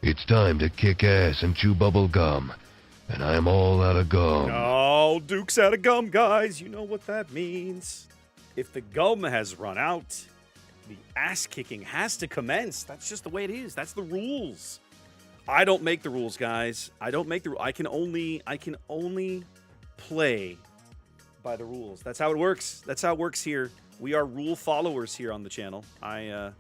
It's time to kick ass and chew bubble gum. And I'm all out of gum. Oh, Duke's out of gum, guys. You know what that means. If the gum has run out, the ass kicking has to commence. That's just the way it is. That's the rules. I don't make the rules, guys. I don't make the rules. I can only play by the rules. That's how it works. That's how it works here. We are rule followers here on the channel. I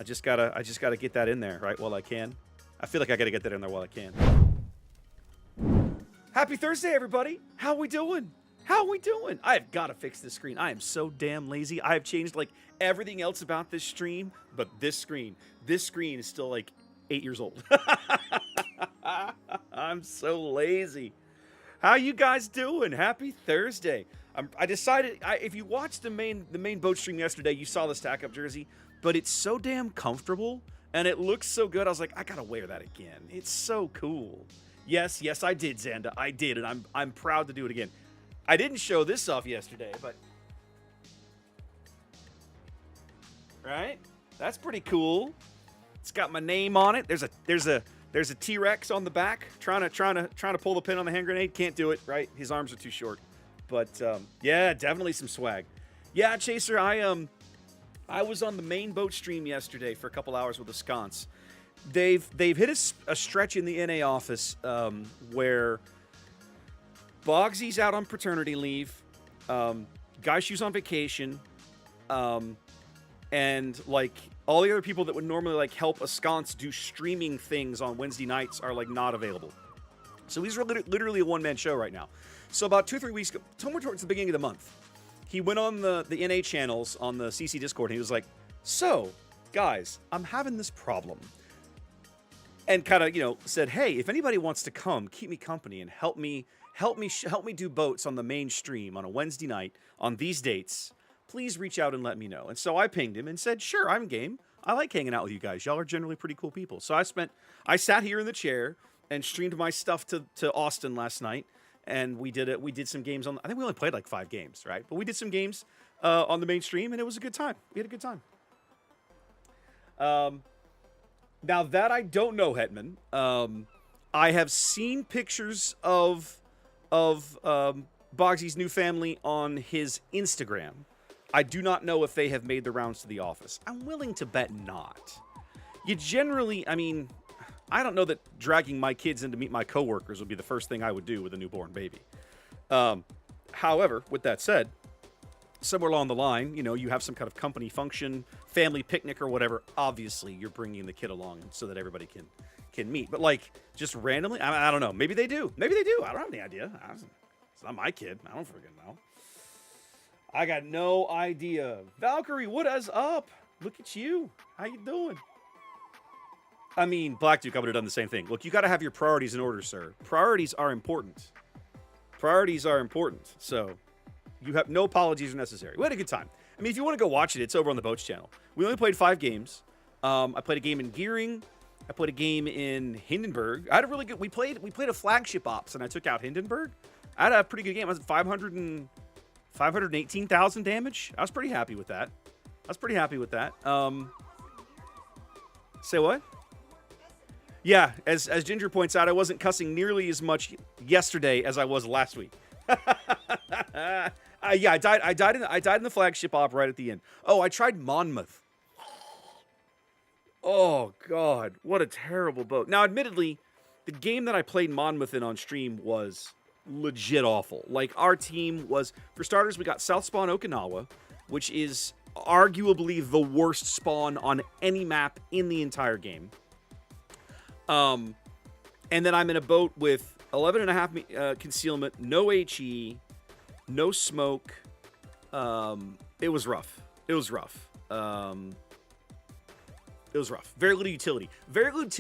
just gotta get that in there, right, while I can. I feel like I gotta get that in there while I can. Happy Thursday, everybody. How we doing? How we doing? I've got to fix this screen. I am so damn lazy. I have changed like everything else about this stream, but this screen is still like 8 years old. I'm so lazy. How you guys doing? Happy Thursday. I decided, if you watched the main boat stream yesterday, you saw the stack up jersey, but it's so damn comfortable and it looks so good. I was like, I gotta wear that again. It's so cool. Yes, I did, Xanda. I did, and I'm proud to do it again. I didn't show this off yesterday, but right? That's pretty cool. It's got my name on it. There's a T-Rex on the back trying to pull the pin on the hand grenade. Can't do it, right? His arms are too short. But yeah, definitely some swag. Yeah, Chaser, I was on the main boat stream yesterday for a couple hours with the sconce. They've hit a stretch in the NA office where Bogsy's out on paternity leave, Guy Shoe's on vacation, and like all the other people that would normally like help a sconce do streaming things on Wednesday nights are like not available. So he's literally a one-man show right now. So about 2-3 weeks, somewhere towards the beginning of the month, he went on the NA channels on the CC Discord and he was like, "So, guys, I'm having this problem." And kind of, said, "Hey, if anybody wants to come, keep me company and help me do boats on the mainstream on a Wednesday night on these dates, please reach out and let me know." And so I pinged him and said, "Sure, I'm game. I like hanging out with you guys. Y'all are generally pretty cool people." So I sat here in the chair and streamed my stuff to Austin last night, and we did some games I think we only played like 5 games, right? But we did some games on the mainstream, and it was a good time. We had a good time. Now that I don't know, Hetman, I have seen pictures of Bogsy's new family on his Instagram. I do not know if they have made the rounds to the office. I'm willing to bet not. You generally, I don't know that dragging my kids in to meet my coworkers would be the first thing I would do with a newborn baby. However, with that said, somewhere along the line, you have some kind of company function, family picnic or whatever. Obviously, you're bringing the kid along so that everybody can meet. But like just randomly, I don't know. Maybe they do. I don't have any idea. It's not my kid. I don't freaking know. I got no idea. Valkyrie, what is up? Look at you. How you doing? Black Duke, I would have done the same thing. Look, you got to have your priorities in order, sir. Priorities are important. So you have no apologies are necessary. We had a good time. If you want to go watch it, it's over on the Boats channel. We only played 5 games. I played a game in Gearing. I played a game in Hindenburg. I had a really good. We played a flagship ops, and I took out Hindenburg. I had a pretty good game. I was at 518,000 damage. I was pretty happy with that. Say what? Yeah, as Ginger points out, I wasn't cussing nearly as much yesterday as I was last week. Yeah, I died in the flagship op right at the end. Oh, I tried Monmouth. Oh God, what a terrible boat. Now, admittedly, the game that I played Monmouth in on stream was legit awful. Like, our team was, for starters, we got South Spawn Okinawa, which is arguably the worst spawn on any map in the entire game. And then I'm in a boat with 11.5 concealment, no HE, no smoke. It was rough. Very little utility.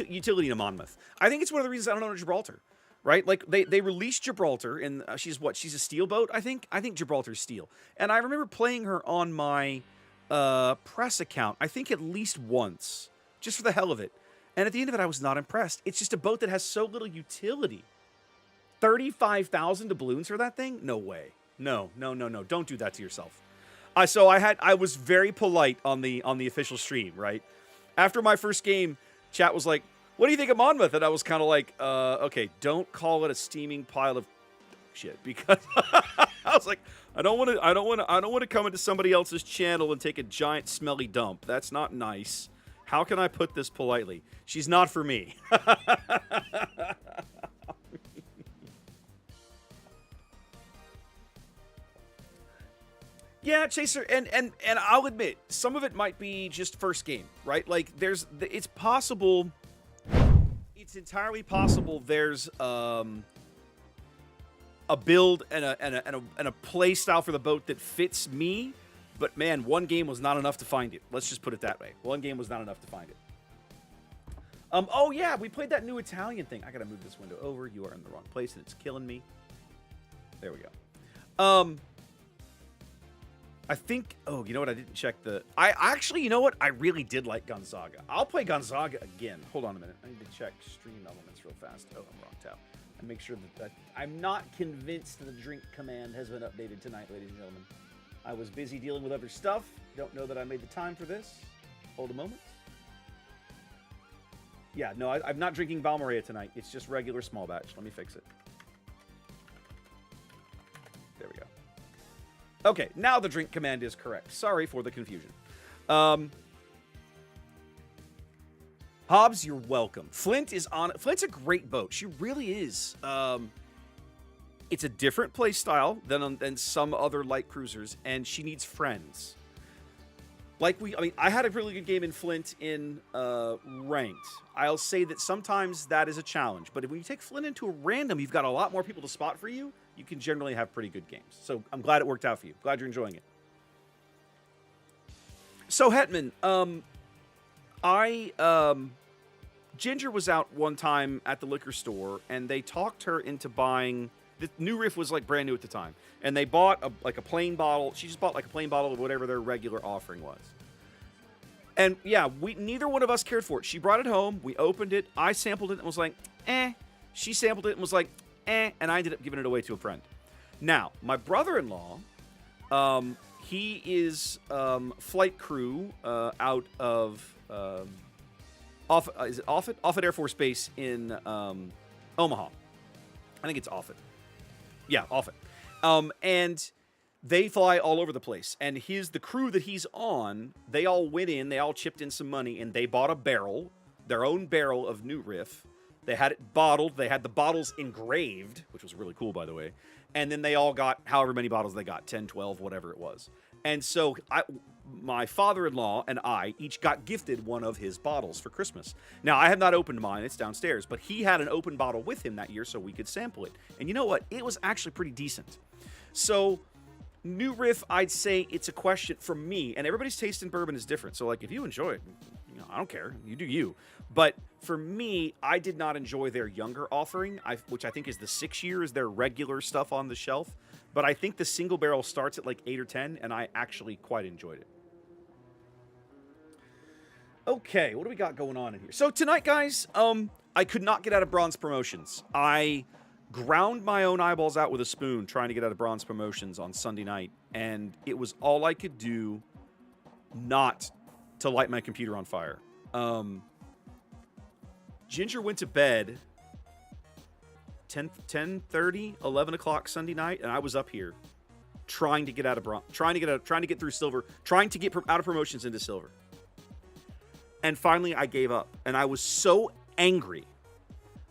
Utility in Monmouth. I think it's one of the reasons I don't know Gibraltar, right? Like they released Gibraltar, and she's a steel boat. I think Gibraltar's steel. And I remember playing her on my press account. I think at least once, just for the hell of it. And at the end of it, I was not impressed. It's just a boat that has so little utility. 35,000 doubloons for that thing? No way. No. Don't do that to yourself. So I was very polite on the official stream, right? After my first game, chat was like, What do you think of Monmouth? And I was kind of like, okay, don't call it a steaming pile of shit, because I was like, I don't want to come into somebody else's channel and take a giant smelly dump. That's not nice. How can I put this politely? She's not for me. Yeah, Chaser, and I'll admit, some of it might be just first game, right? Like, it's possible, it's entirely possible there's a build and a play style for the boat that fits me, but man, one game was not enough to find it. Let's just put it that way. One game was not enough to find it. Oh yeah, we played that new Italian thing. I gotta move this window over. You are in the wrong place, and it's killing me. There we go. I think, oh, you know what? I didn't check I actually, you know what? I really did like Gonzaga. I'll play Gonzaga again. Hold on a minute. I need to check stream elements real fast. Oh, I'm wrong tab. And make sure that I'm not convinced the drink command has been updated tonight, ladies and gentlemen. I was busy dealing with other stuff. Don't know that I made the time for this. Hold a moment. Yeah, no, I'm not drinking Balmorea tonight. It's just regular small batch. Let me fix it. There we go. Okay, now the drink command is correct. Sorry for the confusion. Hobbs, you're welcome. Flint's a great boat. She really is. It's a different play style than some other light cruisers, and she needs friends. I had a really good game in Flint in ranked. I'll say that sometimes that is a challenge, but when you take Flint into a random, you've got a lot more people to spot for you. You can generally have pretty good games. So I'm glad it worked out for you. Glad you're enjoying it. So Hetman, Ginger was out one time at the liquor store, and they talked her into buying. The new Riff was like brand new at the time, and they bought a plain bottle. She just bought like a plain bottle of whatever their regular offering was. And yeah, neither one of us cared for it. She brought it home. We opened it. I sampled it and was like, eh. She sampled it and was like, eh. And I ended up giving it away to a friend. Now, my brother-in-law, he is flight crew out of Offutt Air Force Base in Omaha. I think it's Offutt. Yeah, Offutt. And they fly all over the place. And the crew that he's on, they all went in, they all chipped in some money, and they bought a barrel, their own barrel of New Riff. They had it bottled. They had the bottles engraved, which was really cool, by the way. And then they all got however many bottles they got, 10, 12, whatever it was. And so my father-in-law and I each got gifted one of his bottles for Christmas. Now, I have not opened mine. It's downstairs. But he had an open bottle with him that year so we could sample it. And you know what? It was actually pretty decent. So New Riff, I'd say it's a question for me. And everybody's taste in bourbon is different. So, like, if you enjoy it, I don't care. You do you. But for me, I did not enjoy their younger offering, which I think is the 6 year is their regular stuff on the shelf. But I think the single barrel starts at like 8 or 10, and I actually quite enjoyed it. Okay, what do we got going on in here? So tonight, guys, I could not get out of Bronze Promotions. I ground my own eyeballs out with a spoon trying to get out of Bronze Promotions on Sunday night, and it was all I could do not to light my computer on fire. Ginger went to bed 10:30, 11 o'clock Sunday night, and I was up here trying to get out of bronze, trying to get through silver, trying to get out of promotions into silver. And finally, I gave up, and I was so angry.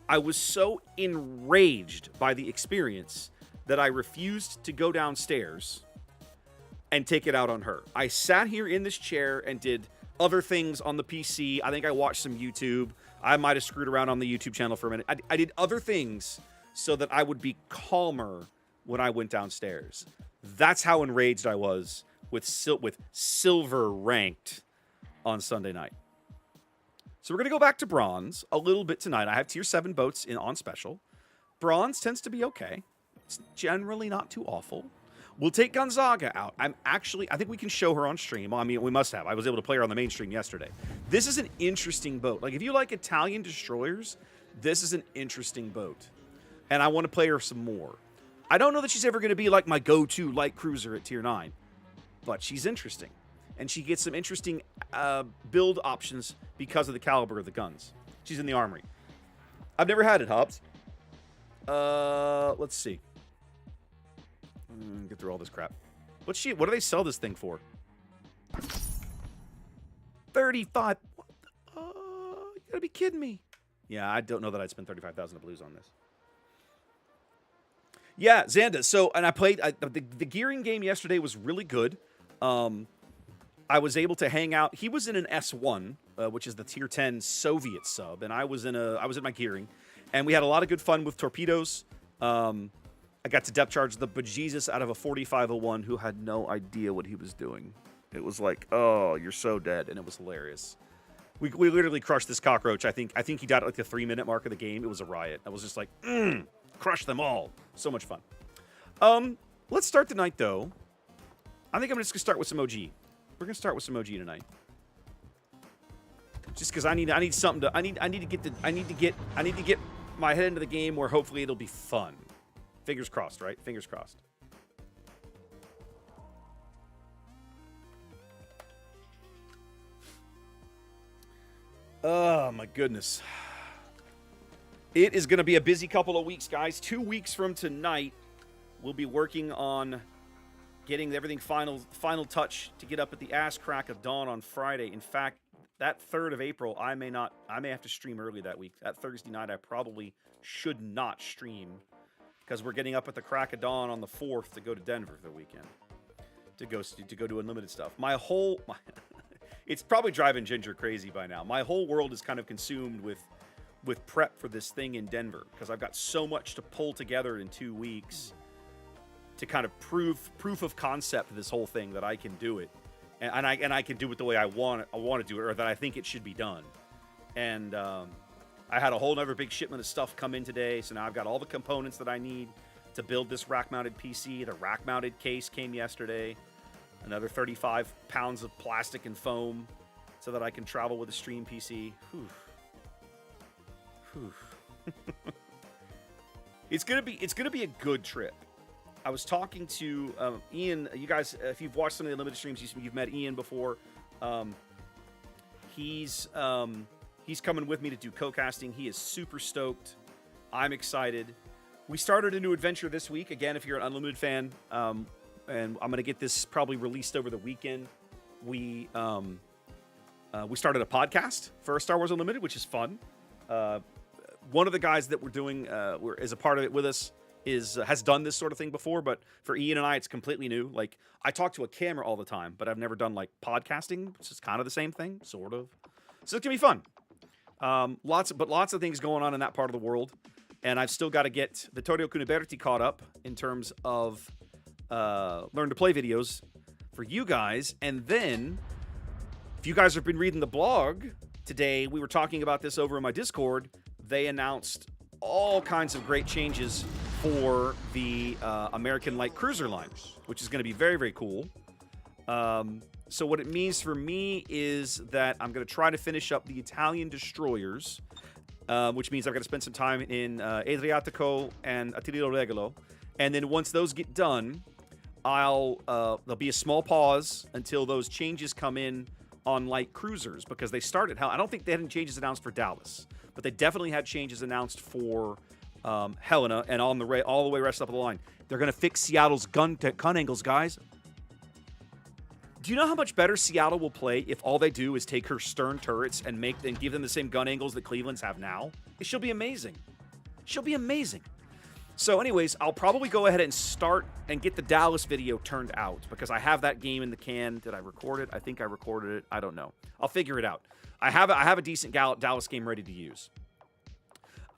I was so enraged by the experience that I refused to go downstairs and take it out on her. I sat here in this chair and did other things on the PC. I think I watched some YouTube. I might have screwed around on the YouTube channel for a minute. I did other things so that I would be calmer when I went downstairs. That's how enraged I was with silver ranked on Sunday night. So we're going to go back to bronze a little bit tonight. I have tier 7 boats on special. Bronze tends to be okay. It's generally not too awful. We'll take Gonzaga out. I think we can show her on stream. I mean, we must have. I was able to play her on the main stream yesterday. This is an interesting boat. Like, if you like Italian destroyers, this is an interesting boat. And I want to play her some more. I don't know that she's ever going to be like my go-to light cruiser at tier 9. But she's interesting. And she gets some interesting build options because of the caliber of the guns. She's in the armory. I've never had it, Hobbs. Let's see. Get through all this crap. What do they sell this thing for? 35. What the, you gotta be kidding me. Yeah, I don't know that I'd spend 35,000 of blues on this. Yeah, Xanda. So, and I played the gearing game yesterday was really good. I was able to hang out. He was in an S1, which is the tier 10 Soviet sub, and I was in my gearing, and we had a lot of good fun with torpedoes. I got to depth charge the bejesus out of a 4501 who had no idea what he was doing. It was like, oh, you're so dead, and it was hilarious. We literally crushed this cockroach. I think he died at like the 3-minute mark of the game. It was a riot. I was just like, crush them all. So much fun. Let's start tonight though. I think I'm just gonna start with some OG. We're gonna start with some OG tonight. Just because I need something to I need to get my head into the game where hopefully it'll be fun. Fingers crossed, right? Fingers crossed. Oh my goodness. It is going to be a busy couple of weeks, guys. 2 weeks from tonight, we'll be working on getting everything final touch to get up at the ass crack of dawn on Friday. In fact, that 3rd of April, I may have to stream early that week. That Thursday night, I probably should not stream because we're getting up at the crack of dawn on the 4th to go to Denver for the weekend to go do unlimited stuff. It's probably driving Ginger crazy by now. My whole world is kind of consumed with prep for this thing in Denver because I've got so much to pull together in 2 weeks to kind of proof of concept this whole thing that I can do it, and I can do it the way I want to do it, or that I think it should be done. And I had a whole other big shipment of stuff come in today, so now I've got all the components that I need to build this rack-mounted PC. The rack-mounted case came yesterday. Another 35 pounds of plastic and foam so that I can travel with a stream PC. Whew. Whew. It's gonna be a good trip. I was talking to Ian. You guys, if you've watched some of the limited streams, you've met Ian before. He's coming with me to do co-casting. He is super stoked. I'm excited. We started a new adventure this week. Again, if you're an Unlimited fan, and I'm going to get this probably released over the weekend. We started a podcast for Star Wars Unlimited, which is fun. One of the guys that we're doing is a part of it with us has done this sort of thing before, but for Ian and I, it's completely new. Like, I talk to a camera all the time, but I've never done like podcasting, which is kind of the same thing, sort of. So it's gonna be fun. Lots of things going on in that part of the world, and I've still got to get Vittorio Cuniberti caught up in terms of learn to play videos for you guys. And then, if you guys have been reading the blog today, we were talking about this over in my Discord. They announced all kinds of great changes for the American Light Cruiser line, which is going to be very, very cool. So what it means for me is that I'm going to try to finish up the Italian destroyers, which means I've got to spend some time in Adriatico and Attilio Regolo. And then once those get done, there'll be a small pause until those changes come in on light cruisers, because they started. I don't think they had any changes announced for Dallas, but they definitely had changes announced for Helena and all the way rest up of the line. They're going to fix Seattle's gun angles, guys. Do you know how much better Seattle will play if all they do is take her stern turrets and give them the same gun angles that Cleveland's have now? She'll be amazing. She'll be amazing. So anyways, I'll probably go ahead and start and get the Dallas video turned out, because I have that game in the can. Did I record it? I think I recorded it. I don't know. I'll figure it out. I have a decent Dallas game ready to use.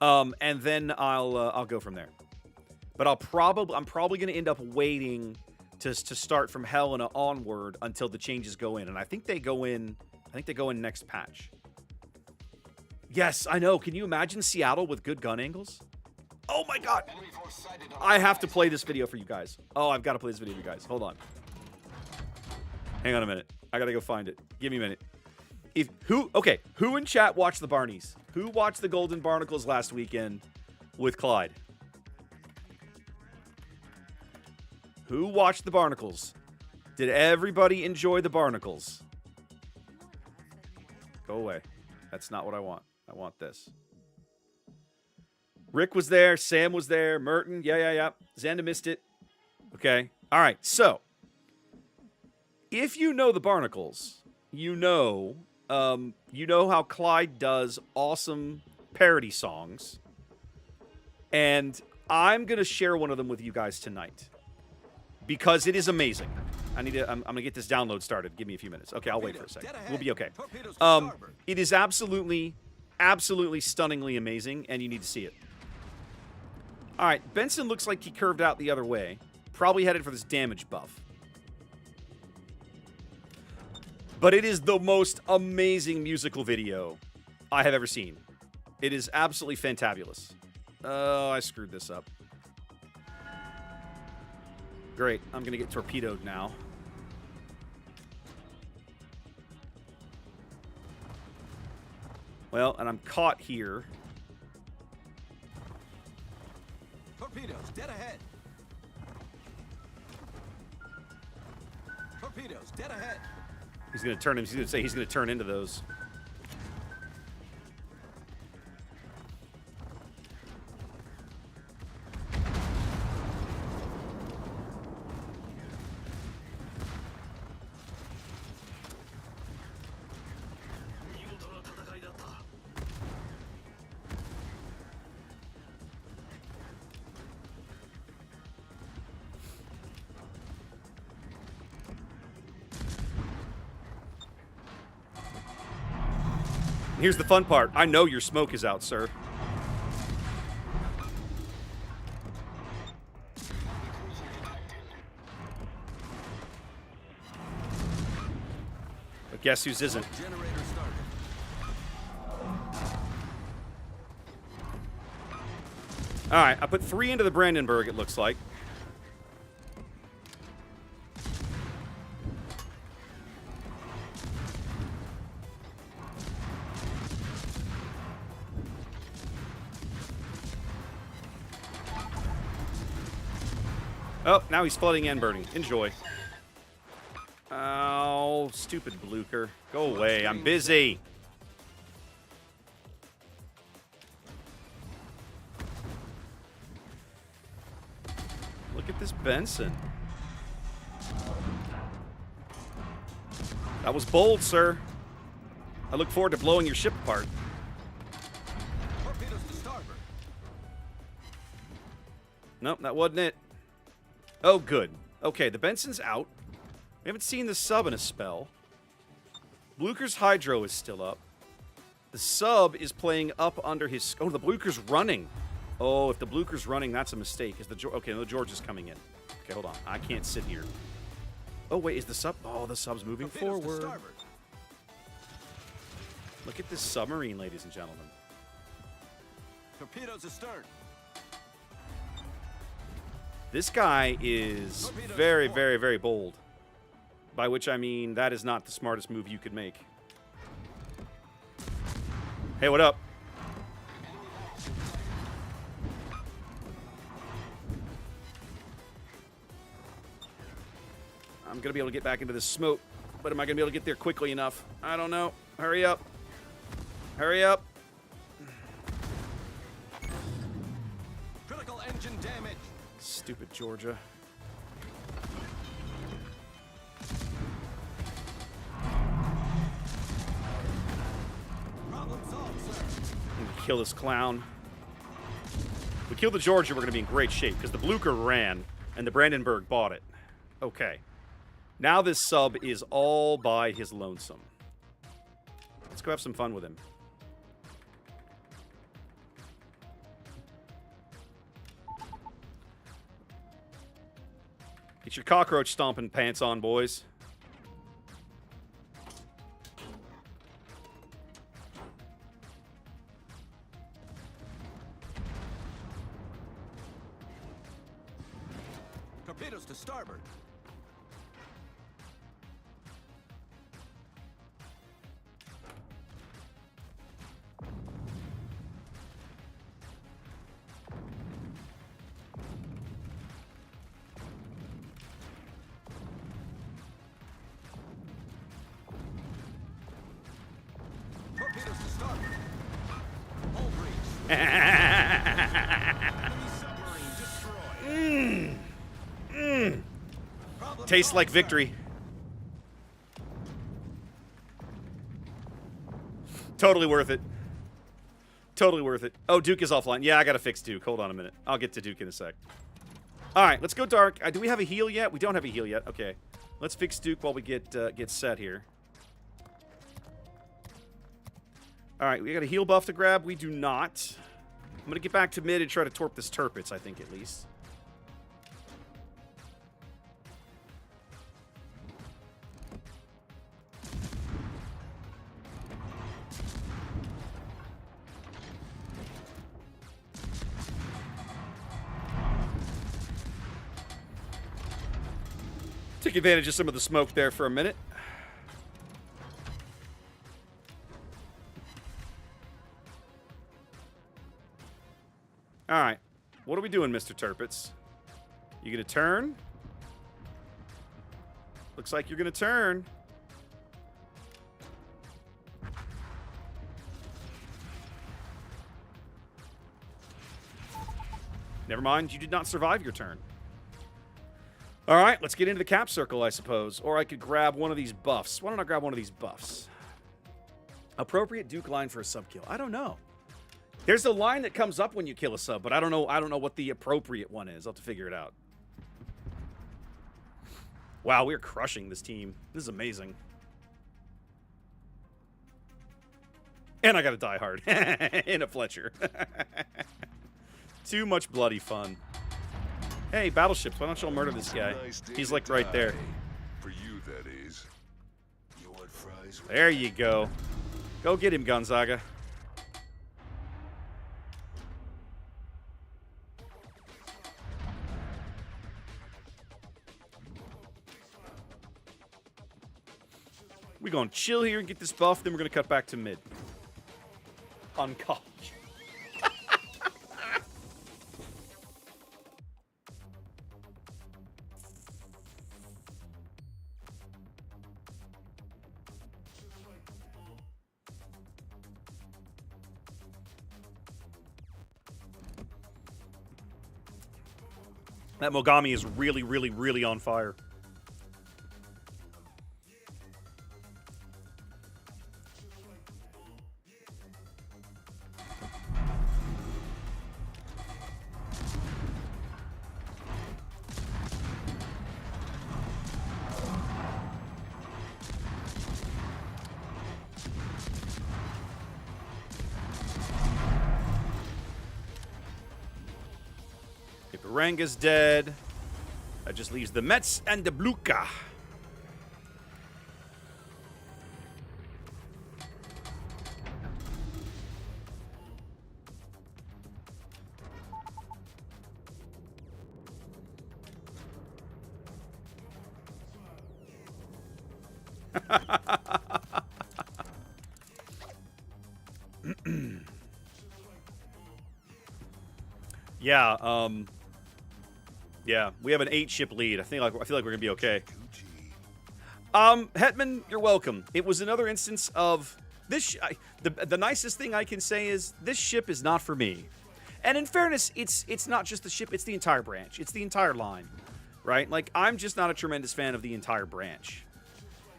And then I'll go from there. But I'm probably going to end up waiting to start from Helena onward until the changes go in. And I think they go in next patch. Yes, I know. Can you imagine Seattle with good gun angles? Oh my god. I have to play this video for you guys. Oh, I've got to play this video for you guys. Hold on. Hang on a minute. I got to go find it. Give me a minute. Who in chat watched the Barneys? Who watched the Golden Barnacles last weekend with Clyde? Who watched the Barnacles? Did everybody enjoy the Barnacles? Go away. That's not what I want. I want this. Rick was there. Sam was there. Merton. Yeah. Xanda missed it. Okay. All right. So, if you know the Barnacles, you know how Clyde does awesome parody songs. And I'm going to share one of them with you guys tonight. Because it is amazing. I'm going to get this download started. Give me a few minutes. Okay, I'll wait for a second. We'll be okay. It is absolutely stunningly amazing, and you need to see it. All right, Benson looks like he curved out the other way. Probably headed for this damage buff. But it is the most amazing musical video I have ever seen. It is absolutely fantabulous. Oh, I screwed this up. Great, I'm going to get torpedoed now. Well, and I'm caught here. Torpedoes, dead ahead. Torpedoes, dead ahead. He's going to turn him. He's going to say he's going to turn into those. Here's the fun part. I know your smoke is out, sir. But guess whose isn't? All right, I put 3 into the Brandenburg, it looks like. Oh, now he's flooding and burning. Enjoy. Oh, stupid Blucher. Go away. I'm busy. Look at this Benson. That was bold, sir. I look forward to blowing your ship apart. Torpedoes to starboard. Nope, that wasn't it. Oh, good. Okay, the Benson's out. We haven't seen the sub in a spell. Blucher's Hydro is still up. The sub is playing up under his... Oh, the Blucher's running. Oh, if the Blucher's running, that's a mistake. Okay, no, George is coming in. Okay, hold on. I can't sit here. Oh, wait, is the sub... Oh, the sub's moving forward. Look at this submarine, ladies and gentlemen. Torpedoes astern. This guy is very, very, very bold. By which I mean, that is not the smartest move you could make. Hey, what up? I'm going to be able to get back into this smoke, but am I going to be able to get there quickly enough? I don't know. Hurry up. Hurry up. Critical engine damage. Stupid Georgia. Problem solved, sir. I'm gonna kill this clown. If we kill the Georgia, we're going to be in great shape, because the Blucher ran, and the Brandenburg bought it. Okay. Now this sub is all by his lonesome. Let's go have some fun with him. Get your cockroach stomping pants on, boys. Torpedoes to starboard. Torpedoes to starboard. Tastes like victory. Totally worth it. Totally worth it. Oh, Duke is offline. Yeah, I gotta fix Duke. Hold on a minute. I'll get to Duke in a sec. All right, let's go dark. Do we have a heal yet? We don't have a heal yet. Okay. Let's fix Duke while we get set here. All right, we got a heal buff to grab. We do not. I'm going to get back to mid and try to torp this Turpitz, I think, at least. Take advantage of some of the smoke there for a minute. All right. What are we doing, Mr. Turpitz? You gonna turn? Looks like you're gonna turn. Never mind, you did not survive your turn. All right, let's get into the cap circle, I suppose. Or I could grab one of these buffs. Why don't I grab one of these buffs? Appropriate Duke line for a sub kill. I don't know. There's a line that comes up when you kill a sub, but I don't know what the appropriate one is. I'll have to figure it out. Wow, we're crushing this team. This is amazing. And I got to die hard in a Fletcher. Too much bloody fun. Hey, battleships, why don't y'all murder this guy? He's like right there. For you, that is. You want fries? There you go. Go get him, Gonzaga. We're going to chill here and get this buff, then we're going to cut back to mid. On college. That Mogami is really, really, really on fire. Ranga's dead. That just leaves the Mets and the Bluka. Yeah, yeah, we have an 8-ship lead. I feel like we're gonna be okay. Hetman, you're welcome. It was another instance of this. The nicest thing I can say is this ship is not for me. And in fairness, it's not just the ship; it's the entire branch. It's the entire line, right? Like I'm just not a tremendous fan of the entire branch.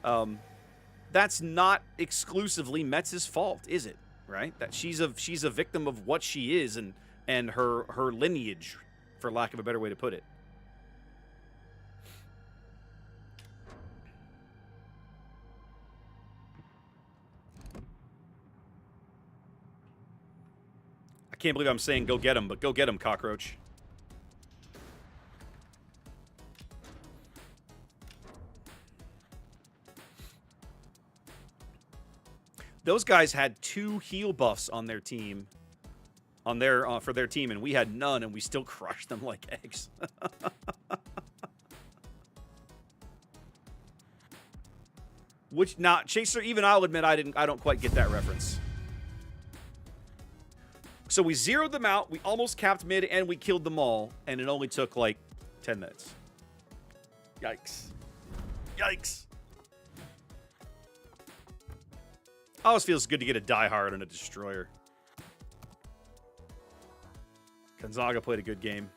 That's not exclusively Metz's fault, is it? Right? That she's a victim of what she is and her lineage, for lack of a better way to put it. I can't believe I'm saying go get him, but go get him, cockroach. Those guys had 2 heal buffs on their team, for their team, and we had none, and we still crushed them like eggs. Which, not Chaser, even I'll admit I don't quite get that reference. So we zeroed them out, we almost capped mid, and we killed them all, and it only took like 10 minutes. Yikes. Yikes. Always feels good to get a diehard on a destroyer. Gonzaga played a good game.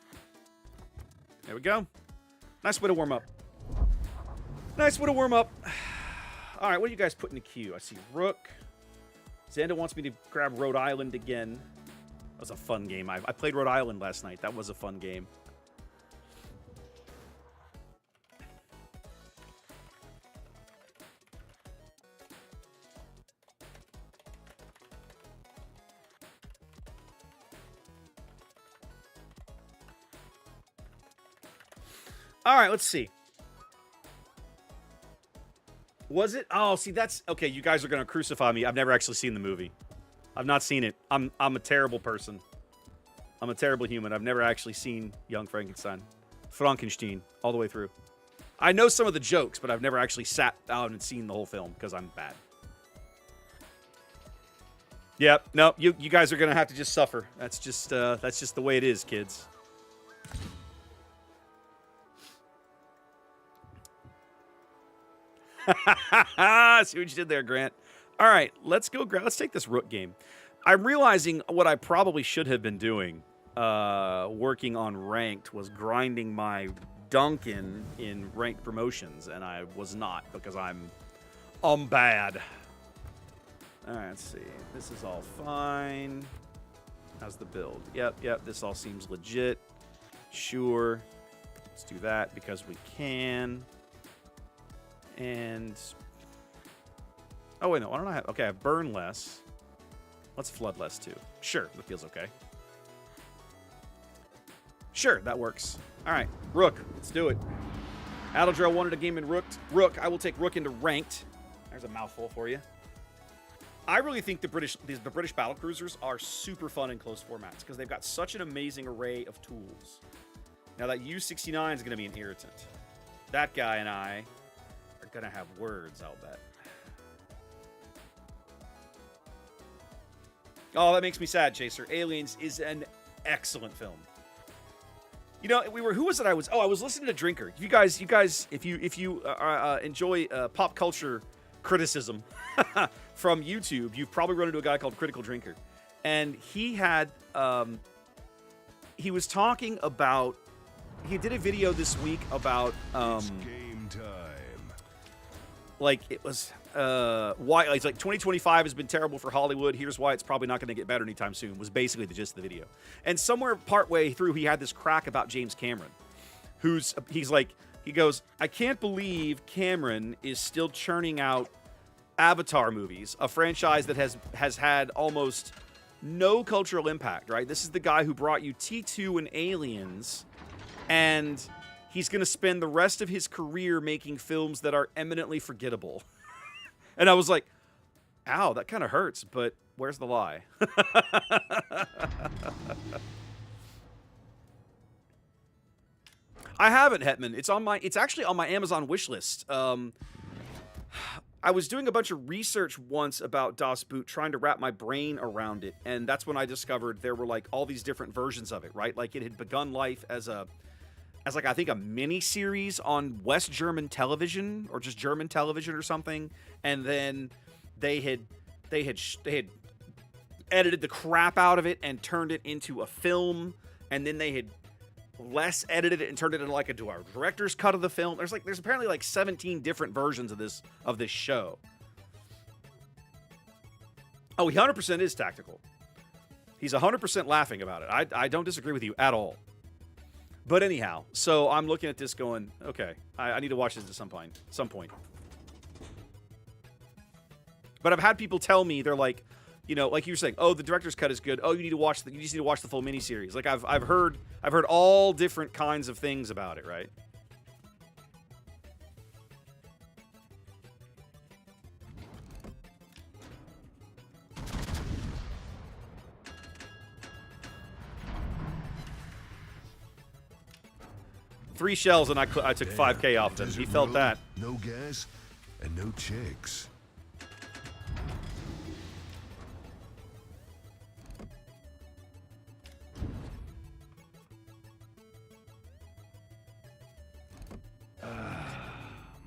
There we go. Nice way to warm up. Nice way to warm up. All right, what do you guys put in the queue? I see Rook. Xander wants me to grab Rhode Island again. That was a fun game. I played Rhode Island last night. That was a fun game. All right, let's see. Was it? Oh, see, that's okay. You guys are gonna crucify me. I've never actually seen the movie. I've not seen it. I'm a terrible person. I'm a terrible human. I've never actually seen Young Frankenstein, all the way through. I know some of the jokes, but I've never actually sat down and seen the whole film because I'm bad. Yep. No, you guys are gonna have to just suffer. That's just the way it is, kids. See what you did there, Grant. All right, let's go. Let's take this Rook game. I'm realizing what I probably should have been doing, working on ranked, was grinding my Duncan in ranked promotions, and I was not because I'm bad. All right, let's see. This is all fine. How's the build? Yep. This all seems legit. Sure. Let's do that because we can. And oh wait, no, why don't I have? Okay, I have burn less. Let's flood less too. Sure, that feels okay. Sure, that works. All right, Rook, let's do it. Adaldrell wanted a game in Rook. I will take Rook into ranked. There's a mouthful for you. I really think the British battlecruisers are super fun in close formats because they've got such an amazing array of tools. Now that U-69 is going to be an irritant. That guy and I are gonna have words, I'll bet. Oh, that makes me sad, Chaser. Aliens is an excellent film. You know, who was it? I was listening to Drinker. You guys, if you enjoy pop culture criticism from YouTube, you've probably run into a guy called Critical Drinker, and he had he was talking about. He did a video this week about It's game time. like it was why it's like 2025 has been terrible for Hollywood. Here's why it's probably not going to get better anytime soon. Was basically the gist of the video. And somewhere partway through, he had this crack about James Cameron, he goes, I can't believe Cameron is still churning out Avatar movies, a franchise that has had almost no cultural impact. Right? This is the guy who brought you T2 and Aliens, and he's going to spend the rest of his career making films that are eminently forgettable. And I was like, ow, that kind of hurts, but where's the lie? I haven't, Hetman. It's actually on my Amazon wish list. I was doing a bunch of research once about Das Boot, trying to wrap my brain around it, and that's when I discovered there were like all these different versions of it, right? Like it had begun life as like I think a mini series on West German television or just German television or something, and then they had edited the crap out of it and turned it into a film, and then they had less edited it and turned it into like a director's cut of the film. There's apparently like 17 different versions of this show. Oh, he 100% is tactical. He's 100% laughing about it. I don't disagree with you at all. But anyhow, so I'm looking at this going, okay, I need to watch this at some point. But I've had people tell me, they're like, you know, like you were saying, oh, the director's cut is good. Oh, you just need to watch the full miniseries. Like I've heard all different kinds of things about it, right? Three shells and I took 5K off them. He felt that. No gas and no chicks.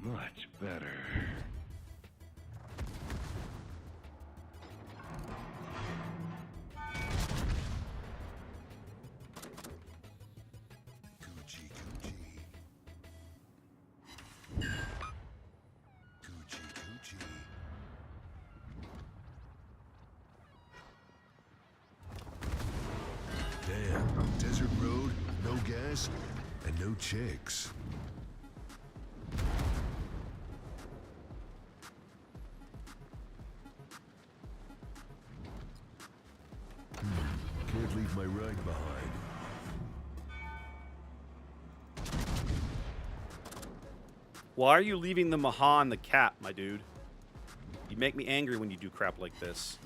Much better. Desert road, no gas, and no chicks. Can't leave my ride behind. Why are you leaving the Mahan the cap, my dude? You make me angry when you do crap like this.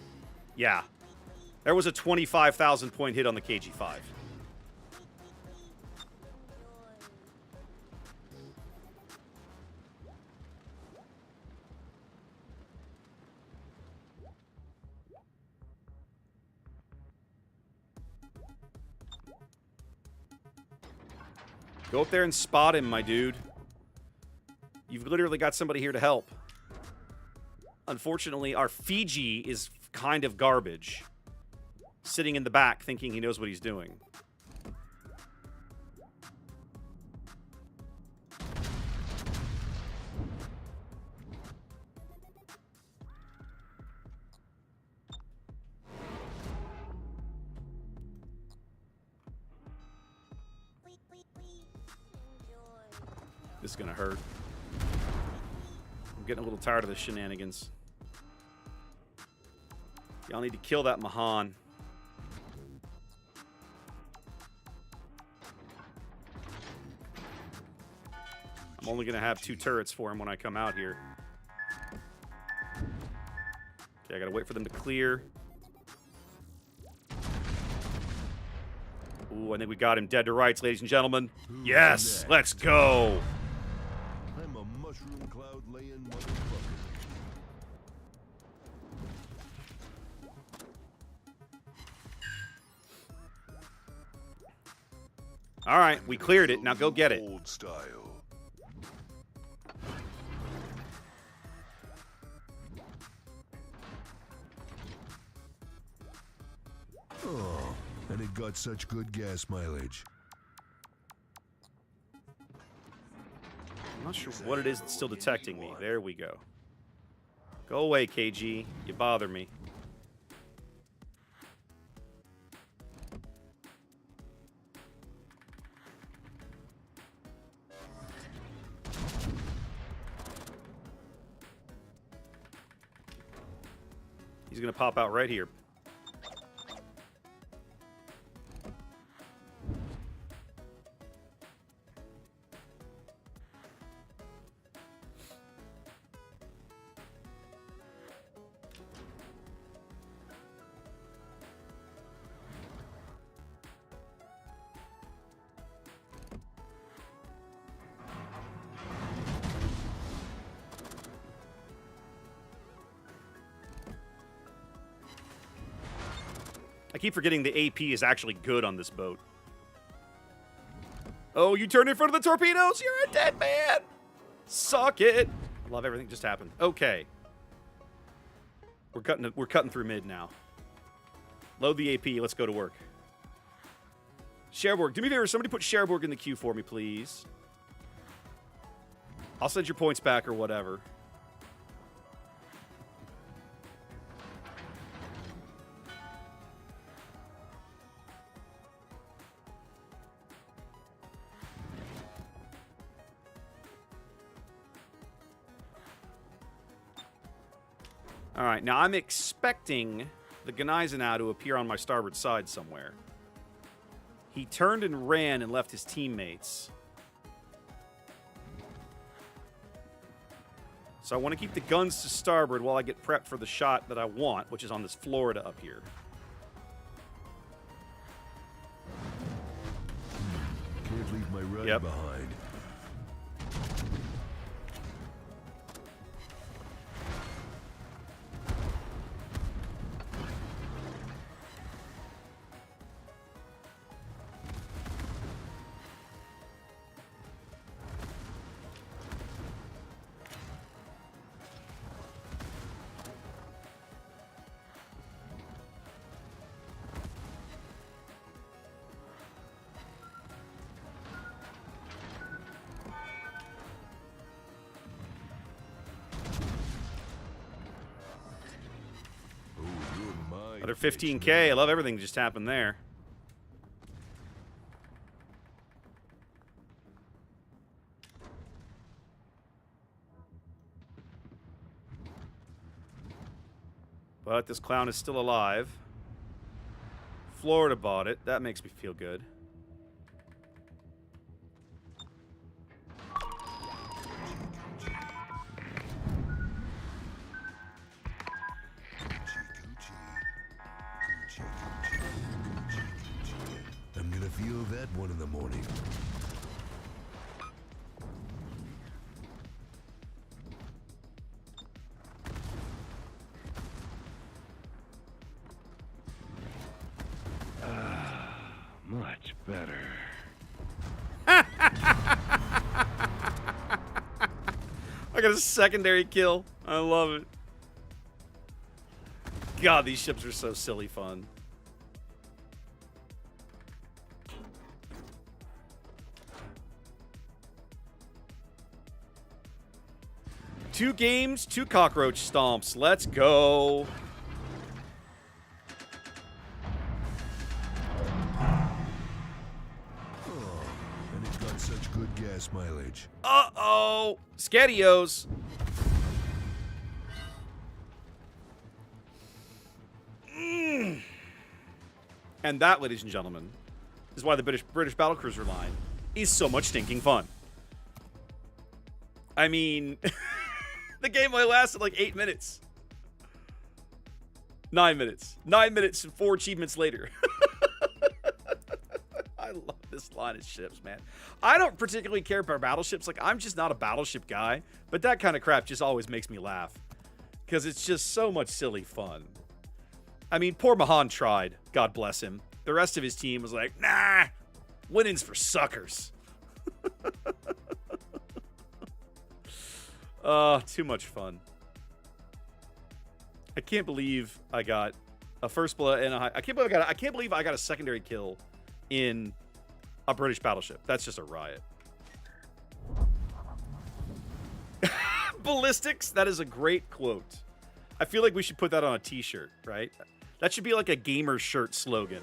Yeah. There was a 25,000 point hit on the KG-5. Go up there and spot him, my dude. You've literally got somebody here to help. Unfortunately, our Fiji is kind of garbage. Sitting in the back thinking he knows what he's doing. This is gonna hurt. I'm getting a little tired of the shenanigans. Y'all need to kill that Mahan. I'm only gonna have 2 turrets for him when I come out here. Okay, I gotta wait for them to clear. Ooh, I think we got him dead to rights, ladies and gentlemen. Yes, let's go. I'm a mushroom cloud laying motherfucker. All right, we cleared it. Now go get it. Old style. Oh, and it got such good gas mileage. I'm not sure what it is that's still detecting me. There we go. Go away, KG. You bother me. He's gonna pop out right here. I keep forgetting the AP is actually good on this boat. Oh, you turned in front of the torpedoes? You're a dead man! Suck it! I love everything just happened. Okay. We're cutting through mid now. Load the AP, let's go to work. Cherbourg, do me a favor, somebody put Cherbourg in the queue for me, please. I'll send your points back or whatever. All right, now I'm expecting the Gneisenau to appear on my starboard side somewhere. He turned and ran and left his teammates. So I want to keep the guns to starboard while I get prepped for the shot that I want, which is on this Florida up here. Can't leave my ride Yep. behind. Another 15K. I love everything that just happened there. But this clown is still alive. Florida bought it. That makes me feel good. I'm gonna feel that one in the morning. Much better. I got a secondary kill. I love it. God, these ships are so silly fun. Two games, 2 cockroach stomps. Let's go. And it's got such good gas mileage. Uh-oh. Scadios. And that, ladies and gentlemen, is why the British battlecruiser line is so much stinking fun. I mean, the game only lasted like 8 minutes. 9 minutes. 9 minutes and 4 achievements later. I love this line of ships, man. I don't particularly care about battleships. Like, I'm just not a battleship guy. But that kind of crap just always makes me laugh. Because it's just so much silly fun. I mean, poor Mahan tried. God bless him. The rest of his team was like, nah, winning's for suckers. Too much fun. I can't believe I got a first blood and I can't believe I got a secondary kill in a British battleship. That's just a riot. Ballistics, that is a great quote. I feel like we should put that on a t-shirt, right? That should be like a gamer shirt slogan.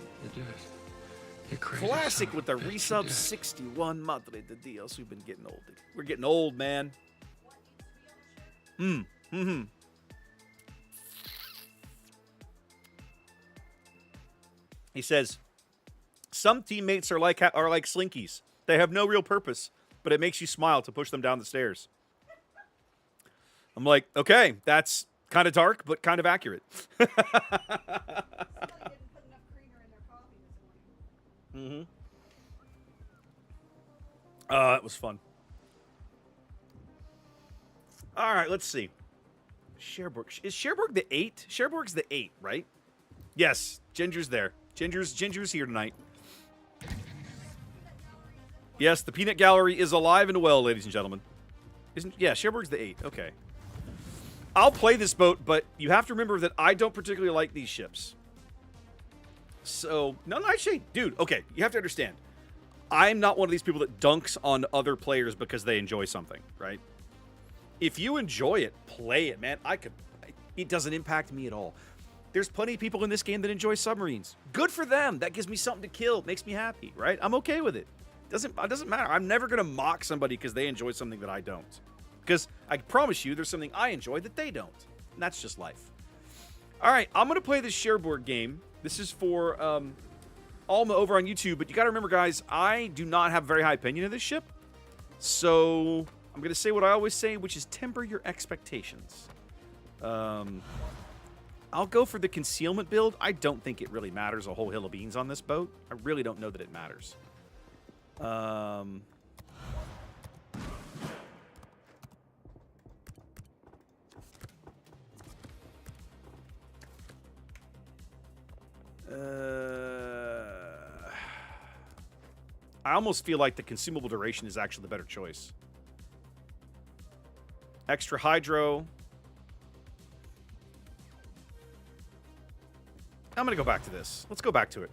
Classic with the resub 61 Madre de Dios. We've been getting old. We're getting old, man. He says, some teammates are like slinkies. They have no real purpose, but it makes you smile to push them down the stairs. I'm like, okay, that's kind of dark, but kind of accurate. It was fun. All right, let's see. Cherbourg. Is Cherbourg the 8? Cherbourg's the 8, right? Yes, Ginger's there. Ginger's here tonight. Yes, the peanut gallery is alive and well, ladies and gentlemen. Yeah, Cherbourg's the 8. Okay. I'll play this boat, but you have to remember that I don't particularly like these ships. So, no, actually, dude, okay, you have to understand. I'm not one of these people that dunks on other players because they enjoy something, right? If you enjoy it, play it, man. It doesn't impact me at all. There's plenty of people in this game that enjoy submarines. Good for them. That gives me something to kill. It makes me happy, right? I'm okay with it. It doesn't matter. I'm never going to mock somebody because they enjoy something that I don't. Because I promise you, there's something I enjoy that they don't. And that's just life. All right, I'm going to play this Cherbourg game. This is for Alma over on YouTube. But you got to remember, guys, I do not have a very high opinion of this ship. So I'm going to say what I always say, which is temper your expectations. I'll go for the concealment build. I don't think it really matters a whole hill of beans on this boat. I really don't know that it matters. I almost feel like the consumable duration is actually the better choice. Extra hydro. I'm gonna go back to this. Let's go back to it.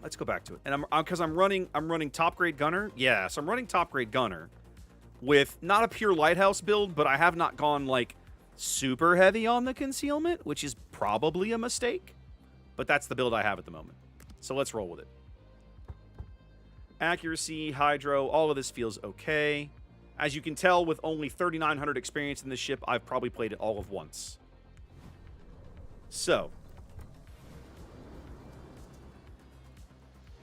Let's go back to it. And because I'm running top grade gunner. Yeah, so I'm running top grade gunner with not a pure lighthouse build, but I have not gone like super heavy on the concealment, which is probably a mistake. But that's the build I have at the moment. So let's roll with it. Accuracy, hydro, all of this feels okay. As you can tell, with only 3,900 experience in this ship, I've probably played it all of once. So,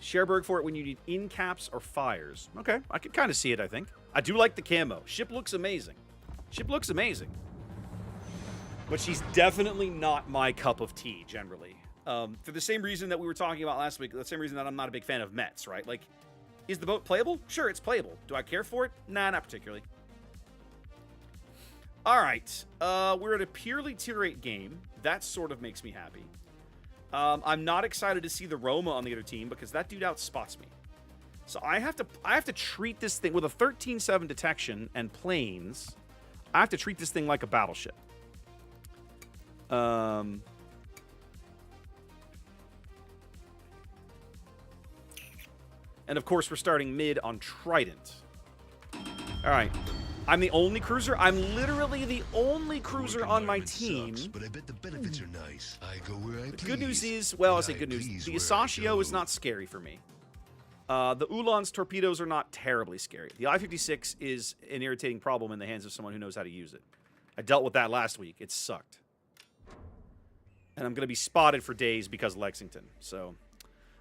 Cherbourg for it when you need in caps or fires. Okay, I can kind of see it, I think. I do like the camo. Ship looks amazing. Ship looks amazing. But she's definitely not my cup of tea, generally. For the same reason that we were talking about last week, the same reason that I'm not a big fan of Mets, right? Like, is the boat playable? Sure, it's playable. Do I care for it? Nah, not particularly. All right, we're at a purely tier 8 game. That sort of makes me happy. I'm not excited to see the Roma on the other team because that dude outspots me. So I have to treat this thing with a 13-7 detection and planes. I have to treat this thing like a battleship. And of course, we're starting mid on Trident. All right. I'm the only cruiser. I'm literally the only cruiser on my team. Sucks, but I bet the benefits are nice. I go where I The please. good news is, well, I and say good news. please The where I Asashio is go. not scary for me. The Ulan's torpedoes are not terribly scary. The I-56 is an irritating problem in the hands of someone who knows how to use it. I dealt with that last week. It sucked. And I'm going to be spotted for days because of Lexington. So,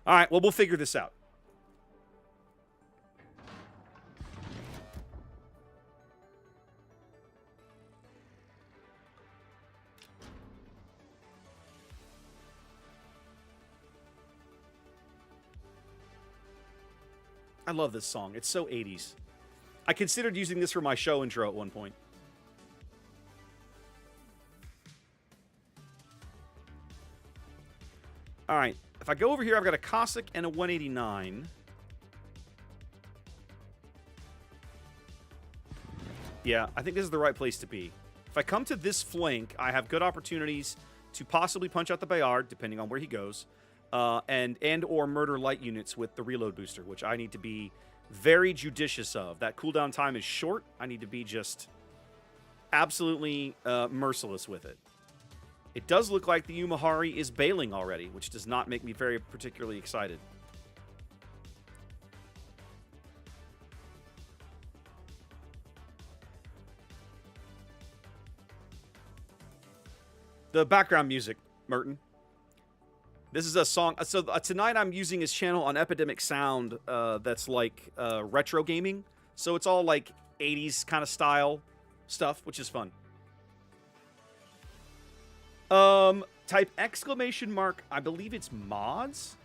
all right, well, we'll figure this out. I love this song. It's so 80s. I considered using this for my show intro at one point. All right. If I go over here, I've got a Cossack and a 189. Yeah, I think this is the right place to be. If I come to this flank, I have good opportunities to possibly punch out the Bayard, depending on where he goes. And or murder light units with the reload booster, which I need to be very judicious of. That cooldown time is short. I need to be just absolutely merciless with it. It does look like the Umahari is bailing already, which does not make me very particularly excited. The background music, Merton. This is a song. So tonight I'm using his channel on Epidemic Sound that's like retro gaming. So it's all like 80s kind of style stuff, which is fun. Type exclamation mark. I believe it's mods.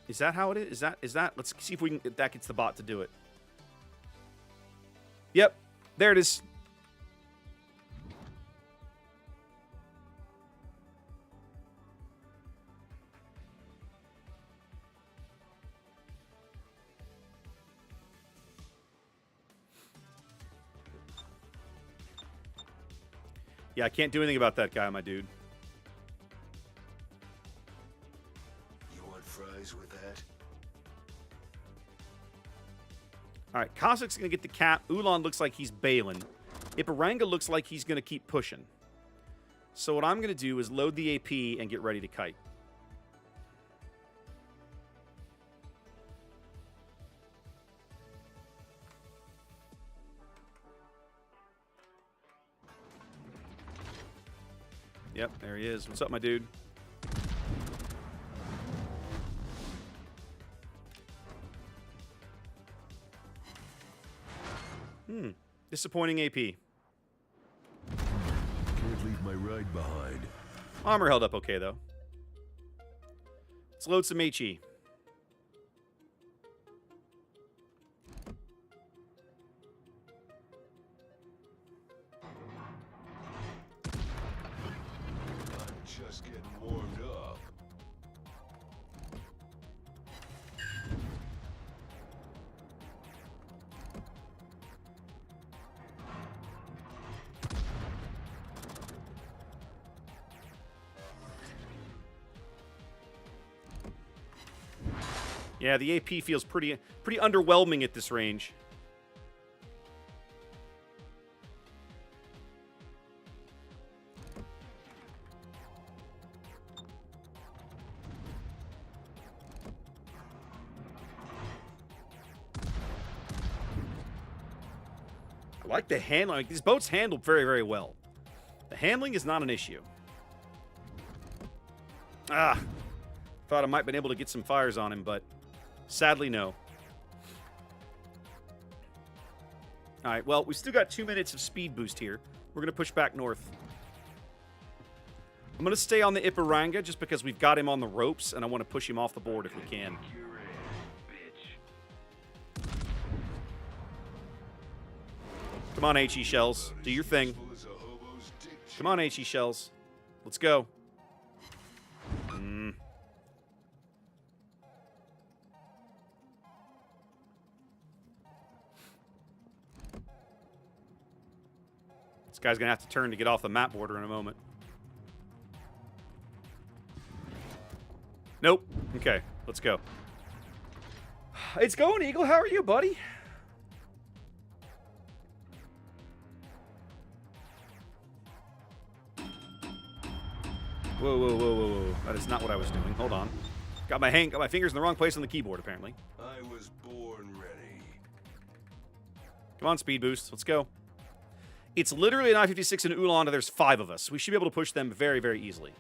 Is that how it is? Is that? Let's see if we can. If that gets the bot to do it. Yep, there it is. Yeah, I can't do anything about that guy, my dude. You want fries with that? All right, Cossack's going to get the cap. Ulan looks like he's bailing. Iparanga looks like he's going to keep pushing. So what I'm going to do is load the AP and get ready to kite. Yep, there he is. What's up, my dude? Disappointing AP. Can't leave my ride behind. Armor held up okay, though. Let's load some HE. Just getting warmed up. Yeah, the AP feels pretty underwhelming at this range. I like the handling. Like, these boats handle very, very well. The handling is not an issue. Ah. Thought I might have been able to get some fires on him, but sadly, no. All right, well, we still got 2 minutes of speed boost here. We're going to push back north. I'm going to stay on the Iparanga just because we've got him on the ropes, and I want to push him off the board if we can. Come on, HE Shells. Do your thing. Come on, HE Shells. Let's go. This guy's going to have to turn to get off the map border in a moment. Nope. Okay, let's go. It's going, Eagle. How are you, buddy? Whoa, whoa, whoa, whoa, whoa. That is not what I was doing. Hold on. Got my fingers in the wrong place on the keyboard, apparently. I was born ready. Come on, speed boost. Let's go. It's literally an I-56 in Ulan, and there's 5 of us. We should be able to push them very, very easily.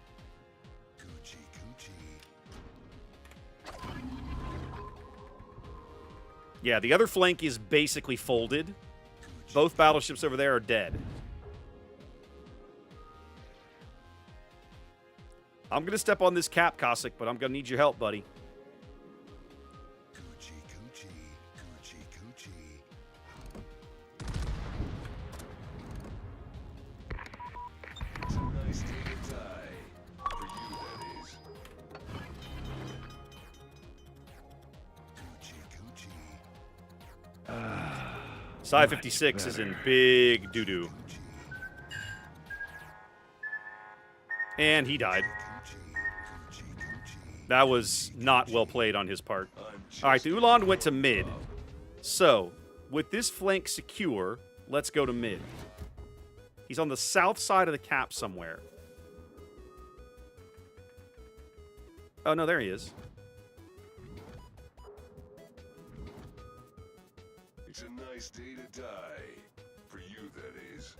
Coochie, coochie. Yeah, the other flank is basically folded. Both battleships over there are dead. I'm going to step on this cap, Cossack, but I'm going to need your help, buddy. Coochie, coochie, coochie, coochie. It's a nice day to die. For you, that is. Coochie, coochie. Psi-56 is in big doo-doo. And he died. That was not well played on his part. All right, the Ulan went to mid. So, with this flank secure, let's go to mid. He's on the south side of the cap somewhere. Oh, no, there he is. It's a nice day to die. For you, that is.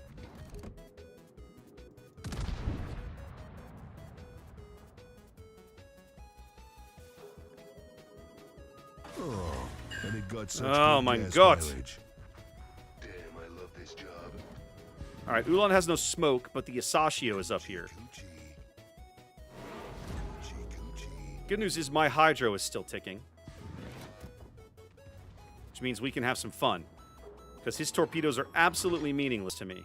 Oh, and it got such Oh good my gas God. mileage. Damn, I love this job. All right, Ulan has no smoke, but the Asashio is up here. Coochie. Coochie, coochie. Good news is my Hydro is still ticking. Which means we can have some fun. Because his torpedoes are absolutely meaningless to me.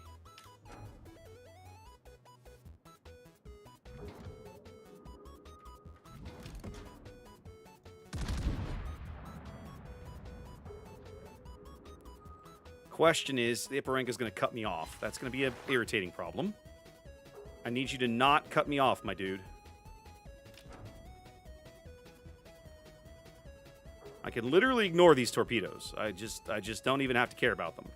Question is, the Iparenga is going to cut me off. That's going to be an irritating problem. I need you to not cut me off, my dude. I can literally ignore these torpedoes. I just don't even have to care about them.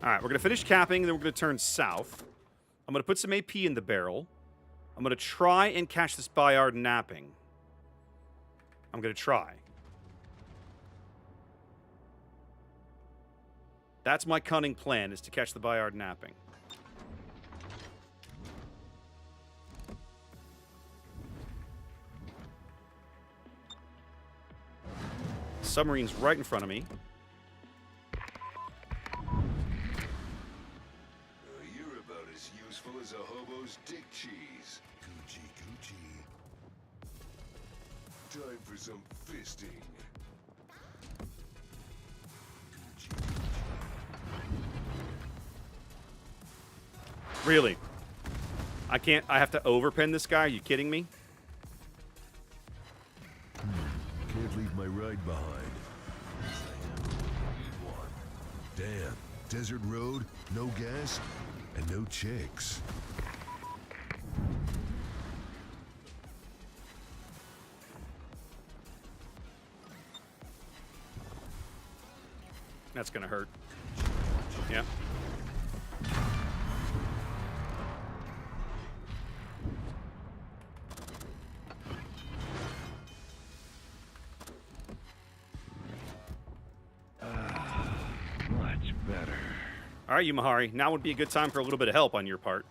All right, we're going to finish capping, and then we're going to turn south. I'm going to put some AP in the barrel. I'm going to try and catch this Bayard napping. I'm going to try. That's my cunning plan, is to catch the Bayard napping. Submarine's right in front of me. You're about as useful as a hobo's dick cheese. Coochie, coochie. Time for some fisting. Coochie, coochie. Really? I can't... I have to overpen this guy? Are you kidding me? Can't leave my ride behind. Desert road, no gas, and no chicks. That's gonna hurt. Yeah. Much better. All right, Yumahari. Now would be a good time for a little bit of help on your part.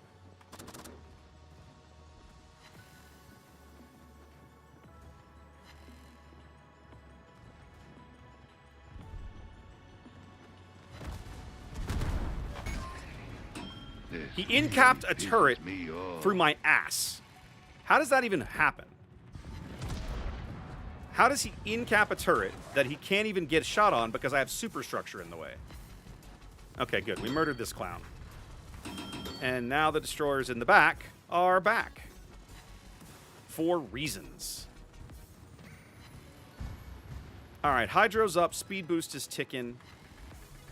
He in-capped a turret through my ass. How does that even happen? How does he in-cap a turret that he can't even get a shot on because I have superstructure in the way? Okay, good. We murdered this clown. And now the destroyers in the back are back. For reasons. All right, Hydro's up. Speed boost is ticking.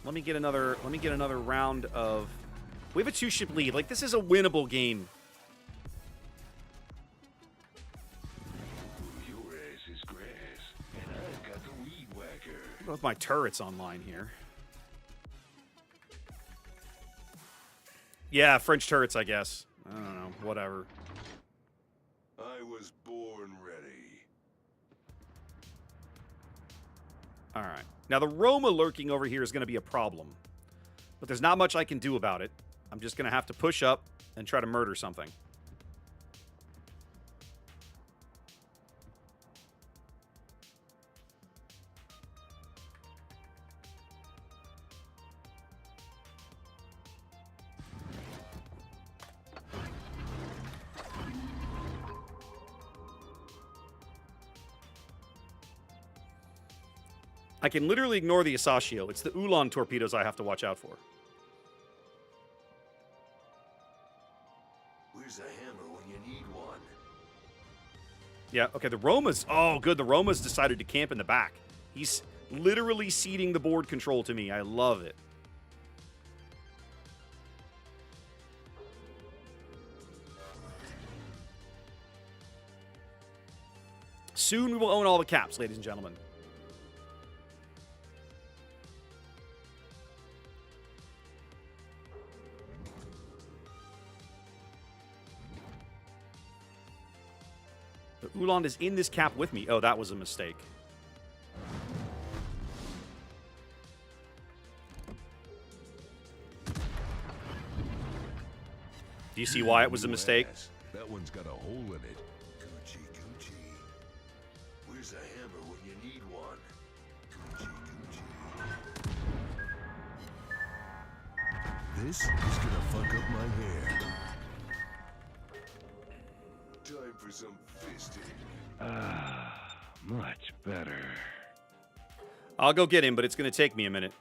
Let me get another round of... We have a 2-ship lead. Like, this is a winnable game. Your ass is grass, and I've got the weed whacker. Both my turrets online here. Yeah, French turrets, I guess. I don't know. Whatever. I was born ready. All right. Now, the Roma lurking over here is going to be a problem. But there's not much I can do about it. I'm just going to have to push up and try to murder something. I can literally ignore the Asashio. It's the Ulan torpedoes I have to watch out for. Where's a hammer when you need one? Yeah, okay, the Roma's... Oh, good, the Roma's decided to camp in the back. He's literally ceding the board control to me. I love it. Soon we will own all the caps, ladies and gentlemen. The Ulan is in this cap with me. Oh, that was a mistake. Do you see why it was a mistake? That one's got a hole in it. Coochie coochie. Where's a hammer when you need one? Coochie coochie. This is gonna fuck up my hair. Time for some fisting. Much better. I'll go get him, but it's going to take me a minute.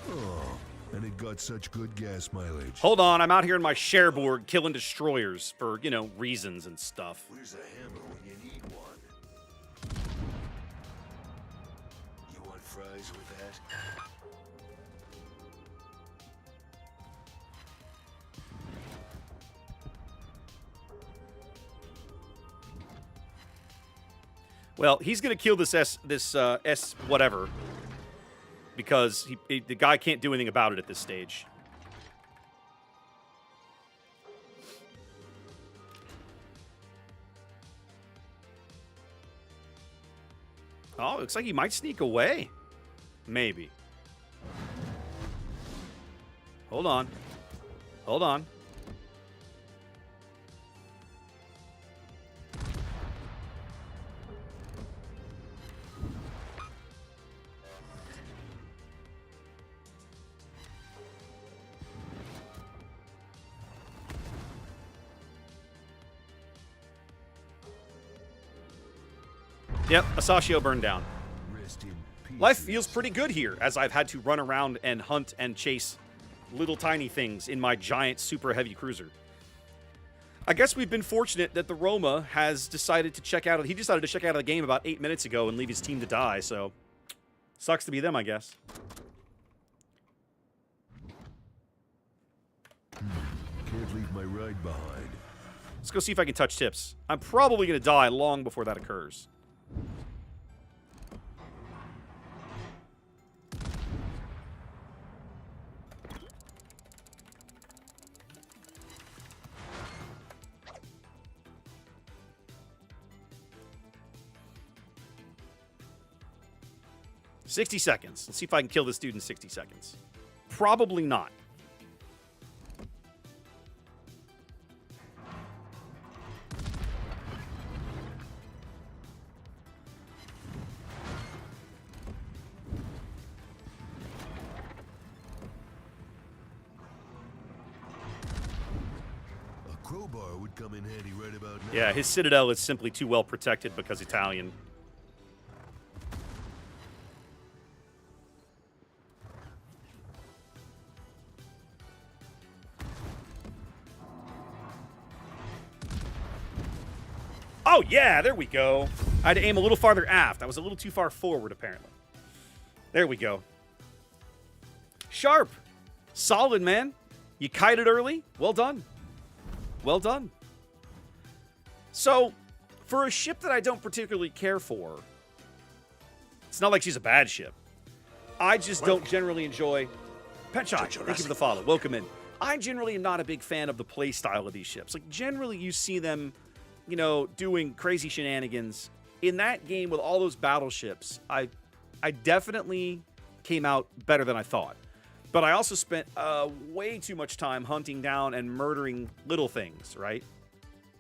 Oh, and it got such good gas mileage. Hold on, I'm out here in my Cherbourg killing destroyers for, you know, reasons and stuff. Where's a hammer when you need one? You want fries with that? Well, he's going to kill this S whatever, because the guy can't do anything about it at this stage. Oh, looks like he might sneak away. Maybe. Hold on. Hold on. Yep, Asashio burned down. Rest in peace. Life feels pretty good here, as I've had to run around and hunt and chase little tiny things in my giant super heavy cruiser. I guess we've been fortunate that the Roma has decided to check out... He decided to check out of the game about 8 minutes ago and leave his team to die, so... Sucks to be them, I guess. Can't leave my ride behind. Let's go see if I can touch tips. I'm probably going to die long before that occurs. $60 seconds. Let's see if I can kill this dude in 60 seconds. Probably not. A crowbar would come in handy right about now. Yeah, his citadel is simply too well protected because Italian. Oh, yeah, there we go. I had to aim a little farther aft. I was a little too far forward, apparently. There we go. Sharp. Solid, man. You kited early. Well done. Well done. So, for a ship that I don't particularly care for, it's not like she's a bad ship. I just don't generally enjoy... Petshot, thank you for the follow. Welcome in. I generally am not a big fan of the play style of these ships. Like, generally you see them, you know, doing crazy shenanigans. In that game with all those battleships, I definitely came out better than I thought. But I also spent way too much time hunting down and murdering little things, right?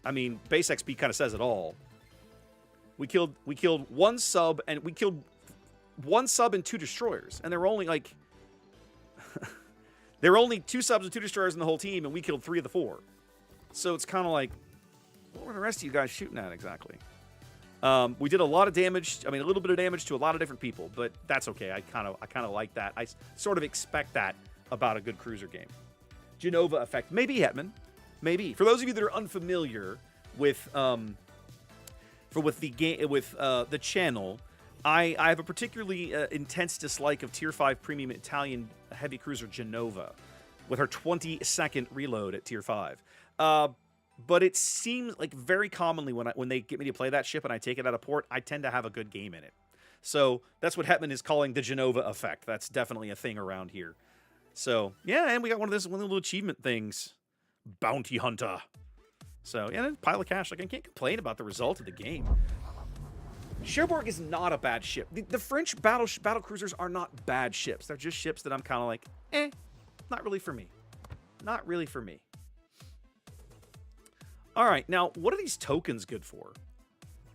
I mean, base XP kind of says it all. We killed one sub and we killed one sub and 2 destroyers, and there were only like there were only 2 subs and 2 destroyers in the whole team, and we killed 3 of the 4. So it's kind of like, what were the rest of you guys shooting at exactly? We did a lot of damage. I mean, a little bit of damage to a lot of different people, but that's okay. I kind of like that. I sort of expect that about a good cruiser game. Genova effect, maybe Hetman, maybe. For those of you that are unfamiliar with the channel, I have a particularly intense dislike of Tier 5 premium Italian heavy cruiser Genova, with her 20-second reload at Tier 5. But it seems like very commonly when they get me to play that ship and I take it out of port, I tend to have a good game in it. So that's what Hetman is calling the Genova effect. That's definitely a thing around here. So yeah, and we got one of the little achievement things, Bounty Hunter. So yeah, pile of cash. Like, I can't complain about the result of the game. Cherbourg is not a bad ship. The French battle cruisers are not bad ships. They're just ships that I'm kind of like, not really for me. Not really for me. All right, now, what are these tokens good for?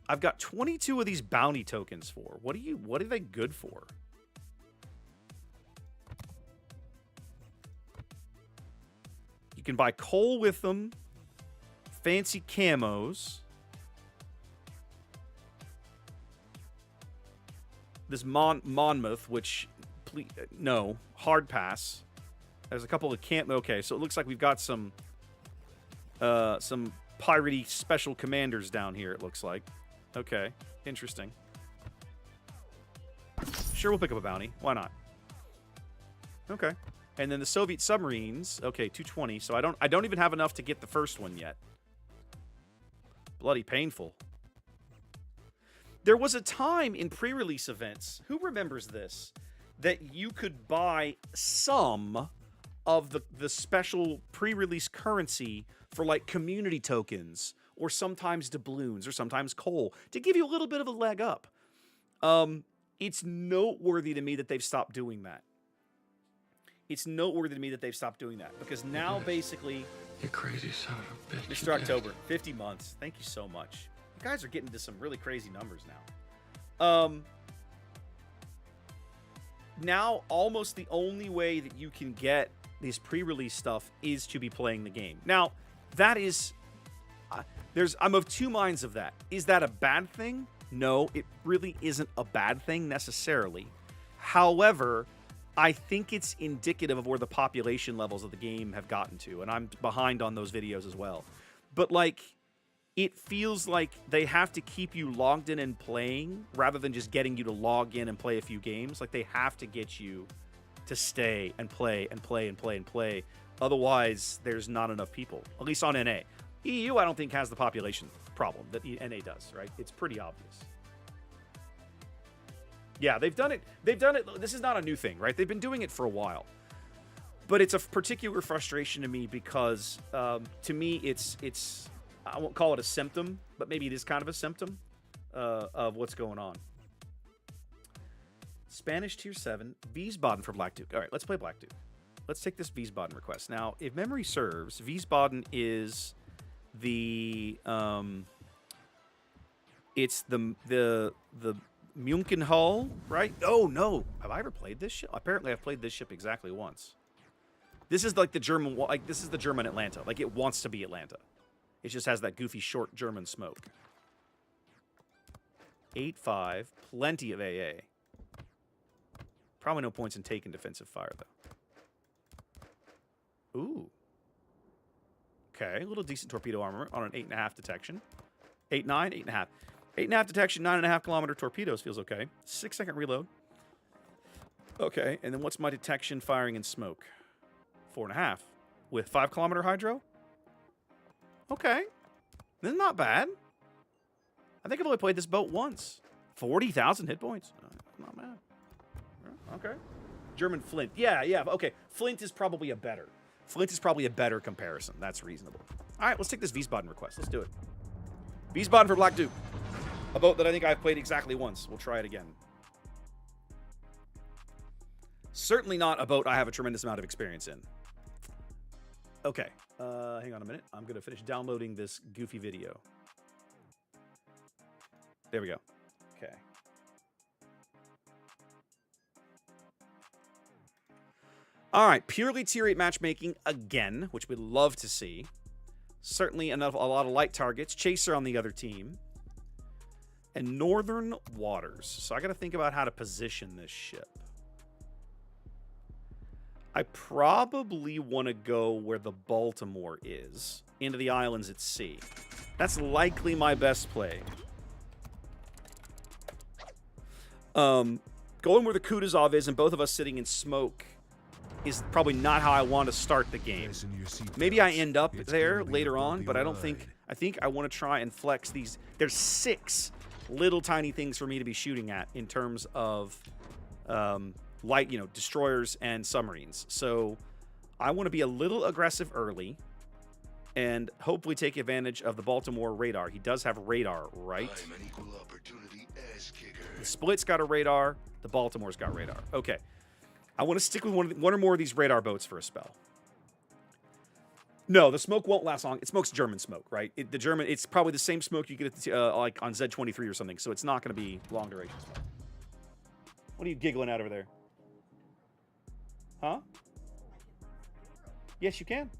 I've got 22 of these bounty tokens for. What are they good for? You can buy coal with them, fancy camos. This Monmouth, which, no, hard pass. There's a couple of okay, so it looks like we've got some piratey special commanders down here, it looks like. Okay, interesting. Sure, we'll pick up a bounty. Why not? Okay. And then the Soviet submarines. Okay, 220. So I don't even have enough to get the first one yet. Bloody painful. There was a time in pre-release events, who remembers this, that you could buy some of the special pre-release currency for like community tokens, or sometimes doubloons, or sometimes coal, to give you a little bit of a leg up. It's noteworthy to me that they've stopped doing that. It's noteworthy to me that they've stopped doing that, because now basically... You crazy son of a bitch. Mr. October, 50 months. Thank you so much. You guys are getting to some really crazy numbers now. Now, almost the only way that you can get this pre-release stuff is to be playing the game. Now, that is... I'm of two minds of that. Is that a bad thing? No, it really isn't a bad thing necessarily. However, I think it's indicative of where the population levels of the game have gotten to, and I'm behind on those videos as well. But, like, it feels like they have to keep you logged in and playing rather than just getting you to log in and play a few games. Like, they have to get you to stay and play and play and play and play. Otherwise, there's not enough people, at least on NA. EU, I don't think, has the population problem that NA does, right? It's pretty obvious. Yeah, they've done it. They've done it. This is not a new thing, right? They've been doing it for a while. But it's a particular frustration to me because, to me, it's I won't call it a symptom, but maybe it is kind of a symptom of what's going on. Spanish Tier 7, Wiesbaden for Black Duke. All right, let's play Black Duke. Let's take this Wiesbaden request. Now, if memory serves, Wiesbaden is the it's the Munchen Hull, right? Oh no, have I ever played this ship? Apparently, I've played this ship exactly once. This is like the German, like this is the German Atlanta. Like, it wants to be Atlanta. It just has that goofy short German smoke. 8-5, plenty of AA. Probably no points in taking defensive fire though. Ooh. Okay, a little decent torpedo armor on an 8.5 detection. 8.9, 8.5. 8.5 detection, 9.5 kilometer torpedoes feels okay. 6-second reload. Okay, and then what's my detection, firing, and smoke? 4.5 with 5 kilometer hydro. Okay, this is not bad. I think I've only played this boat once. 40,000 hit points. Not bad. Okay. German Flint. Yeah. Okay. Flint is probably a better comparison. That's reasonable. All right, let's take this Wiesbaden request. Let's do it. Wiesbaden for Black Duke. A boat that I think I've played exactly once. We'll try it again. Certainly not a boat I have a tremendous amount of experience in. Okay. Hang on a minute. I'm going to finish downloading this goofy video. There we go. Okay. All right, purely Tier 8 matchmaking again, which we'd love to see. Certainly a lot of light targets. Chaser on the other team. And Northern Waters. So I got to think about how to position this ship. I probably want to go where the Baltimore is, into the islands at sea. That's likely my best play. Going where the Kutuzov is and both of us sitting in smoke is probably not how I want to start the game. Maybe I end up there later on, but I don't think... I think I want to try and flex these... There's 6 little tiny things for me to be shooting at in terms of light, destroyers and submarines. So I want to be a little aggressive early and hopefully take advantage of the Baltimore radar. He does have radar, right? I'm an equal opportunity ass kicker. The Split's got a radar. The Baltimore's got radar. Okay. I want to stick with one or more of these radar boats for a spell. No, the smoke won't last long. It smokes German smoke, right? It's probably the same smoke you get like on Z23 or something, so it's not going to be long duration smoke. What are you giggling at over there? Huh? Yes, you can.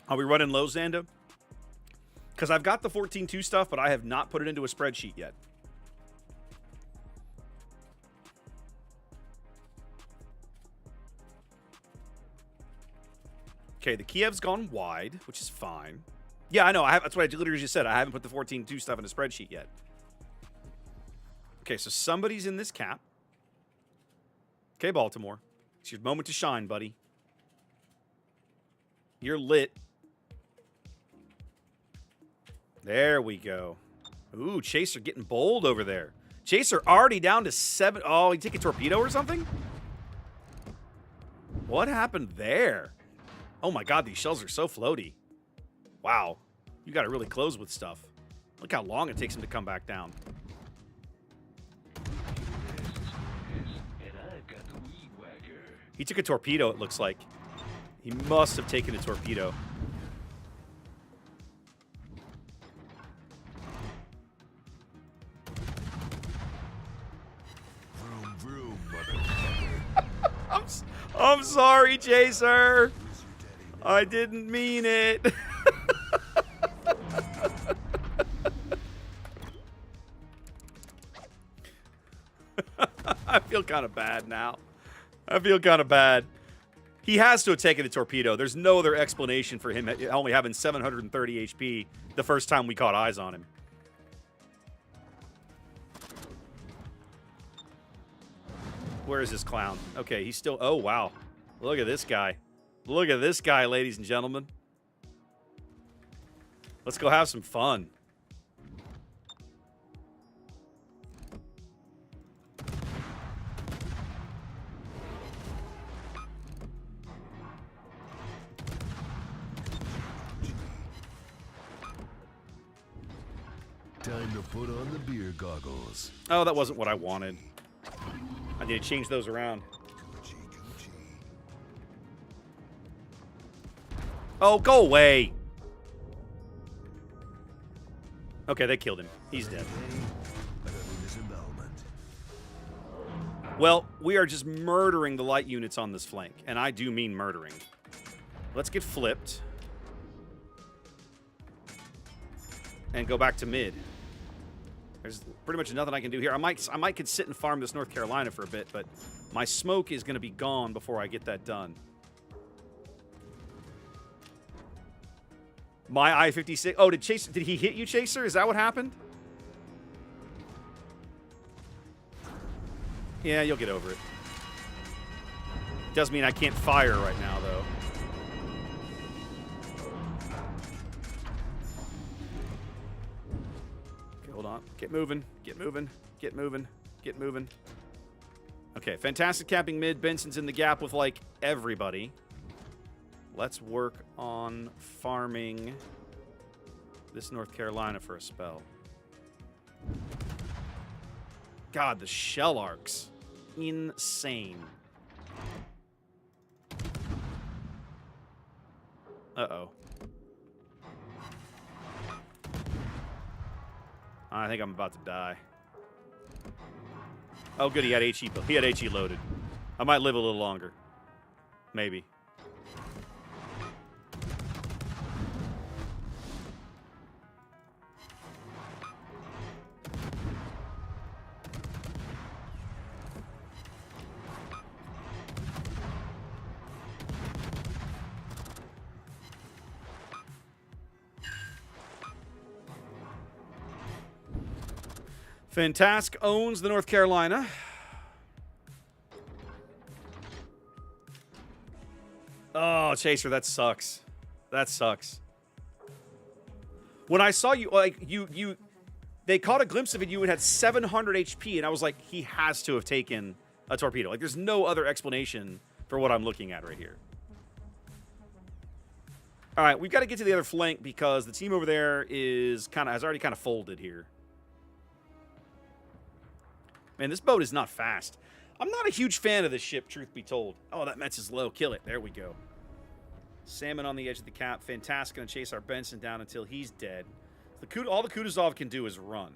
Are we running low, Xanda? Because I've got the 14.2 stuff, but I have not put it into a spreadsheet yet. Okay, the Kiev's gone wide, which is fine. Yeah, I know. That's what I literally just said. I haven't put the 14.2 stuff in a spreadsheet yet. Okay, so somebody's in this cap. Okay, Baltimore. It's your moment to shine, buddy. You're lit. There we go. Ooh, Chaser getting bold over there. Chaser already down to 7. Oh, he took a torpedo or something? What happened there? Oh my god, these shells are so floaty. Wow. You got to really close with stuff. Look how long it takes him to come back down. He took a torpedo, it looks like. He must have taken a torpedo. Vroom, vroom, motherfucker. I'm sorry, Chaser. I didn't mean it. I feel kind of bad now. I feel kind of bad. He has to have taken a torpedo. There's no other explanation for him only having 730 HP the first time we caught eyes on him. Where is this clown? Okay, he's still... Oh, wow. Look at this guy. Look at this guy, ladies and gentlemen. Let's go have some fun. Time to put on the beer goggles. Oh, that wasn't what I wanted. I need to change those around. Gucci, Gucci. Oh, go away. Okay, they killed him. He's dead. Well, we are just murdering the light units on this flank. And I do mean murdering. Let's get flipped. And go back to mid. There's pretty much nothing I can do here. I might sit and farm this North Carolina for a bit, but my smoke is going to be gone before I get that done. My I-56. Oh, did he hit you, Chaser? Is that what happened? Yeah, you'll get over it. Does mean I can't fire right now, though. Okay, hold on. Get moving. Get moving. Get moving. Get moving. Okay, fantastic capping mid. Benson's in the gap with, like, everybody. Let's work on farming this North Carolina for a spell. God, the shell arcs. Insane. Uh-oh. I think I'm about to die. Oh, good, he had HE. He had HE loaded. I might live a little longer. Maybe. Fantastic owns the North Carolina. Oh, Chaser, that sucks. That sucks. When I saw you, like, they caught a glimpse of it, you had 700 HP, and I was like, he has to have taken a torpedo. Like, there's no other explanation for what I'm looking at right here. All right, we've got to get to the other flank because the team over there has already kind of folded here. Man, this boat is not fast. I'm not a huge fan of this ship, truth be told. Oh, that Metz is low. Kill it. There we go. Salmon on the edge of the cap. Fantastic. Going to chase our Benson down until he's dead. All the Kutuzov can do is run.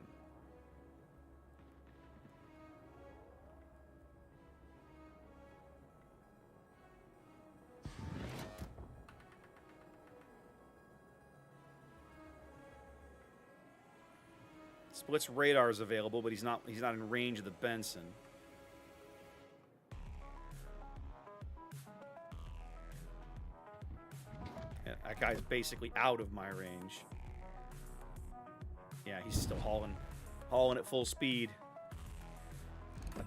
Split's radar is available, but he's not in range of the Benson. Yeah, that guy's basically out of my range. Yeah, he's still hauling at full speed.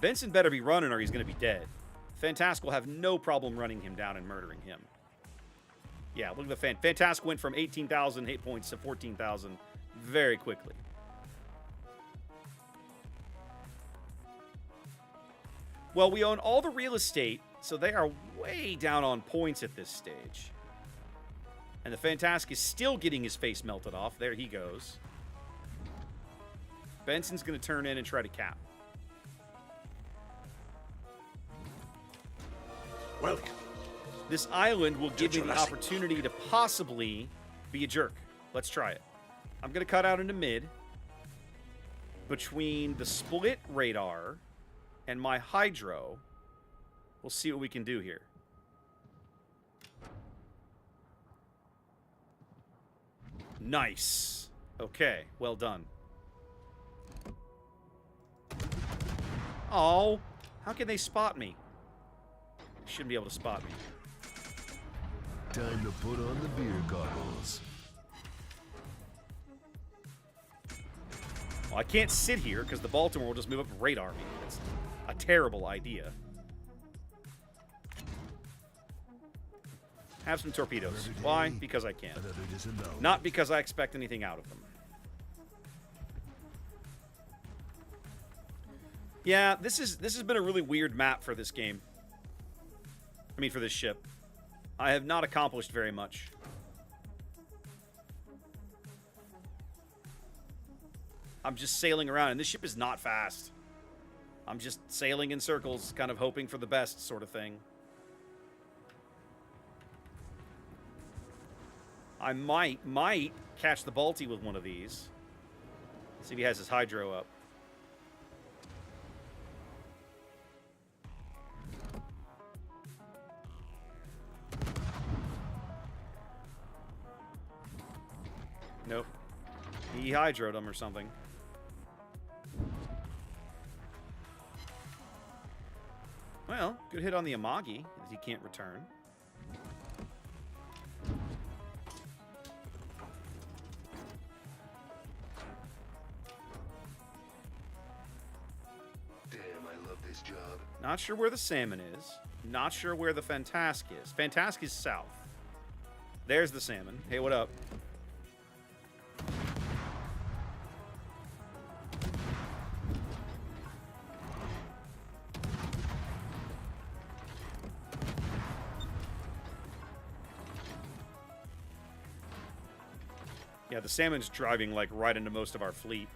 Benson better be running or he's going to be dead. Fantastic will have no problem running him down and murdering him. Yeah, look at the Fantastic went from 18,000 hit points to 14,000 very quickly. Well, we own all the real estate, so they are way down on points at this stage. And the Fantastic is still getting his face melted off. There he goes. Benson's going to turn in and try to cap. Welcome This island will give me the opportunity to possibly be a jerk. Let's try it. I'm going to cut out into mid between the split radar and my hydro. We'll see what we can do here. Nice. Okay, well done. Oh, how can they spot me? They shouldn't be able to spot me. Time to put on the beer goggles. Well, I can't sit here because the Baltimore will just move up and radar me. That's a terrible idea. Have some torpedoes. Why? Because I can. Not because I expect anything out of them. Yeah, this has been a really weird map for this game. I mean, for this ship. I have not accomplished very much. I'm just sailing around, and this ship is not fast. I'm just sailing in circles, kind of hoping for the best sort of thing. I might catch the Balti with one of these. See if he has his hydro up. Nope. He hydroed him or something. Well, good hit on the Amagi, as he can't return. Damn, I love this job. Not sure where the salmon is. Not sure where the Fantask is. Fantask is south. There's the salmon. Hey, what up? Yeah, the salmon's driving, like, right into most of our fleet.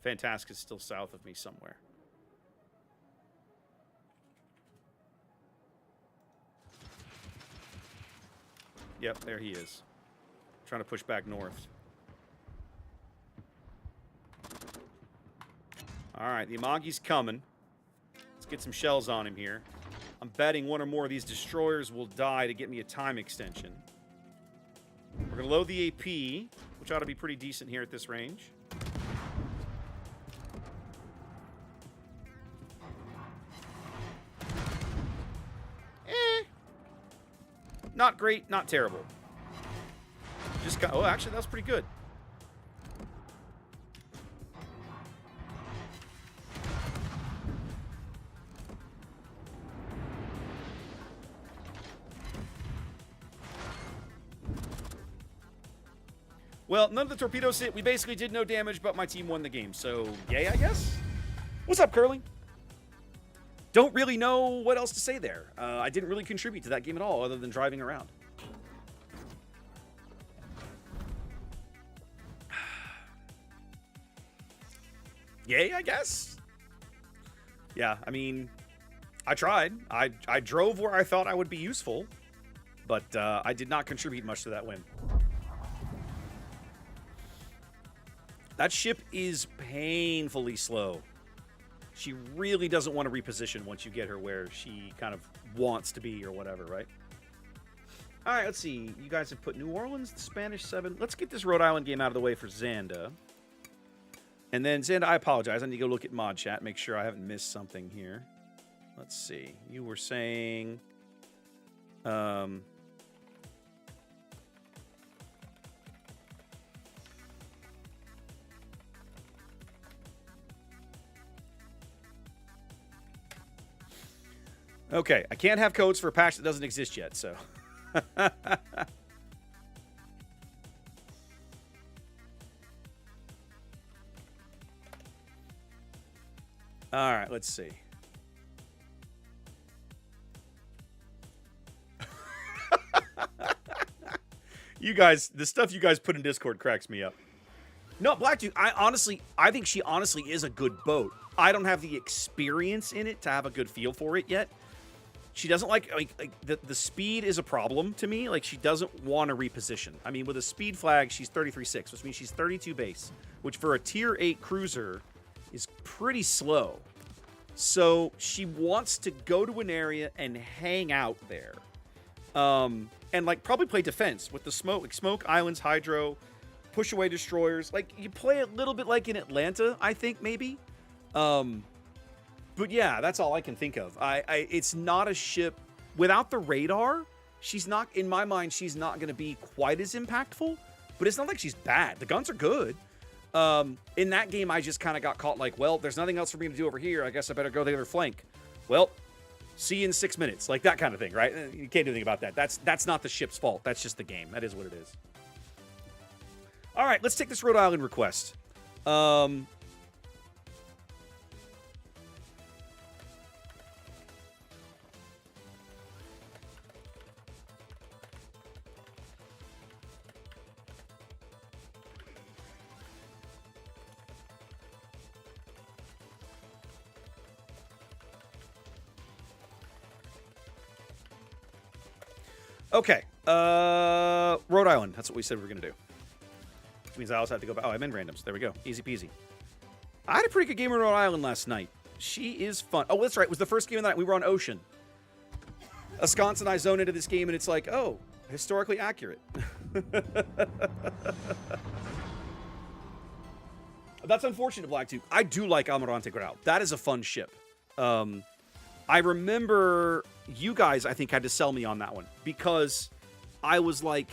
Fantask is still south of me somewhere. Yep, there he is. Trying to push back north. Alright, the Amagi's coming. Let's get some shells on him here. I'm betting one or more of these destroyers will die to get me a time extension. We're going to load the AP, which ought to be pretty decent here at this range. Not great, not terrible. Just got, oh, actually, that was pretty good. Well, none of the torpedoes hit. We basically did no damage, but my team won the game. So, yay, I guess? What's up, Curly? Don't really know what else to say there. I didn't really contribute to that game at all, other than driving around. Yay, I guess? Yeah, I mean, I tried. I drove where I thought I would be useful, but I did not contribute much to that win. That ship is painfully slow. She really doesn't want to reposition once you get her where she kind of wants to be or whatever, right? All right, let's see. You guys have put New Orleans, the Spanish 7. Let's get this Rhode Island game out of the way for Xanda. And then, Xanda, I apologize. I need to go look at mod chat, make sure I haven't missed something here. Let's see. You were saying... Okay, I can't have codes for a patch that doesn't exist yet, so. All right, let's see. You guys, the stuff you guys put in Discord cracks me up. No, Black Dude, I think she honestly is a good boat. I don't have the experience in it to have a good feel for it yet. She doesn't like the speed is a problem to me. Like, she doesn't want to reposition. I mean, with a speed flag, she's 33.6, which means she's 32 base, which for a tier 8 cruiser is pretty slow. So she wants to go to an area and hang out there. And like probably play defense with the smoke, like smoke, islands, hydro, push away destroyers. Like, you play a little bit like in Atlanta, I think, maybe. But yeah, that's all I can think of. It's not a ship without the radar. She's not, in my mind, she's not going to be quite as impactful, but it's not like she's bad. The guns are good. In that game, I just kind of got caught like, well, there's nothing else for me to do over here. I guess I better go the other flank. Well, see you in 6 minutes. Like that kind of thing, right? You can't do anything about that. That's not the ship's fault. That's just the game. That is what it is. All right, let's take this Rhode Island request. Okay, Rhode Island. That's what we said we were going to do. Which means I also have to go back. Oh, I'm in randoms. There we go. Easy peasy. I had a pretty good game in Rhode Island last night. She is fun. Oh, that's right. It was the first game of the night. We were on Ocean. Ensconce and I zone into this game, and it's like, oh, historically accurate. That's unfortunate, Blacktooth. I do like Almirante Grau. That is a fun ship. I remember you guys, I think, had to sell me on that one because I was like,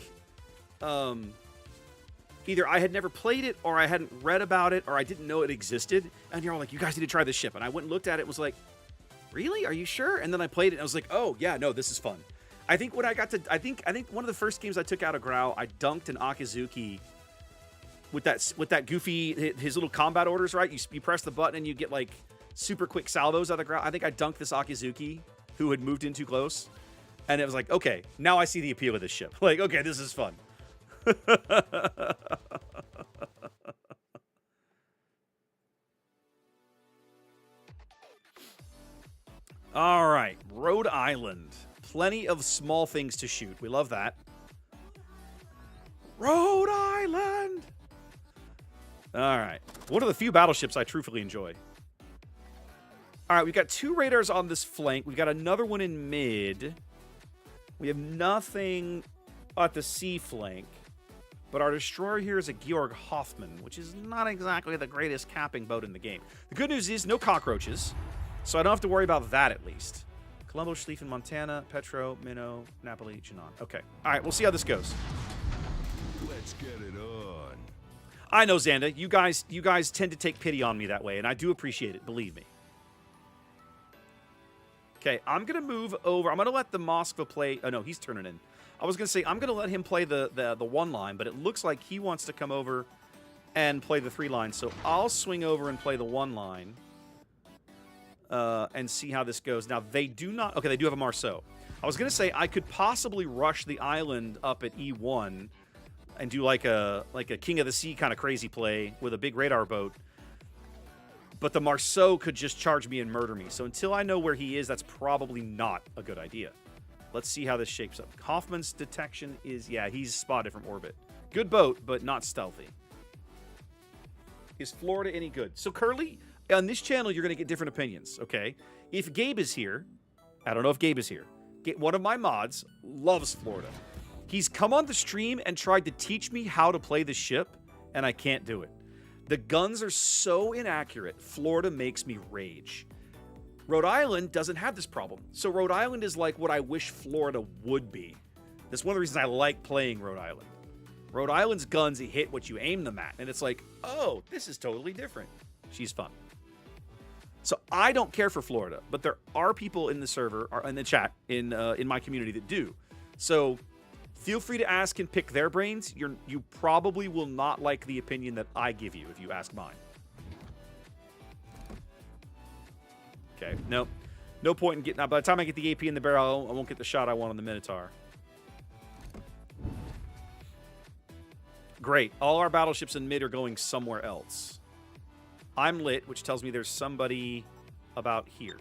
either I had never played it or I hadn't read about it or I didn't know it existed. And you're all like, you guys need to try this ship. And I went and looked at it, was like, really? Are you sure? And then I played it and I was like, oh, yeah, no, this is fun. I think when I got to, I think one of the first games I took out of Grau, I dunked an Akizuki with that goofy, his little combat orders, right? You press the button and you get like super quick salvos out of Grau. I think I dunked this Akizuki who had moved in too close. And it was like, okay, now I see the appeal of this ship. Like, okay, this is fun. All right, Rhode Island. Plenty of small things to shoot. We love that. Rhode Island! All right. One of the few battleships I truthfully enjoy. All right, we've got 2 radars on this flank. We've got another one in mid. We have nothing at the sea flank. But our destroyer here is a Georg Hoffmann, which is not exactly the greatest capping boat in the game. The good news is no cockroaches, so I don't have to worry about that at least. Colombo, Schlieffen, Montana, Petro, Minnow, Napoli, Chinon. Okay. All right, we'll see how this goes. Let's get it on. I know, Xanda. You guys tend to take pity on me that way, and I do appreciate it, believe me. Okay, I'm going to move over. I'm going to let the Moskva play. Oh, no, he's turning in. I was going to say, I'm going to let him play the 1 line, but it looks like he wants to come over and play the 3 line. So I'll swing over and play the 1 line and see how this goes. Now, they do not... Okay, they do have a Marceau. I was going to say, I could possibly rush the island up at E1 and do like a King of the Sea kind of crazy play with a big radar boat. But the Marceau could just charge me and murder me. So until I know where he is, that's probably not a good idea. Let's see how this shapes up. Hoffman's detection is... Yeah, he's spotted from orbit. Good boat, but not stealthy. Is Florida any good? So, Curly, on this channel, you're going to get different opinions, okay? If Gabe is here... I don't know if Gabe is here. One of my mods loves Florida. He's come on the stream and tried to teach me how to play the ship, and I can't do it. The guns are so inaccurate, Florida makes me rage. Rhode Island doesn't have this problem. So Rhode Island is like what I wish Florida would be. That's one of the reasons I like playing Rhode Island. Rhode Island's guns hit what you aim them at. And it's like, oh, this is totally different. She's fun. So I don't care for Florida, but there are people in the server, or in the chat, in my community that do. So feel free to ask and pick their brains. You probably will not like the opinion that I give you if you ask mine. Okay, no point in getting... Now, by the time I get the AP in the barrel, I won't get the shot I want on the Minotaur. Great. All our battleships in mid are going somewhere else. I'm lit, which tells me there's somebody about here.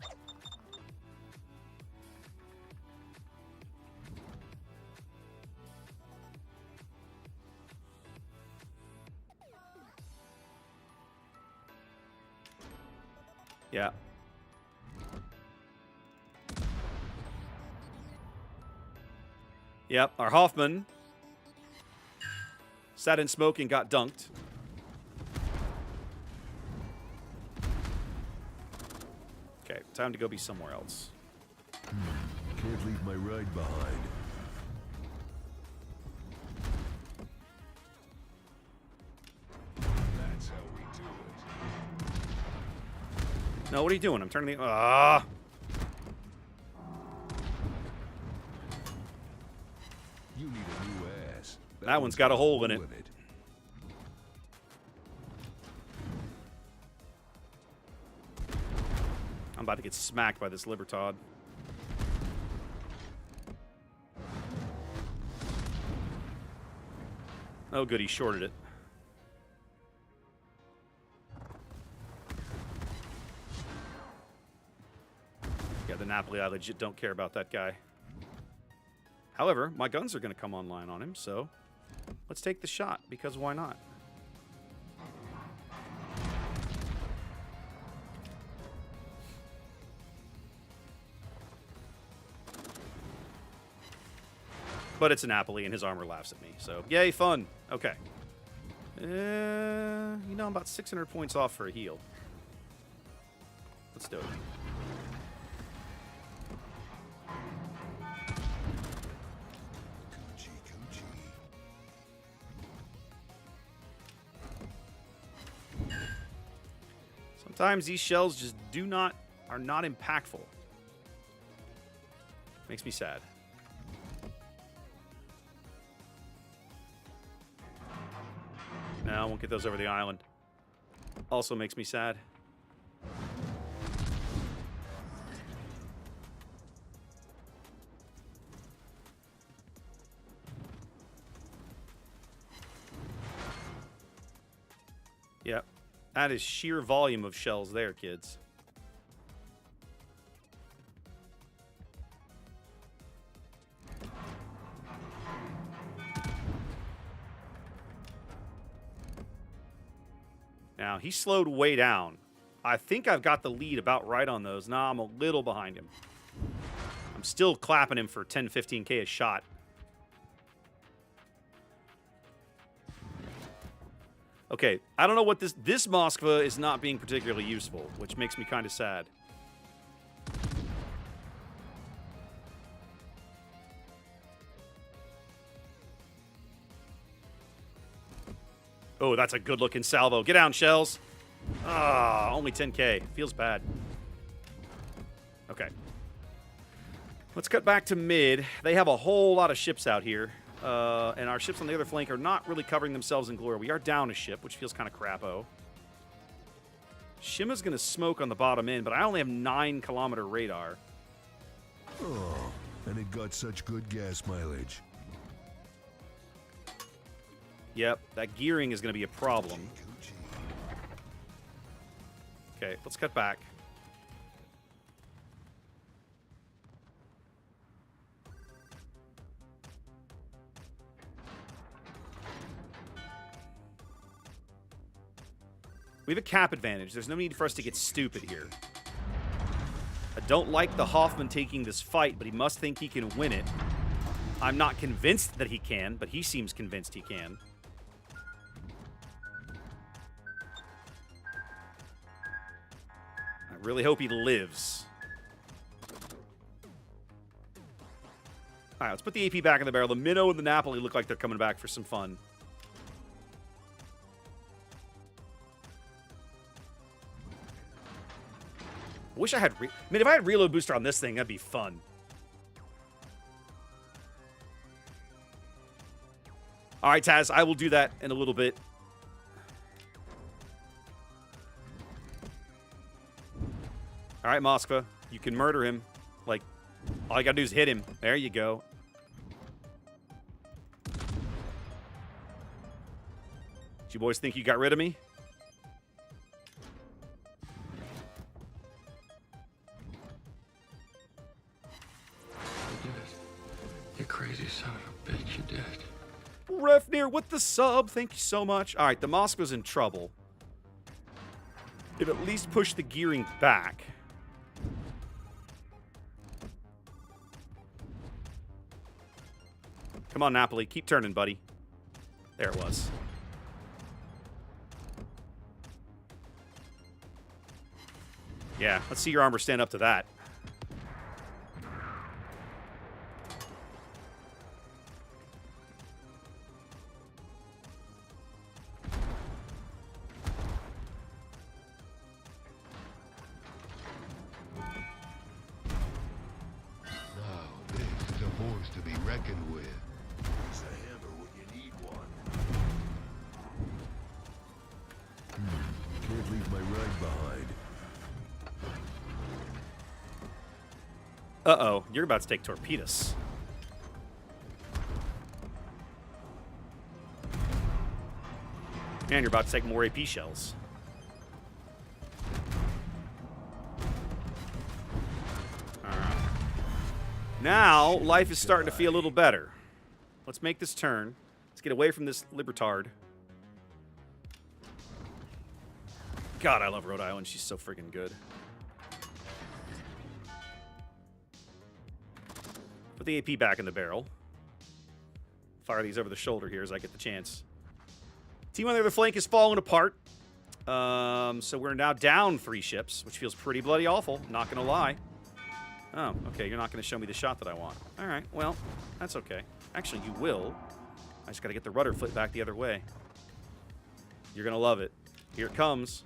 Yeah. Yep, our Hoffman sat in smoke and got dunked. Okay, time to go be somewhere else. Can't leave my ride behind. That's how we do it. No, what are you doing? I'm turning the... Ah! You need a new ass. That one's got a hole in it. I'm about to get smacked by this Libertad. Oh, good, he shorted it. Yeah, the Napoli, I legit don't care about that guy. However, my guns are going to come online on him, so let's take the shot, because why not? But it's a Napoli, and his armor laughs at me, so yay, fun. Okay. You know, I'm about 600 points off for a heal. Let's do it. Sometimes these shells just are not impactful. Makes me sad. No, I won't get those over the island. Also makes me sad. Yep. That is sheer volume of shells there, kids. Now, he slowed way down. I think I've got the lead about right on those. Nah, I'm a little behind him. I'm still clapping him for 10, 15K a shot. Okay, I don't know what this Moskva is not being particularly useful, which makes me kind of sad. Oh, that's a good-looking salvo. Get down, shells. Ah, only 10K. Feels bad. Okay. Let's cut back to mid. They have a whole lot of ships out here. And our ships on the other flank are not really covering themselves in glory. We are down a ship, which feels kind of crapo. Shima's going to smoke on the bottom end, but I only have 9-kilometer radar. Oh, and it got such good gas mileage. Yep, that gearing is going to be a problem. Okay, let's cut back. We have a cap advantage. There's no need for us to get stupid here. I don't like the Hoffman taking this fight, but he must think he can win it. I'm not convinced that he can, but he seems convinced he can. I really hope he lives. All right, let's put the AP back in the barrel. The Minnow and the Napoli look like they're coming back for some fun. I wish I had... I mean, if I had reload booster on this thing, that'd be fun. All right, Taz, I will do that in a little bit. All right, Moskva, you can murder him. Like, all you gotta do is hit him. There you go. Did you boys think you got rid of me? crazy son of a bitch, you did. Refnir with the sub. Thank you so much. All right, the Moskva's in trouble. It at least pushed the gearing back. Come on, Napoli. Keep turning, buddy. There it was. Yeah, let's see your armor stand up to that. To be reckoned with. Use a hammer when you need one. Can't leave my ride behind. Uh-oh, you're about to take torpedoes. And you're about to take more AP shells. Now, life is starting to feel a little better. Let's make this turn. Let's get away from this Libertard. God, I love Rhode Island. She's so freaking good. Put the AP back in the barrel. Fire these over the shoulder here as I get the chance. Team on the other flank is falling apart. So we're now down 3 ships, which feels pretty bloody awful. Not going to lie. Oh, okay, you're not going to show me the shot that I want. All right, well, that's okay. Actually, you will. I just got to get the rudder flipped back the other way. You're going to love it. Here it comes.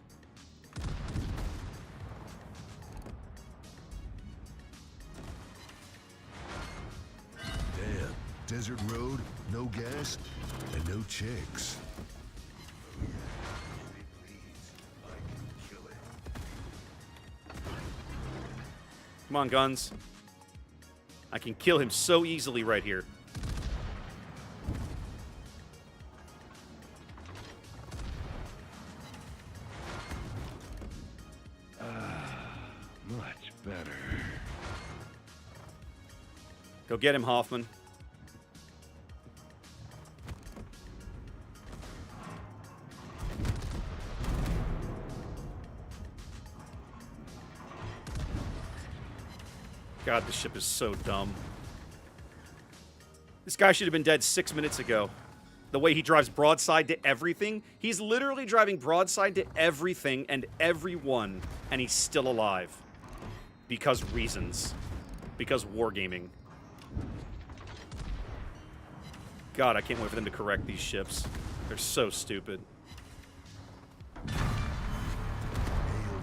Damn. Desert road, no gas, and no chicks. Come on, guns. I can kill him so easily right here. Much better. Go get him, Hoffman. God, this ship is so dumb. This guy should have been dead 6 minutes ago. The way he drives broadside to everything. He's literally driving broadside to everything and everyone, and he's still alive. Because reasons. Because wargaming. God, I can't wait for them to correct these ships. They're so stupid. Hail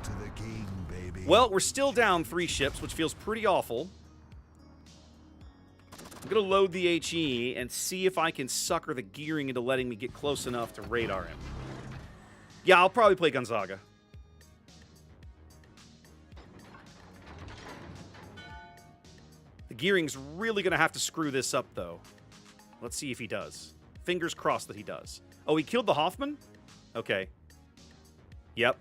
to the king, baby. Well, we're still down 3 ships, which feels pretty awful. I'm going to load the HE and see if I can sucker the gearing into letting me get close enough to radar him. Yeah, I'll probably play Gonzaga. The gearing's really going to have to screw this up, though. Let's see if he does. Fingers crossed that he does. Oh, he killed the Hoffman? Okay. Yep.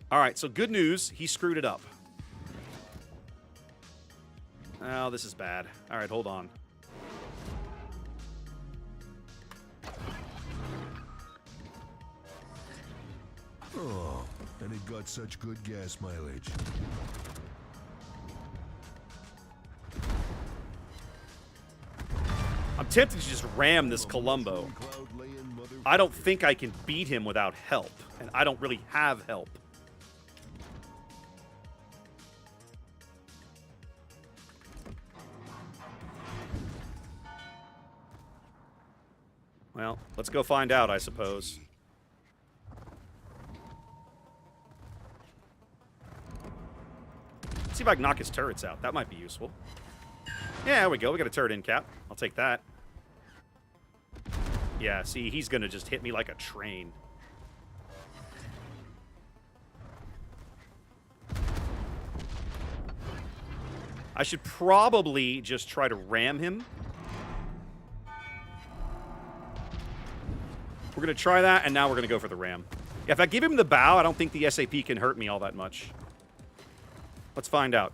All right, so good news. He screwed it up. Oh, this is bad. All right, hold on. Oh, and it got such good gas mileage. I'm tempted to just ram this Columbo. I don't think I can beat him without help, and I don't really have help. Well, let's go find out, I suppose. See if I can knock his turrets out. That might be useful. Yeah, there we go. We got a turret in cap. I'll take that. Yeah, see, he's going to just hit me like a train. I should probably just try to ram him. We're going to try that, and now we're going to go for the ram. Yeah, if I give him the bow, I don't think the SAP can hurt me all that much. Let's find out.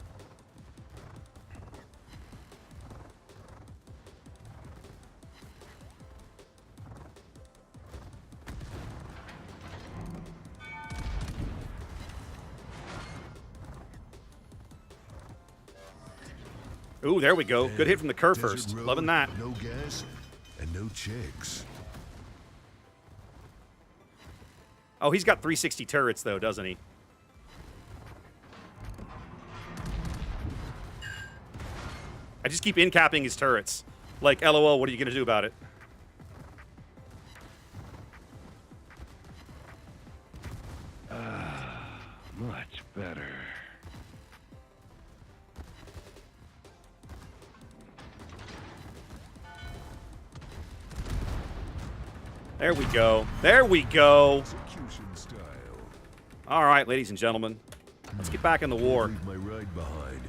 Ooh, there we go. Good hit from the Kerr Desert first. road, Loving that. No gas and no chicks. Oh, he's got 360 turrets, though, doesn't he? I just keep in-capping his turrets. Like, LOL, what are you going to do about it? Much better. There we go. There we go. Execution style. All right, ladies and gentlemen. Let's get back in the war. Leave my ride behind.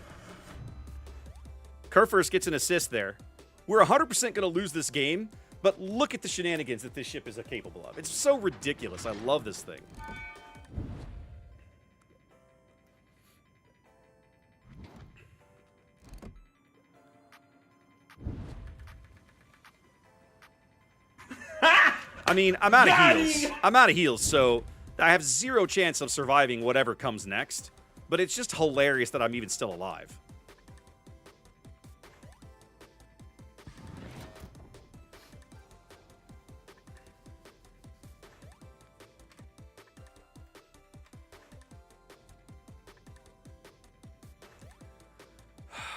Kerr first gets an assist there. We're 100% going to lose this game, but look at the shenanigans that this ship is capable of. It's so ridiculous. I love this thing. I mean, I'm out of heals. I'm out of heals, so I have zero chance of surviving whatever comes next. But it's just hilarious that I'm even still alive.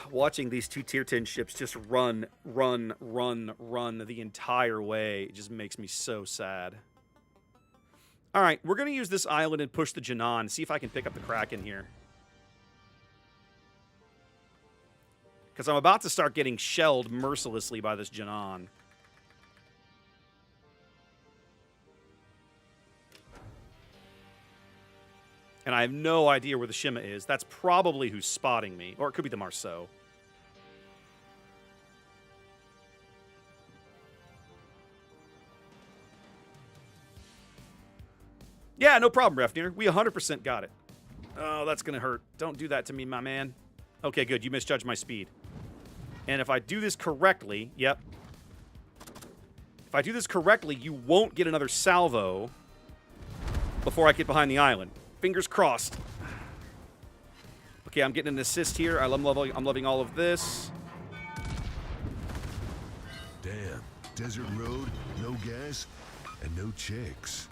Watching these two tier 10 ships just run the entire way, it just makes me so sad. All right, we're going to use this island and push the Janan, see if I can pick up the Kraken here. Because I'm about to start getting shelled mercilessly by this Janan. And I have no idea where the Shima is. That's probably who's spotting me. Or it could be the Marceau. Yeah, no problem, Refnir. We 100% got it. Oh, that's going to hurt. Don't do that to me, my man. Okay, good. You misjudged my speed. And if I do this correctly, yep. If I do this correctly, you won't get another salvo before I get behind the island. Fingers crossed. Okay, I'm getting an assist here. I'm loving all of this. Damn. Desert road, no gas, and no chicks.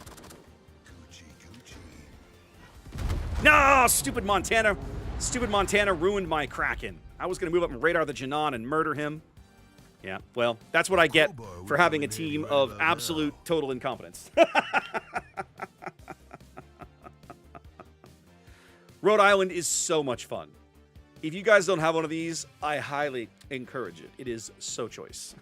No, stupid Montana. Stupid Montana ruined my Kraken. I was going to move up and radar the Janan and murder him. Yeah, well, that's what I get for having a team of absolute total incompetence. Rhode Island is so much fun. If you guys don't have one of these, I highly encourage it. It is so choice.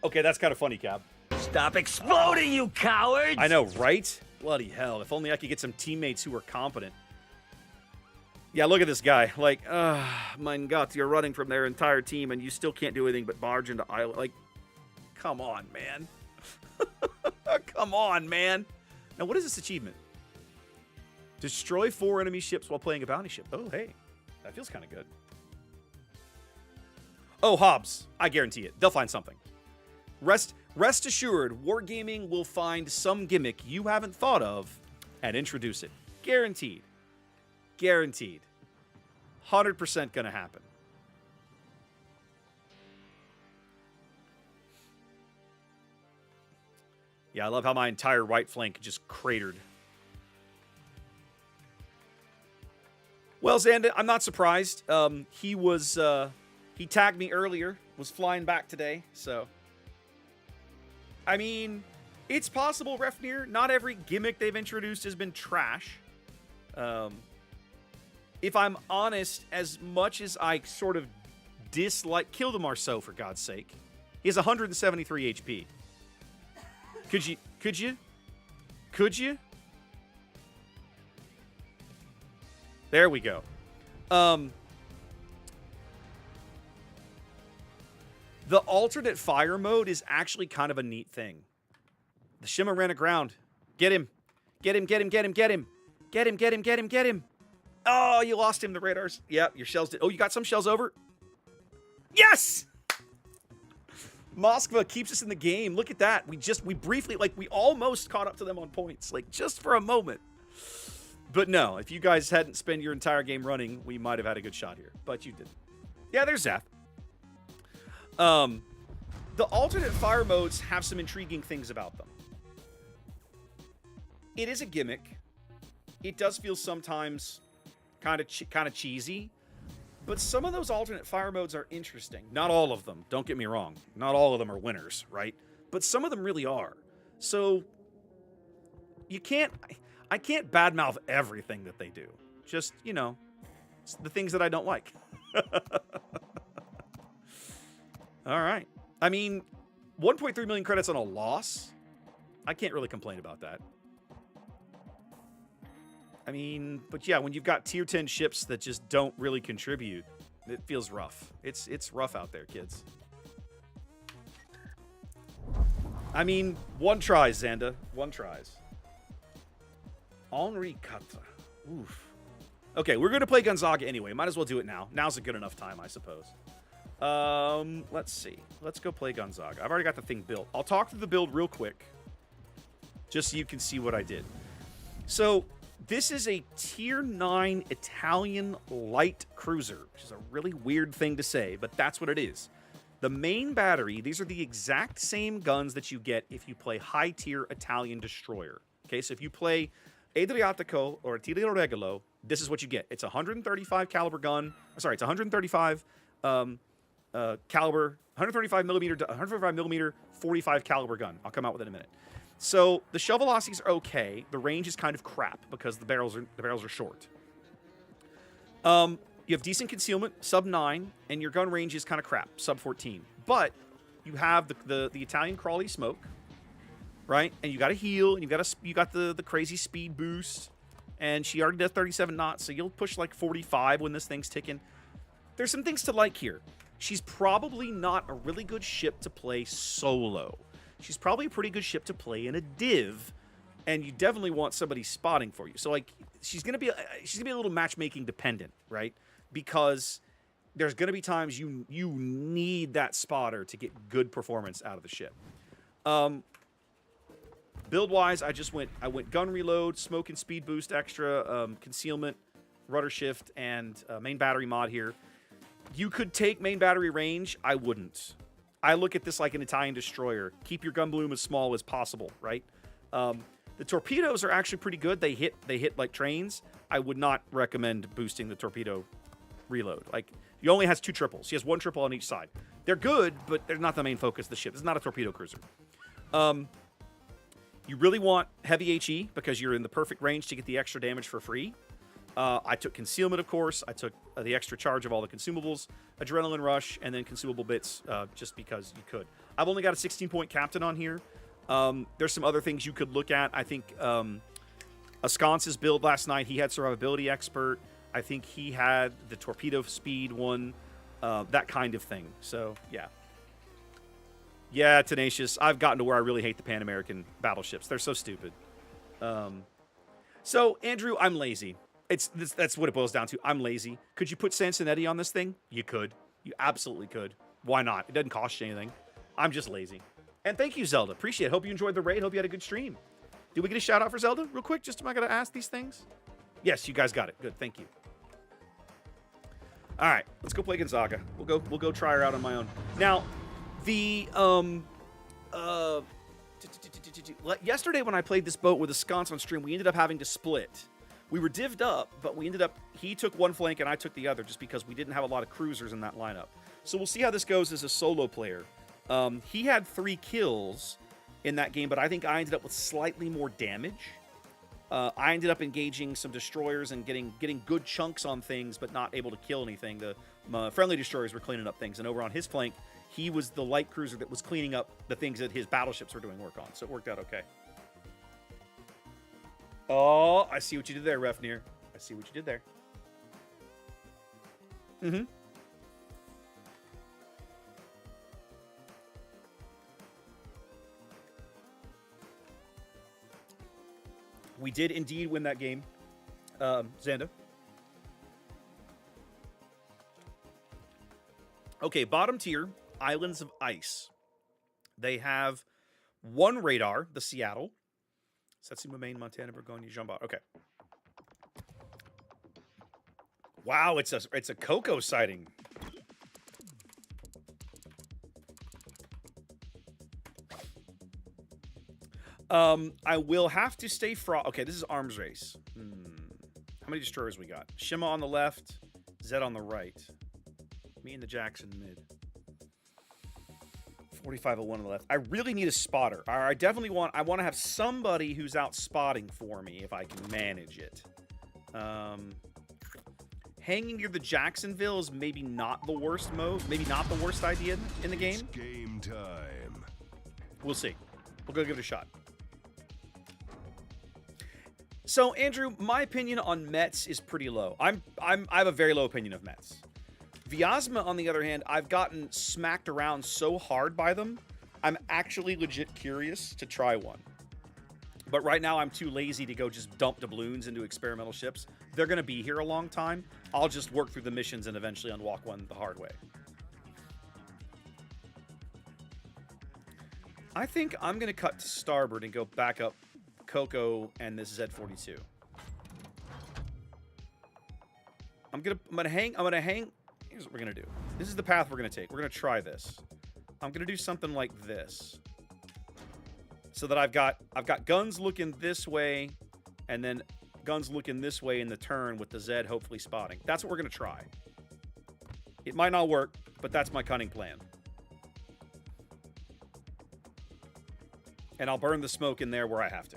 Okay, that's kind of funny, Cab. Stop exploding, you cowards! I know, right? Bloody hell. If only I could get some teammates who were competent. Yeah, look at this guy. Like, mein Gott, you're running from their entire team and you still can't do anything but barge into island. Like, come on, man. Come on, man. Now, what is this achievement? Destroy 4 enemy ships while playing a bounty ship. Oh, hey. That feels kind of good. Oh, Hobbs. I guarantee it. They'll find something. Rest assured, Wargaming will find some gimmick you haven't thought of and introduce it. Guaranteed. Guaranteed. 100% gonna happen. Yeah, I love how my entire right flank just cratered. Well, Xanda, I'm not surprised. He tagged me earlier, was flying back today, so... I mean, it's possible, Refnir. Not every gimmick they've introduced has been trash. If I'm honest, as much as I sort of dislike... Kill the Marceau, for God's sake. He has 173 HP. Could you? There we go. The alternate fire mode is actually kind of a neat thing. The Shima ran aground. Get him. Get him, get him, get him, get him. Get him, get him, get him, get him. Oh, you lost him, the radars. Yep, your shells did. Oh, you got some shells over? Yes! Moskva keeps us in the game. Look at that. We briefly, like, we almost caught up to them on points. Like, just for a moment. But no, if you guys hadn't spent your entire game running, we might have had a good shot here. But you didn't. Yeah, there's Zath. The alternate fire modes have some intriguing things about them. It is a gimmick. It does feel sometimes kind of cheesy, but some of those alternate fire modes are interesting. Not all of them, don't get me wrong. Not all of them are winners, right? But some of them really are. So I can't badmouth everything that they do. Just, you know, the things that I don't like. All right. I mean, 1.3 million credits on a loss? I can't really complain about that. I mean, but yeah, when you've got tier 10 ships that just don't really contribute, it feels rough. It's rough out there, kids. I mean, one tries, Xanda. One tries. Henri Quatre. Oof. Okay, we're going to play Gonzaga anyway. Might as well do it now. Now's a good enough time, I suppose. Let's see. Let's go play Gonzaga. I've already got the thing built. I'll talk through the build real quick, just so you can see what I did. So, this is a Tier 9 Italian light cruiser, which is a really weird thing to say, but that's what it is. The main battery, these are the exact same guns that you get if you play high-tier Italian destroyer. Okay, so if you play Adriatico or Tiro Regolo, this is what you get. It's a 135 caliber gun. Sorry, it's 135 caliber, 135 millimeter, 45 caliber gun. I'll come out with it in a minute. So the shell velocities are okay. The range is kind of crap because the barrels are short. You have decent concealment, sub 9, and your gun range is kind of crap, sub 14. But you have the Italian crawly smoke, right? And you got to heal, and you got the crazy speed boost. And she already does 37 knots, so you'll push like 45 when this thing's ticking. There's some things to like here. She's probably not a really good ship to play solo. She's probably a pretty good ship to play in a div, and you definitely want somebody spotting for you. So like she's gonna be a little matchmaking dependent, right? Because there's gonna be times you need that spotter to get good performance out of the ship. Build wise, I went gun reload, smoke and speed boost extra, concealment, rudder shift, and main battery mod here. You could take main battery range. I wouldn't. I look at this like an Italian destroyer. Keep your gun bloom as small as possible, right? The torpedoes are actually pretty good. They hit like trains. I would not recommend boosting the torpedo reload. Like, he only has 2 triples. She has 1 triple on each side. They're good, but they're not the main focus of the ship. This is not a torpedo cruiser. You really want heavy HE because you're in the perfect range to get the extra damage for free. I took concealment, of course. I took the extra charge of all the consumables, adrenaline rush, and then consumable bits just because you could. I've only got a 16-point captain on here. There's some other things you could look at. I think Ascance's build last night, he had survivability expert. I think he had the torpedo speed one, that kind of thing. So, yeah. Yeah, Tenacious. I've gotten to where I really hate the Pan American battleships. They're so stupid. So, Andrew, I'm lazy. That's what it boils down to. I'm lazy. Could you put Sansonetti on this thing? You could. You absolutely could. Why not? It doesn't cost you anything. I'm just lazy. And thank you, Zelda. Appreciate it. Hope you enjoyed the raid. Hope you had a good stream. Did we get a shout out for Zelda real quick? Just am I going to ask these things? Yes, you guys got it. Good. Thank you. All right, let's go play Gonzaga. We'll go try her out on my own. Now, the yesterday when I played this boat with a sconce on stream, we ended up having to split. We were divvied up, but he took one flank and I took the other just because we didn't have a lot of cruisers in that lineup. So we'll see how this goes as a solo player. He had 3 kills in that game, but I think I ended up with slightly more damage. I ended up engaging some destroyers and getting good chunks on things, but not able to kill anything. The friendly destroyers were cleaning up things, and over on his flank, he was the light cruiser that was cleaning up the things that his battleships were doing work on. So it worked out okay. Oh, I see what you did there, Refnir. I see what you did there. Mm-hmm. We did indeed win that game, Xanda. Okay, bottom tier, Islands of Ice. They have 1 radar, the Seattle. Satsuma, Maine, Montana, Burgonia, Jean-Bart. Okay. Wow, it's a Coco sighting. I will have to stay okay, this is arms race. How many destroyers we got? Shima on the left, Zed on the right. Me and the Jackson mid. 4501 on the left. I really need a spotter. I definitely want to have somebody who's out spotting for me if I can manage it. Hanging near the Jacksonville is maybe not the worst maybe not the worst idea in the game. It's game time. We'll see. We'll go give it a shot. So, Andrew, my opinion on Mets is pretty low. I have a very low opinion of Mets. Vyazma, on the other hand, I've gotten smacked around so hard by them, I'm actually legit curious to try one. But right now, I'm too lazy to go just dump doubloons into experimental ships. They're going to be here a long time. I'll just work through the missions and eventually unwalk one the hard way. I think I'm going to cut to starboard and go back up Coco and this Z42. I'm gonna hang. Here's what we're gonna do. This is the path we're gonna take. We're gonna try this. I'm gonna do something like this, so that I've got guns looking this way, and then guns looking this way in the turn with the Z hopefully spotting. That's what we're gonna try. It might not work, but that's my cunning plan. And I'll burn the smoke in there where I have to.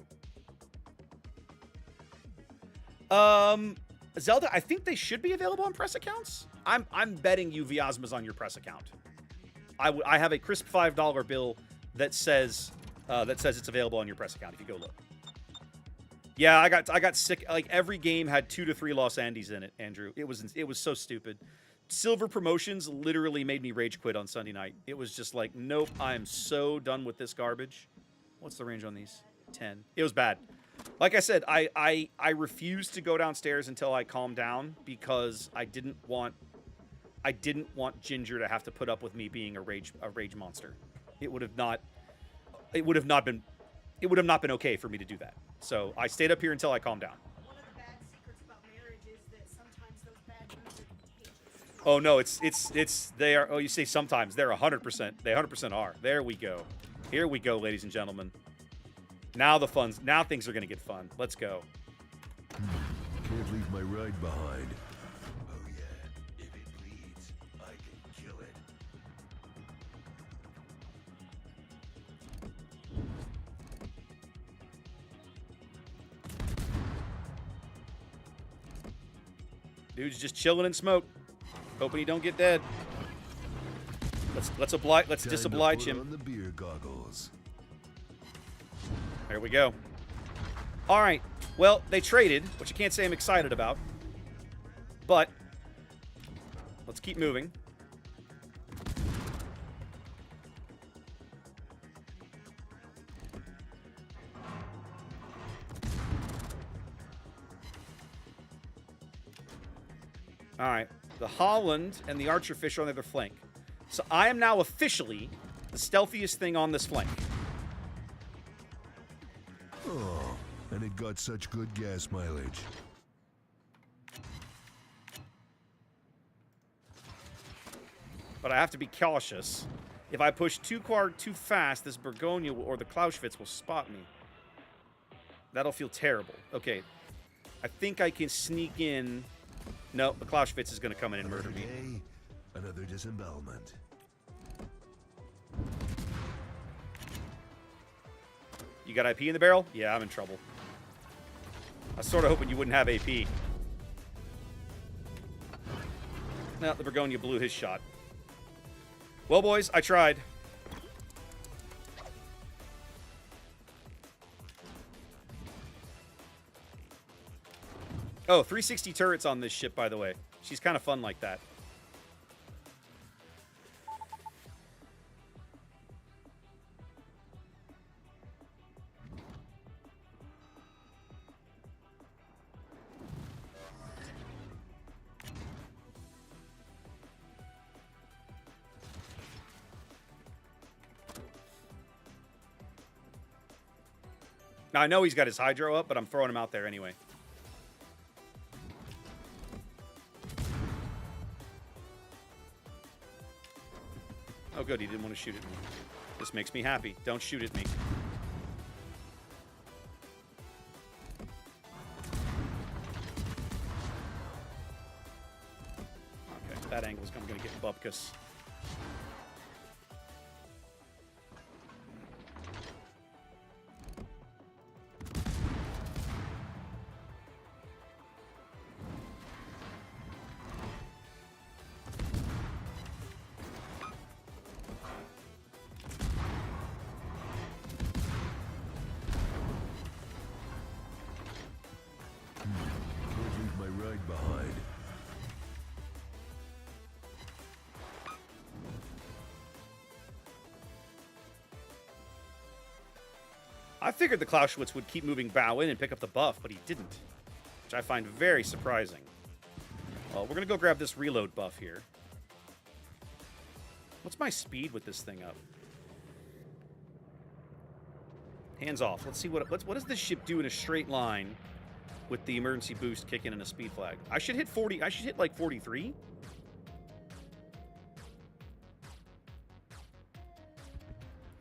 Zelda, I think they should be available on press accounts. I'm betting you Vyazma's on your press account. I have a crisp $5 bill that says it's available on your press account if you go look. Yeah, I got sick. Like every game had 2 to 3 Los Andes in it, Andrew. It was so stupid. Silver promotions literally made me rage quit on Sunday night. It was just like, nope, I am so done with this garbage. What's the range on these? 10. It was bad. Like I said, I refused to go downstairs until I calmed down because I didn't want Ginger to have to put up with me being a rage monster. It would have not been okay for me to do that. So I stayed up here until I calmed down. One of the bad secrets about marriage is that sometimes those bad news are contagious. Oh no, they are. Oh, you say sometimes. They're 100%. They 100% are. There we go. Here we go, ladies and gentlemen. Now things are gonna get fun. Let's go. Can't leave my ride behind. Oh yeah, if it bleeds, I can kill it. Dude's just chilling in smoke, hoping he don't get dead. Let's Time disoblige to put him. on the beer goggles. There we go. All right. Well, they traded, which I can't say I'm excited about. But let's keep moving. All right. The Holland and the Archerfish are on the other flank. So I am now officially the stealthiest thing on this flank. Oh, and it got such good gas mileage. But I have to be cautious. If I push too fast, this Bergonia or the Clausewitz will spot me. That'll feel terrible. Okay. I think I can sneak in. No, the Clausewitz is going to come in and murder me. Day, another disembowelment. You got IP in the barrel? Yeah, I'm in trouble. I was sort of hoping you wouldn't have AP. No, the Bergonia blew his shot. Well, boys, I tried. Oh, 360 turrets on this ship, by the way. She's kind of fun like that. Now, I know he's got his Hydro up, but I'm throwing him out there anyway. Oh, good. He didn't want to shoot at me. This makes me happy. Don't shoot at me. Okay, that angle's I'm going to get Bupkus. Can't leave my ride behind. I figured the Clausewitz would keep moving bow in and pick up the buff, but he didn't, which I find very surprising. Well, we're going to go grab this reload buff here. What's my speed with this thing up? Hands off. Let's see what does this ship do in a straight line with the emergency boost kicking and a speed flag. I should hit 40. I should hit like 43.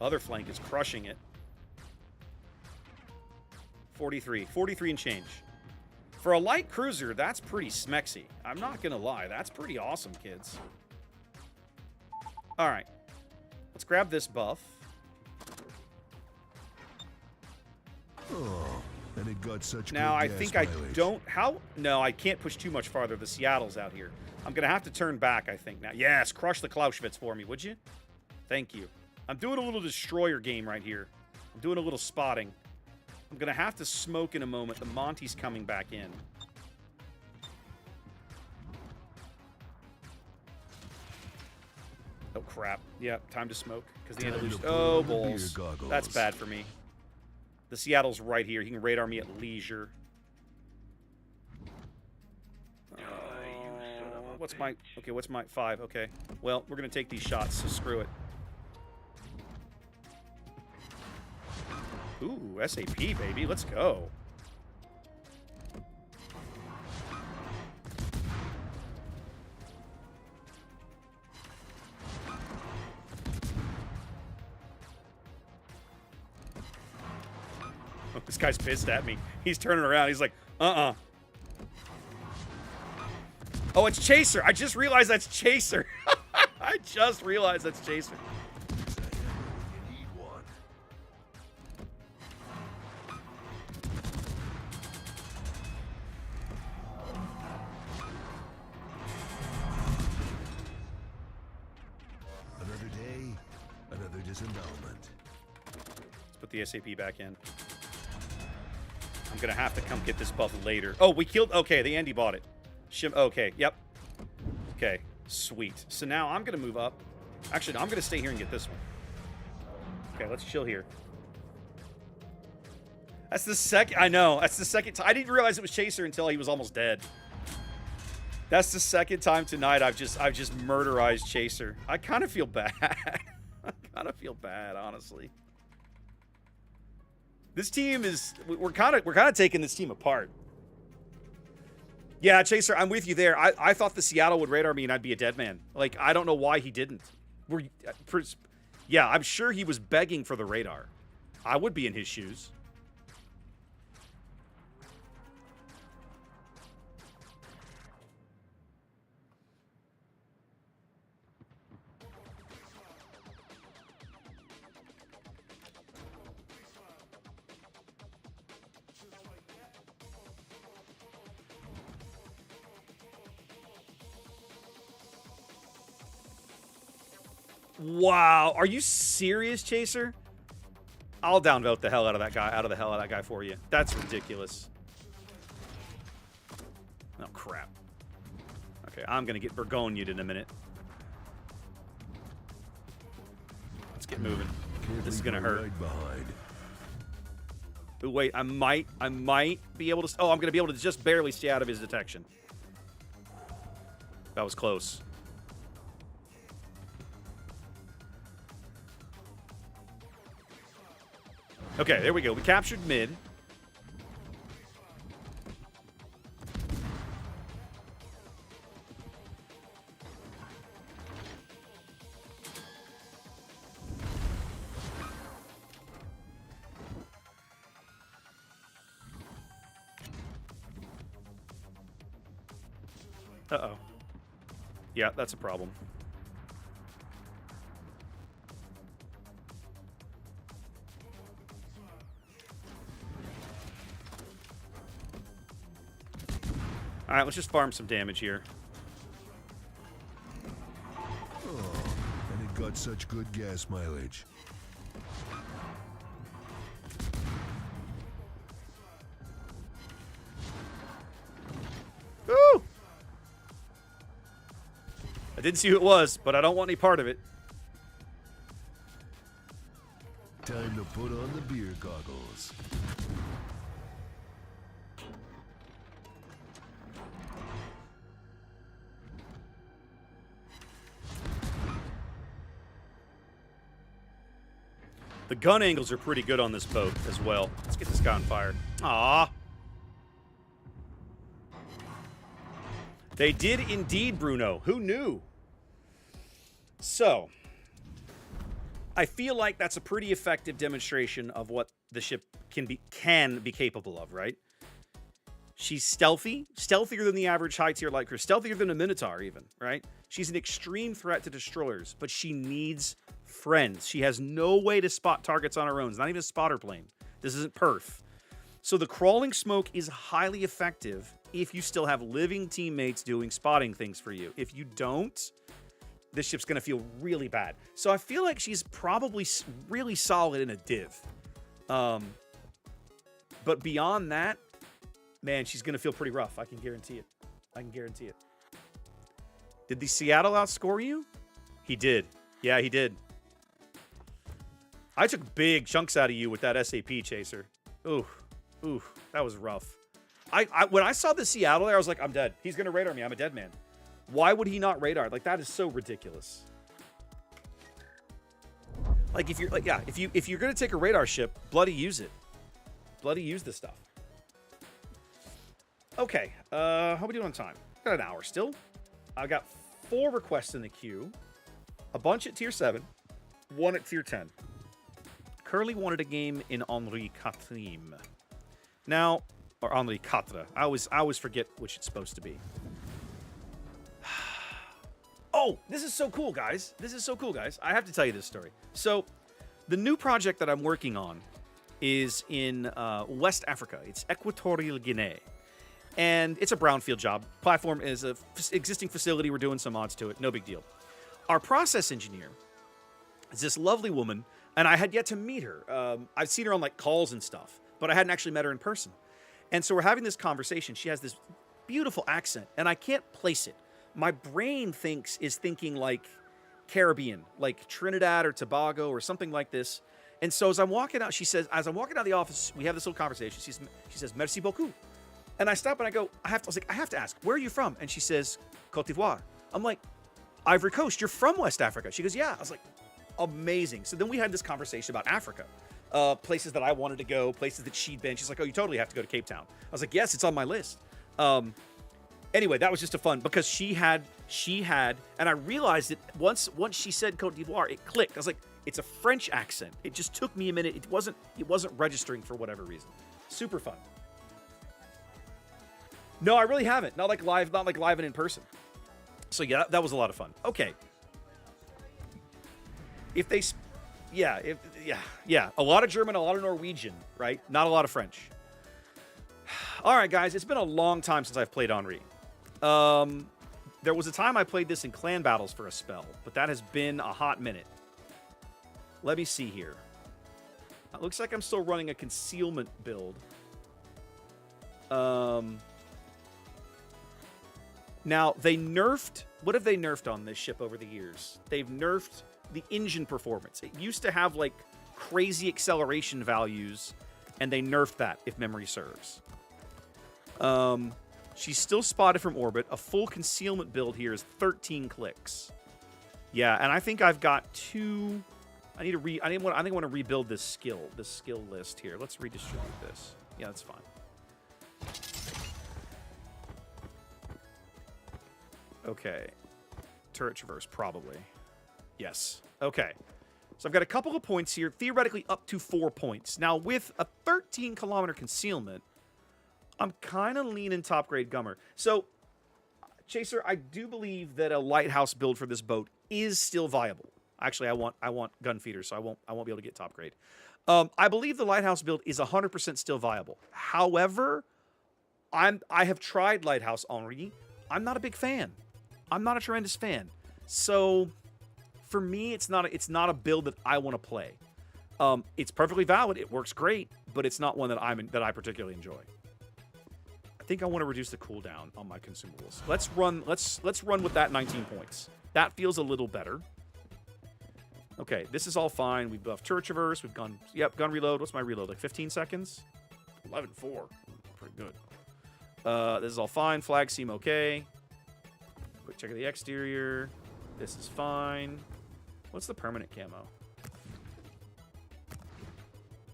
Other flank is crushing it. 43. 43 and change. For a light cruiser, that's pretty smexy. I'm not going to lie. That's pretty awesome, kids. All right. Let's grab this buff. Oh, and it got such Now, good I gas think I mileage. don't... How? No, I can't push too much farther. The Seattle's out here. I'm going to have to turn back, I think, now. Yes, crush the Clausewitz for me, would you? Thank you. I'm doing a little destroyer game right here. I'm doing a little spotting. I'm going to have to smoke in a moment. The Monty's coming back in. Oh, crap. Yeah, time to smoke. Because the Time to Andalusian... put Oh, on the beer balls. goggles. That's bad for me. The Seattle's right here. He can radar me at leisure. What's my... Okay, what's my... 5. Okay. Well, we're going to take these shots, so screw it. Ooh, SAP, baby. Let's go. Oh, this guy's pissed at me. He's turning around. He's like, uh-uh. Oh, it's Chaser. I just realized that's Chaser. I just realized that's Chaser. You need one. Another day, another disembowelment. Let's put the SAP back in. I'm going to have to come get this buff later. Oh, we killed... Okay, the Andy bought it. Okay, yep. Okay, sweet. So now I'm going to move up. Actually, no, I'm going to stay here and get this one. Okay, let's chill here. That's the second... I know. That's the second time. I didn't realize it was Chaser until he was almost dead. That's the second time tonight I've just murderized Chaser. I kind of feel bad. I kind of feel bad, honestly. This team is... We're kind of taking this team apart. Yeah, Chaser, I'm with you there. I thought the Seattle would radar me and I'd be a dead man. Like, I don't know why he didn't. Yeah, I'm sure he was begging for the radar. I would be in his shoes. Wow, are you serious, Chaser? I'll downvote the hell out of that guy for you. That's ridiculous. Oh crap. Okay, I'm gonna get Burgonia'd in a minute. Let's get moving. This is gonna hurt. Right behind. Ooh, wait, I might be able to. Oh, I'm gonna be able to just barely stay out of his detection. That was close. Okay, there we go. We captured mid. Uh-oh. Yeah, that's a problem. All right, let's just farm some damage here. Oh, and it got such good gas mileage. Woo! I didn't see who it was, but I don't want any part of it. Time to put on the beer goggles. The gun angles are pretty good on this boat as well. Let's get this guy on fire. Aww. They did indeed, Bruno. Who knew? So, I feel like that's a pretty effective demonstration of what the ship can be capable of, right? She's stealthy, stealthier than the average high-tier light crew, stealthier than a Minotaur even, right? She's an extreme threat to destroyers, but she needs friends. She has no way to spot targets on her own. It's not even a spotter plane. This isn't perf. So the crawling smoke is highly effective if you still have living teammates doing spotting things for you. If you don't, this ship's going to feel really bad. So I feel like she's probably really solid in a div. But beyond that, man, she's going to feel pretty rough. I can guarantee it. I can guarantee it. Did the Seattle outscore you? He did. Yeah, he did. I took big chunks out of you with that SAP chaser. Ooh, that was rough. When I saw the Seattle there, I was like, I'm dead. He's going to radar me. I'm a dead man. Why would he not radar? Like, that is so ridiculous. Like, if you're like, yeah, if you're going to take a radar ship, bloody use it. Bloody use this stuff. Okay, how are we doing on time? Got an hour still. I got 4 requests in the queue. A bunch at tier 7, 1 at tier 10. Curly wanted a game in Henri Quatrième. Now, or Henri Quatre. I always forget which it's supposed to be. Oh, this is so cool, guys. This is so cool, guys. I have to tell you this story. So, the new project that I'm working on is in West Africa. It's Equatorial Guinea. And it's a brownfield job. Platform is an existing facility. We're doing some mods to it. No big deal. Our process engineer is this lovely woman, and I had yet to meet her. I've seen her on like calls and stuff, but I hadn't actually met her in person. And so we're having this conversation. She has this beautiful accent, and I can't place it. My brain is thinking like Caribbean, like Trinidad or Tobago or something like this. And so as I'm walking out, she says, as I'm walking out of the office, we have this little conversation. She says, merci beaucoup. And I stop and I go, I was like, I have to ask, where are you from? And she says, Côte d'Ivoire. I'm like, Ivory Coast, you're from West Africa. She goes, yeah. I was like, amazing. So then we had this conversation about Africa, places that I wanted to go, places that she'd been. She's like, oh, you totally have to go to Cape Town. I was like, yes, it's on my list. Anyway, that was just a fun because she had, and I realized that once she said Côte d'Ivoire, it clicked. I was like, it's a French accent. It just took me a minute. It wasn't registering for whatever reason. Super fun. No, I really haven't. Not like live and in person. So yeah, that was a lot of fun. Okay. A lot of German, a lot of Norwegian, right? Not a lot of French. All right, guys, it's been a long time since I've played Henri. There was a time I played this in clan battles for a spell, but that has been a hot minute. Let me see here. It looks like I'm still running a concealment build. Now, they nerfed... What have they nerfed on this ship over the years? They've nerfed the engine performance. It used to have, like, crazy acceleration values, and they nerfed that, if memory serves. She's still spotted from orbit. A full concealment build here is 13 clicks. Yeah, and I think I've got 2... I think I want to rebuild this skill list here. Let's redistribute this. Yeah, that's fine. Okay. Turret traverse, probably. Yes. Okay. So I've got a couple of points here, theoretically up to 4 points. Now, with a 13-kilometer concealment, I'm kind of leaning top-grade Gummer. So, Chaser, I do believe that a lighthouse build for this boat is still viable. Actually, I want gun feeders, so I won't be able to get top grade. I believe the lighthouse build is 100% still viable. However, I have tried lighthouse already. I'm not a big fan. I'm not a tremendous fan. So for me, it's not a build that I want to play. It's perfectly valid. It works great, but it's not one that I particularly enjoy. I think I want to reduce the cooldown on my consumables. Let's run with that 19 points. That feels a little better. Okay, this is all fine. We've buffed turret traverse. We've gone, yep, gun reload. What's my reload? Like 15 seconds? 11.4. Pretty good. This is all fine. Flags seem okay. Quick check of the exterior. This is fine. What's the permanent camo?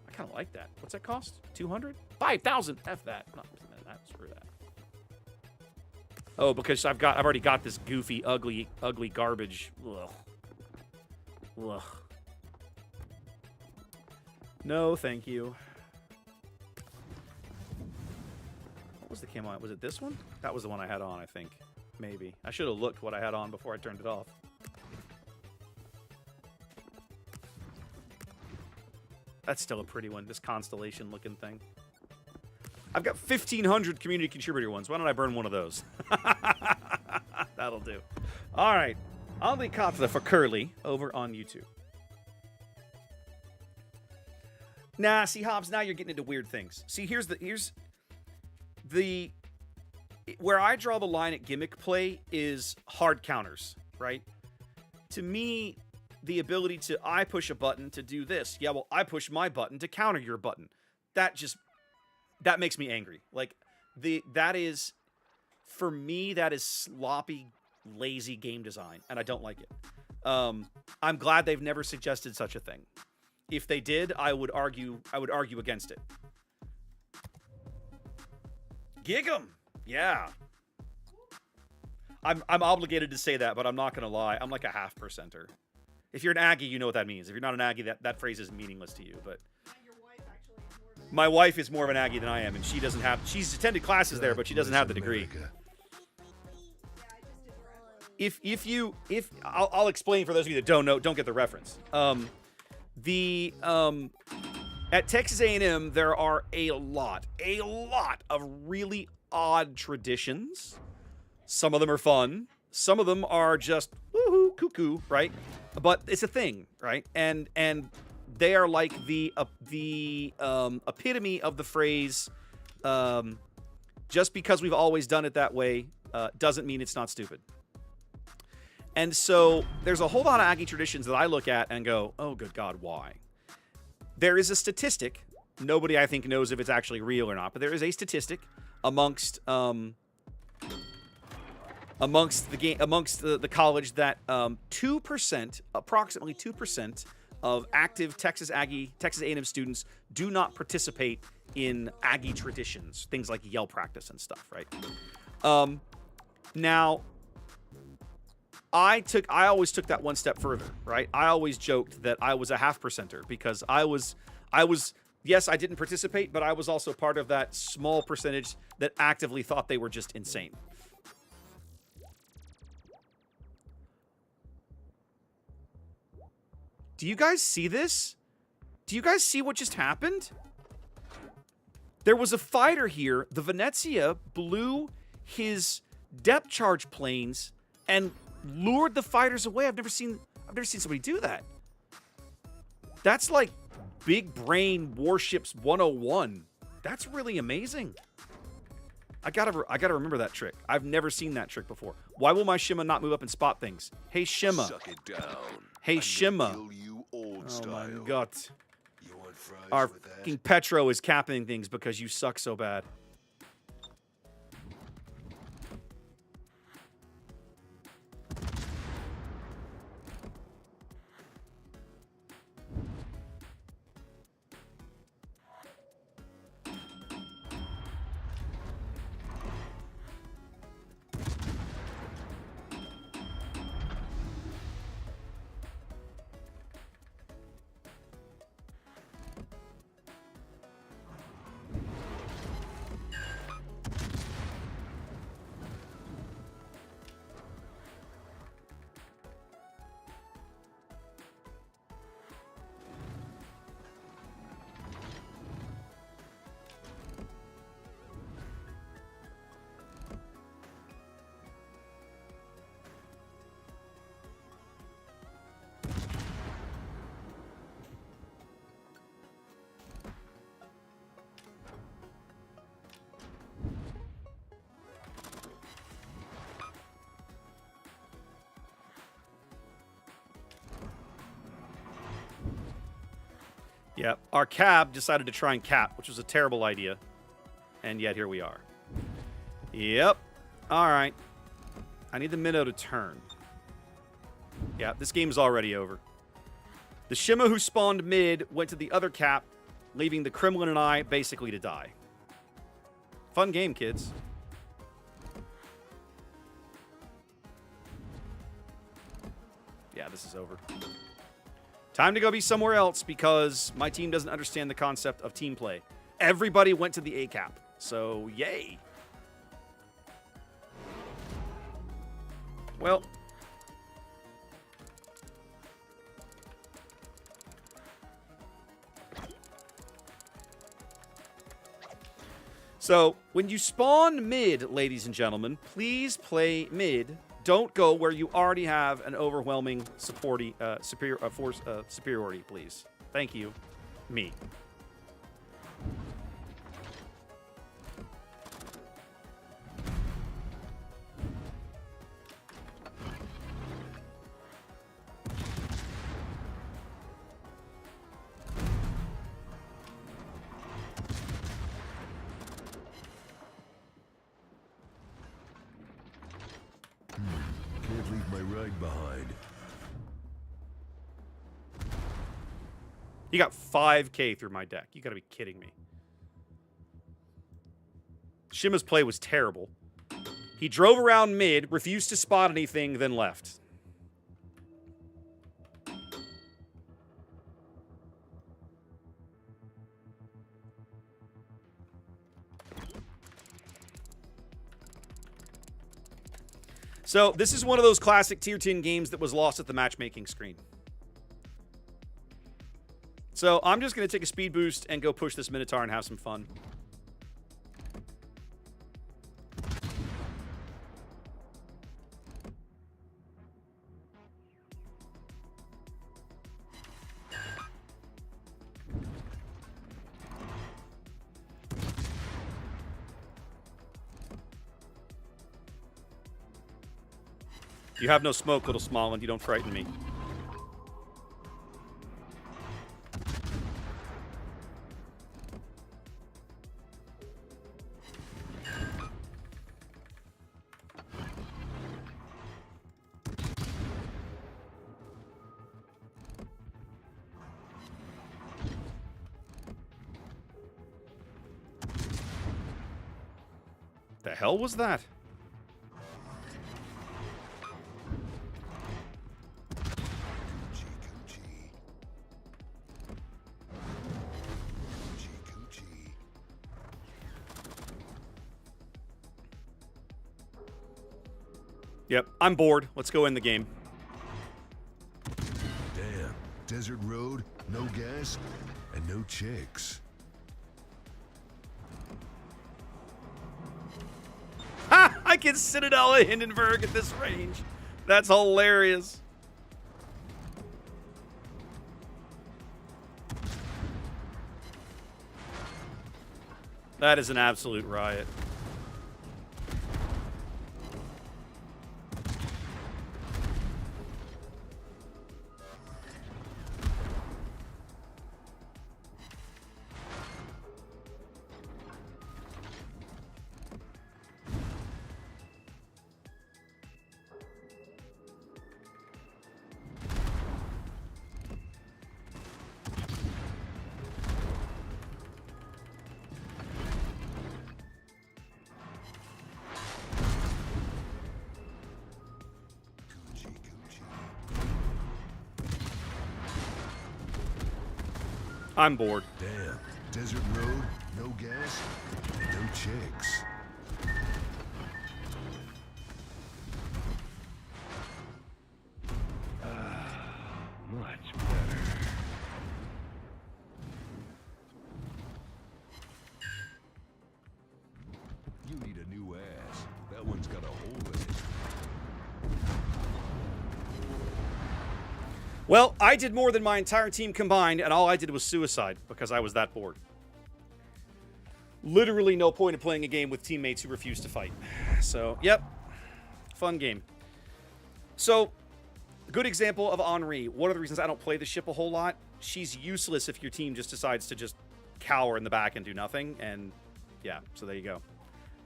I kind of like that. What's that cost? 200? 5,000. F that. Not that. Screw that. Oh, because I've already got this goofy, ugly garbage. Ugh. Ugh. No, thank you. What was the camo on? Was it this one? That was the one I had on, I think. Maybe. I should have looked what I had on before I turned it off. That's still a pretty one, this constellation-looking thing. I've got 1,500 community contributor ones. Why don't I burn one of those? That'll do. All right. I'll be Katha for Curly over on YouTube. Nah, see, Hobbs, now you're getting into weird things. See, here's the where I draw the line at gimmick play is hard counters, right? To me, the ability to I push a button to do this. Yeah, well, I push my button to counter your button. That makes me angry. Like that is for me, that is sloppy, lazy game design, and I don't like it. I'm glad they've never suggested such a thing. If they did, I would argue against it. Gig 'em! Yeah. I'm obligated to say that, but I'm not gonna lie. I'm like a half percenter. If you're an Aggie, you know what that means. If you're not an Aggie, that phrase is meaningless to you. But Your wife actually is more of a my wife is more of an Aggie than I am, and she's attended classes there, but she doesn't have the degree. I'll explain for those of you that don't get the reference. At Texas A&M, there are a lot of really odd traditions. Some of them are fun. Some of them are just woohoo, cuckoo, right? But it's a thing, right? And they are like the epitome of the phrase. Just because we've always done it that way doesn't mean it's not stupid. And so there's a whole lot of Aggie traditions that I look at and go, oh, good God, why? There is a statistic. Nobody, I think, knows if it's actually real or not, but there is a statistic amongst the college that 2%, approximately 2% of active Texas A&M students do not participate in Aggie traditions, things like yell practice and stuff, right? Now, I always took that one step further, right? I always joked that I was a half percenter because I was, yes, I didn't participate, but I was also part of that small percentage that actively thought they were just insane. Do you guys see this? Do you guys see what just happened? There was a fighter here. The Venezia blew his depth charge planes and lured the fighters away. I've never seen somebody do that. That's like big brain Warships 101. That's really amazing. I gotta remember that trick. I've never seen that trick before. Why will my Shima not move up and spot things? Hey Shima. Suck it down. Hey Shima. Kill you old Oh style. my God. You want fries Our with that? fucking Petro is capping things because you suck so bad. Yep. Our cab decided to try and cap, which was a terrible idea. And yet here we are. Yep. All right. I need the minnow to turn. Yeah, this game's already over. The Shima who spawned mid went to the other cap, leaving the Kremlin and I basically to die. Fun game, kids. Yeah, this is over. Time to go be somewhere else because my team doesn't understand the concept of team play. Everybody went to the A cap, so yay. Well, so when you spawn mid, ladies and gentlemen, please play mid. Don't go where you already have an overwhelming superiority, please. Thank you. Me. Can't leave my ride behind. You got 5K through my deck. You gotta be kidding me. Shima's play was terrible. He drove around mid, refused to spot anything, then left. So, this is one of those classic tier 10 games that was lost at the matchmaking screen. So, I'm just going to take a speed boost and go push this Minotaur and have some fun. You have no smoke, little Smolland. You don't frighten me. The hell was that? Yep, I'm bored. Let's go in the game. Damn. Desert road, no gas, and no chicks. Ha! I can Citadel of Hindenburg at this range. That's hilarious. That is an absolute riot. I'm bored. Damn. Desert road, no gas, no chicks. Much better. You need a new ass. That one's got a hole in it. Well, I did more than my entire team combined, and all I did was suicide because I was that bored. Literally no point in playing a game with teammates who refuse to fight. So, yep. Fun game. So, good example of Henri. One of the reasons I don't play the ship a whole lot, she's useless if your team just decides to just cower in the back and do nothing. And yeah, so there you go.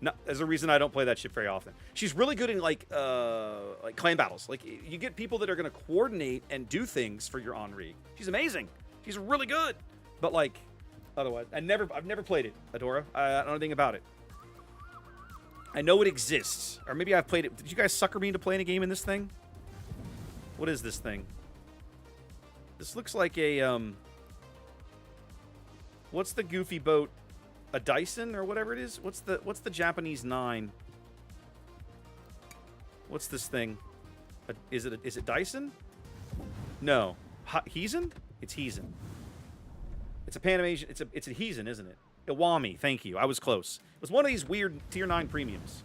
No, there's a reason I don't play that ship very often. She's really good in like clan battles. Like you get people that are going to coordinate and do things for your Henri. She's amazing. She's really good. But like otherwise, I've never played it, Adora. I don't know anything about it. I know it exists, or maybe I've played it. Did you guys sucker me into playing a game in this thing? What is this thing? This looks like a what's the goofy boat? A Dyson or whatever it is? What's the Japanese 9? What's this thing? Is it Dyson? No. Heezen? It's Heezen. It's a Panamasian. It's a Heezen, isn't it? Iwami. Thank you. I was close. It was one of these weird tier 9 premiums.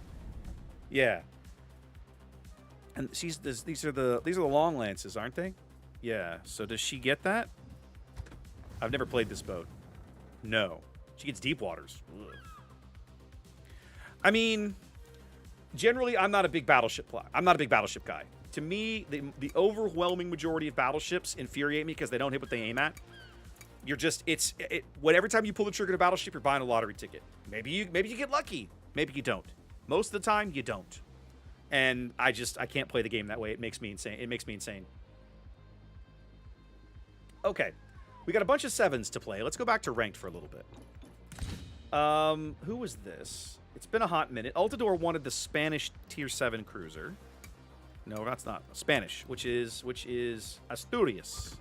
Yeah. And these are the long lances, aren't they? Yeah. So does she get that? I've never played this boat. No. She gets deep waters. Ugh. I mean, generally, I'm not a big battleship guy. To me, the overwhelming majority of battleships infuriate me because they don't hit what they aim at. You're just every time you pull the trigger to battleship, you're buying a lottery ticket. Maybe you get lucky. Maybe you don't. Most of the time, you don't. And I can't play the game that way. It makes me insane. Okay, we got a bunch of 7s to play. Let's go back to ranked for a little bit. Who was this? It's been a hot minute. Altador wanted the Spanish tier 7 cruiser. No, that's not Spanish, which is Asturias.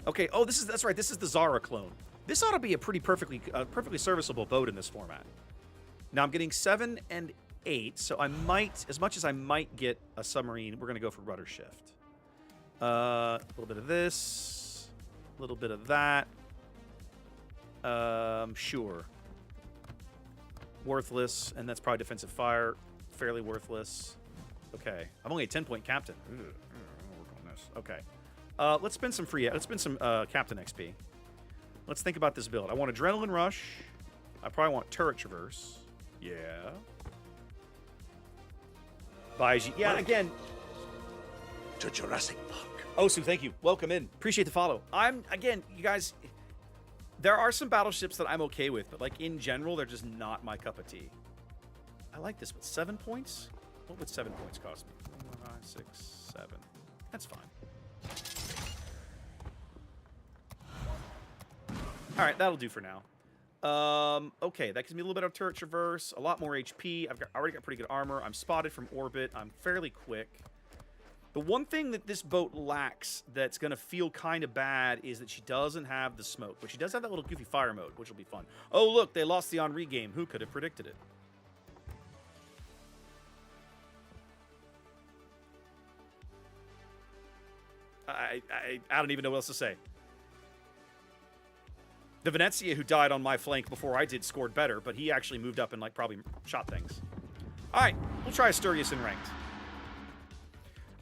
Okay. Oh, that's right. This is the Zara clone. This ought to be a perfectly serviceable boat in this format. Now I'm getting 7 and 8, so I might, as much as I might get a submarine, we're gonna go for rudder shift. A little bit of this, a little bit of that. Sure. Worthless, and that's probably defensive fire. Fairly worthless. Okay. I'm only a 10-point captain. I'll work on this. Okay. Let's spend some captain XP. Let's think about this build. I want adrenaline rush. I probably want turret traverse. Yeah. Baiji. Yeah, again. To Jurassic Park. Osu, thank you. Welcome in. Appreciate the follow. Again, you guys, there are some battleships that I'm okay with, but like in general, they're just not my cup of tea. I like this, but 7 points? What would 7 points cost me? 4, 5, 6, 7. That's fine. All right, that'll do for now. Okay, that gives me a little bit of turret traverse, a lot more HP. I already got pretty good armor. I'm spotted from orbit. I'm fairly quick. The one thing that this boat lacks that's going to feel kind of bad is that she doesn't have the smoke. But she does have that little goofy fire mode, which will be fun. Oh, look, they lost the Henri game. Who could have predicted it? I don't even know what else to say. The Venezia, who died on my flank before I did, scored better, but he actually moved up and like probably shot things. All right, we'll try Asturias in ranked.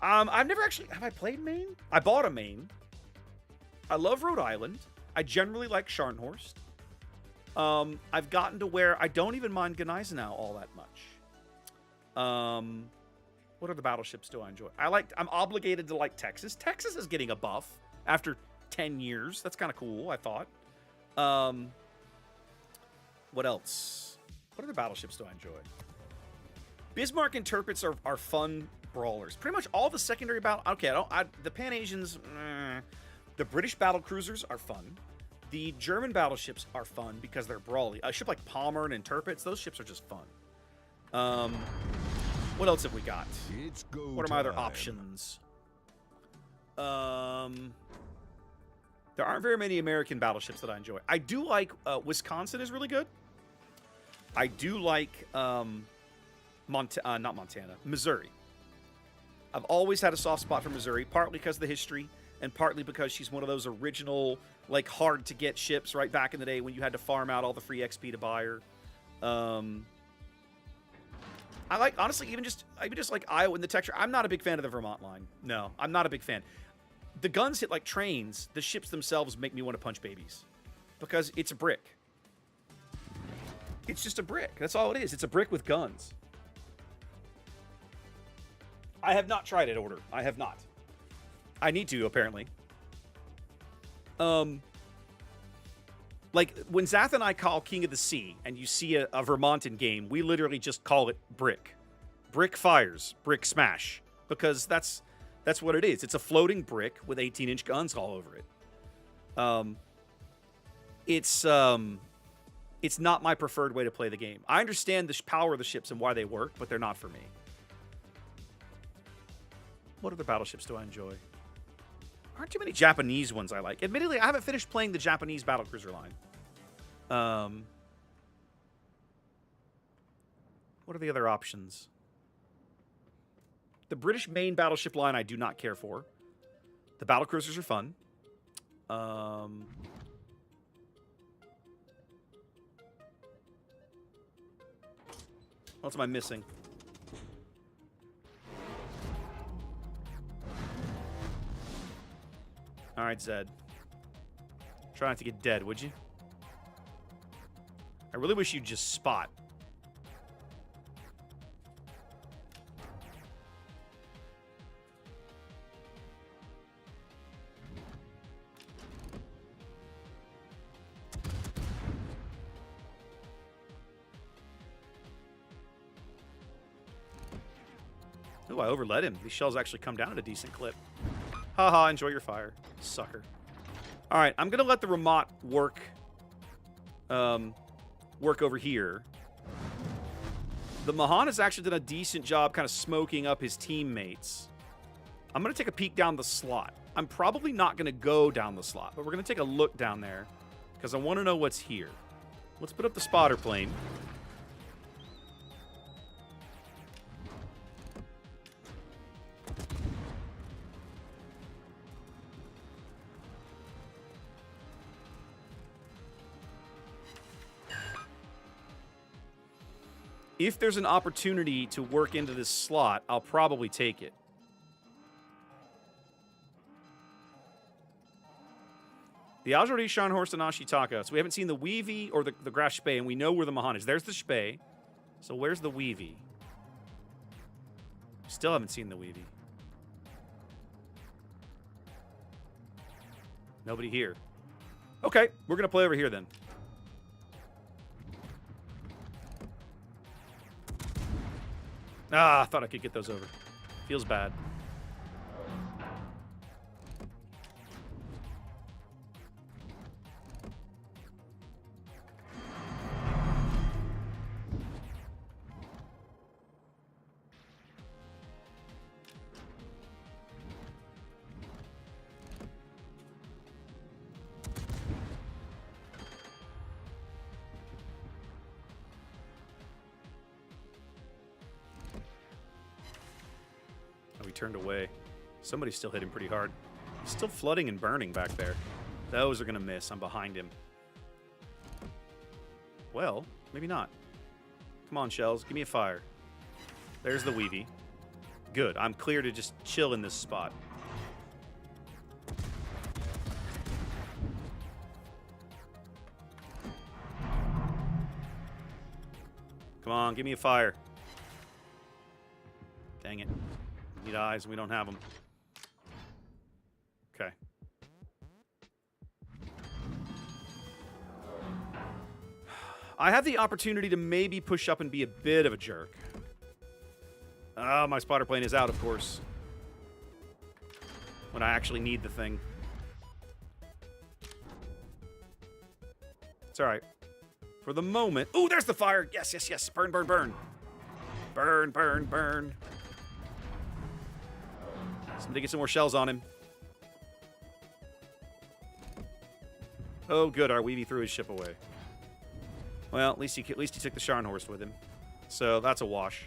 I've never actually... Have I played Maine? I bought a Maine. I love Rhode Island. I generally like Scharnhorst. I've gotten to where I don't even mind Gneisenau all that much. What other battleships do I enjoy? I'm obligated to like Texas. Texas is getting a buff after 10 years. That's kind of cool, I thought. What else? What other battleships do I enjoy? Bismarck interprets are fun brawlers. Pretty much all the secondary battle. Okay, the Pan-Asians. The British battle cruisers are fun. The German battleships are fun because they're brawly. A ship like Pommern and Tirpitz, those ships are just fun. What else have we got? It's go What are my other time. options? There aren't very many American battleships that I enjoy. I do like Wisconsin is really good. I do like Missouri. I've always had a soft spot for Missouri, partly because of the history, and partly because she's one of those original, like, hard-to-get ships right back in the day when you had to farm out all the free XP to buy her. I like, honestly, even just like Iowa and the texture. I'm not a big fan of the Vermont line. No, I'm not a big fan. The guns hit like trains. The ships themselves make me want to punch babies because it's a brick. It's just a brick. That's all it is. It's a brick with guns. I have not tried it, Order. I have not. I need to, apparently. Like, when Zath and I call King of the Sea, and you see a Vermontan game, we literally just call it brick. Brick fires, brick smash. Because that's what it is. It's a floating brick with 18-inch guns all over it. It's not my preferred way to play the game. I understand the power of the ships and why they work, but they're not for me. What other battleships do I enjoy? Aren't too many Japanese ones I like. Admittedly, I haven't finished playing the Japanese battlecruiser line. What are the other options? The British main battleship line I do not care for. The battlecruisers are fun. What else am I missing? Alright, Zed. Try not to get dead, would you? I really wish you'd just spot. Ooh, I overled him. These shells actually come down at a decent clip. Haha, enjoy your fire, sucker. All right, I'm going to let the Ramat work over here. The Mahan has actually done a decent job kind of smoking up his teammates. I'm going to take a peek down the slot. I'm probably not going to go down the slot, but we're going to take a look down there because I want to know what's here. Let's put up the spotter plane. If there's an opportunity to work into this slot, I'll probably take it. The Ajori, Scharnhorst, and Ashitaka. So we haven't seen the Weavy or the Graf Spee, and we know where the Mahan is. There's the Spee. So where's the Weavy? Still haven't seen the Weavy. Nobody here. Okay, we're going to play over here then. Ah, I thought I could get those over. Feels bad. Turned away. Somebody's still hitting pretty hard. He's still flooding and burning back there. Those are going to miss. I'm behind him. Well, maybe not. Come on, shells. Give me a fire. There's the Weavy. Good. I'm clear to just chill in this spot. Come on, give me a fire. Dang it. Need eyes, and we don't have them. Okay. I have the opportunity to maybe push up and be a bit of a jerk. Oh, my spotter plane is out, of course. When I actually need the thing. It's alright. For the moment... Ooh, there's the fire! Yes, yes, yes. Burn, burn, burn. Burn, burn, burn. Somebody get some more shells on him. Oh, good. Our Weavy threw his ship away. Well, at least he took the Scharnhorst with him. So that's a wash.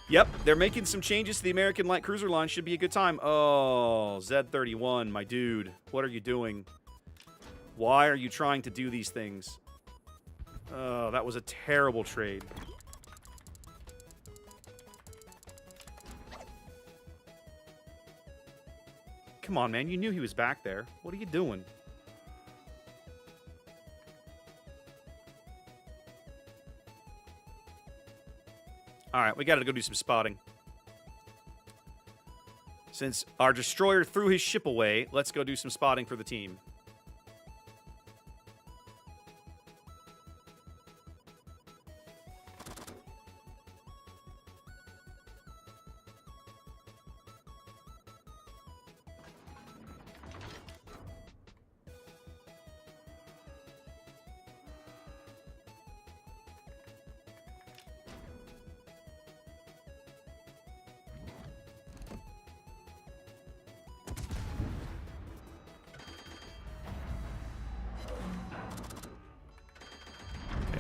Yep, they're making some changes to the American light cruiser line. Should be a good time. Oh, Z31, my dude. What are you doing? Why are you trying to do these things? Oh, that was a terrible trade. Come on, man. You knew he was back there. What are you doing? All right, we got to go do some spotting. Since our destroyer threw his ship away, let's go do some spotting for the team.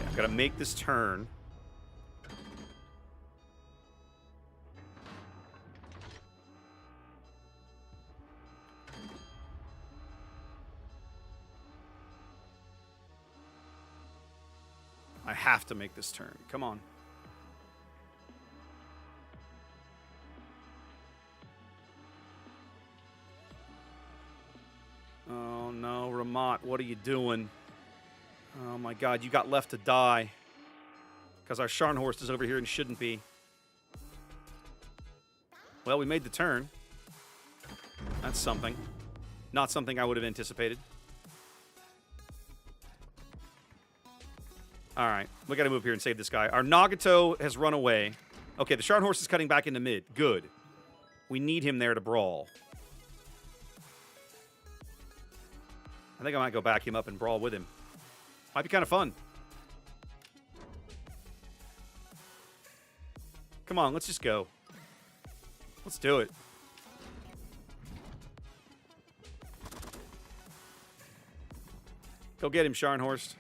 I've got to make this turn. I have to make this turn. Come on. Oh no, Ramat, what are you doing? Oh my god, you got left to die. Because our Scharnhorst is over here and shouldn't be. Well, we made the turn. That's something. Not something I would have anticipated. Alright, we gotta move here and save this guy. Our Nagato has run away. Okay, the Scharnhorst is cutting back into mid. Good. We need him there to brawl. I think I might go back him up and brawl with him. Might be kind of fun. Come on, let's just go. Let's do it. Go get him, Scharnhorst.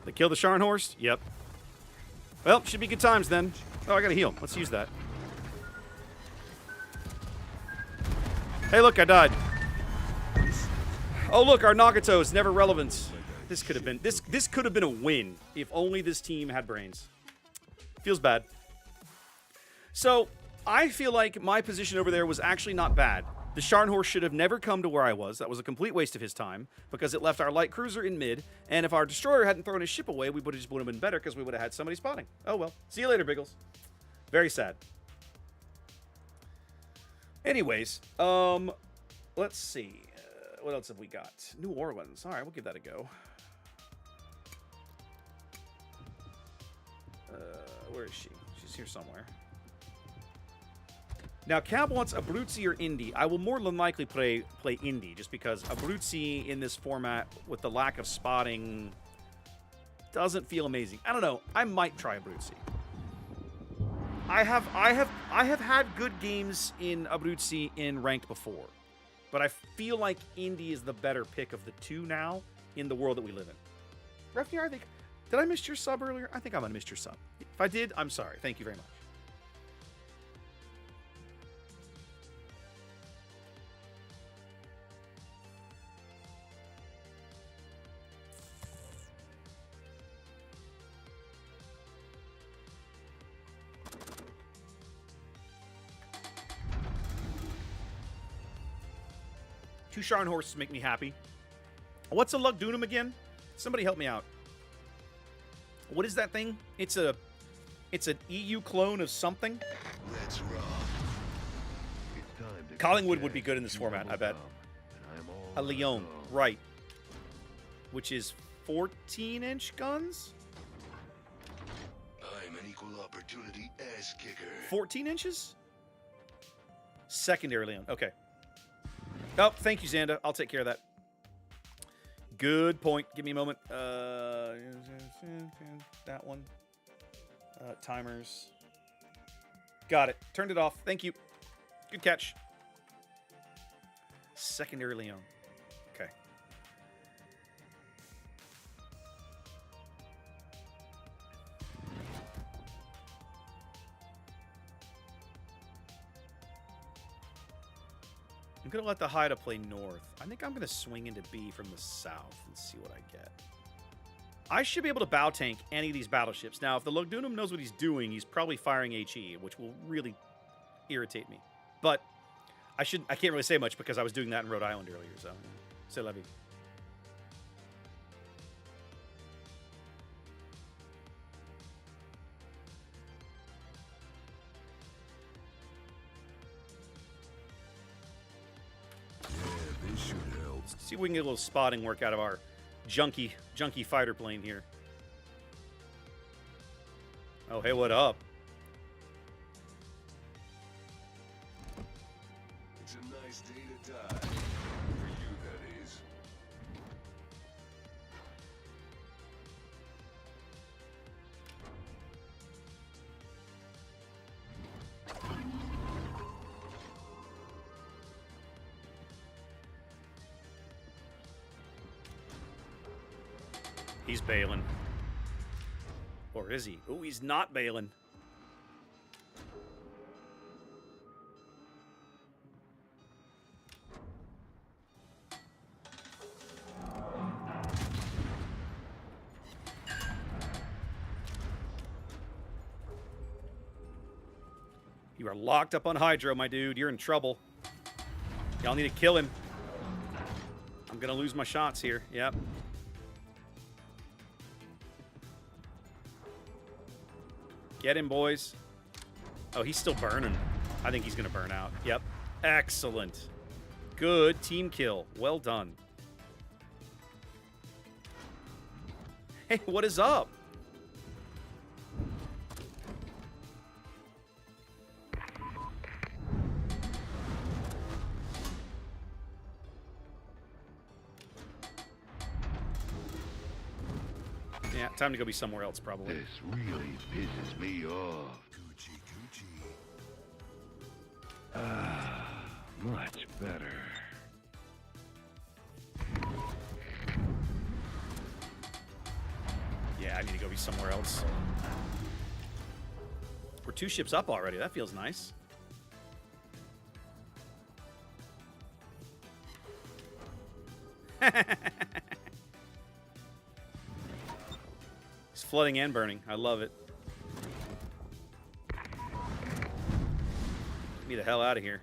They kill the Scharnhorst? Yep. Well, should be good times then. Oh, I gotta heal. Let's use that. Hey, look, I died. Oh, look, our Nagato is never relevant. This could have been this could have been a win if only this team had brains. Feels bad. So, I feel like my position over there was actually not bad. The Scharnhorst should have never come to where I was. That was a complete waste of his time because it left our light cruiser in mid. And if our destroyer hadn't thrown his ship away, we would have been better because we would have had somebody spotting. Oh well. See you later, Biggles. Very sad. Anyways, let's see. What else have we got? New Orleans. All right, we'll give that a go. Where is she? She's here somewhere. Now, Cab wants Abruzzi or Indy. I will more than likely play Indy, just because Abruzzi in this format, with the lack of spotting, doesn't feel amazing. I don't know. I might try Abruzzi. I have had good games in Abruzzi in ranked before, but I feel like Indy is the better pick of the two now in the world that we live in. Refnir, I think. Did I miss your sub earlier? I think I might have missed your sub. If I did, I'm sorry. Thank you very much. Two Scharnhorsts make me happy. What's a Lugdunum again? Somebody help me out. What is that thing? It's an EU clone of something. Let's rock. Collingwood would be good in this format, I bet. A Leon, right. Which is 14-inch guns? I'm an equal opportunity ass kicker. 14 inches? Secondary Leon, okay. Oh, thank you, Xanda. I'll take care of that. Good point. Give me a moment. That one. Timers. Got it. Turned it off. Thank you. Good catch. Secondary Leon. Okay. I'm going to let the Haida play north. I think I'm going to swing into B from the south and see what I get. I should be able to bow tank any of these battleships. Now, if the Lugdunum knows what he's doing, he's probably firing HE, which will really irritate me. But I can't really say much because I was doing that in Rhode Island earlier, so c'est la vie. Yeah, this should help. Let's see if we can get a little spotting work out of our junky fighter plane here. Oh, hey, what up? It's a nice day to die. For you, that is. He's bailing. Or is he? Oh, he's not bailing. You are locked up on Hydro, my dude. You're in trouble. Y'all need to kill him. I'm gonna lose my shots here. Yep. Get him, boys. Oh, he's still burning. I think he's going to burn out. Yep. Excellent. Good team kill. Well done. Hey, what is up? Yeah, time to go be somewhere else, probably. This really pisses me off. Coochie, coochie. Much better. Yeah, I need to go be somewhere else. We're 2 ships up already. That feels nice. He's flooding and burning. I love it. Get me the hell out of here.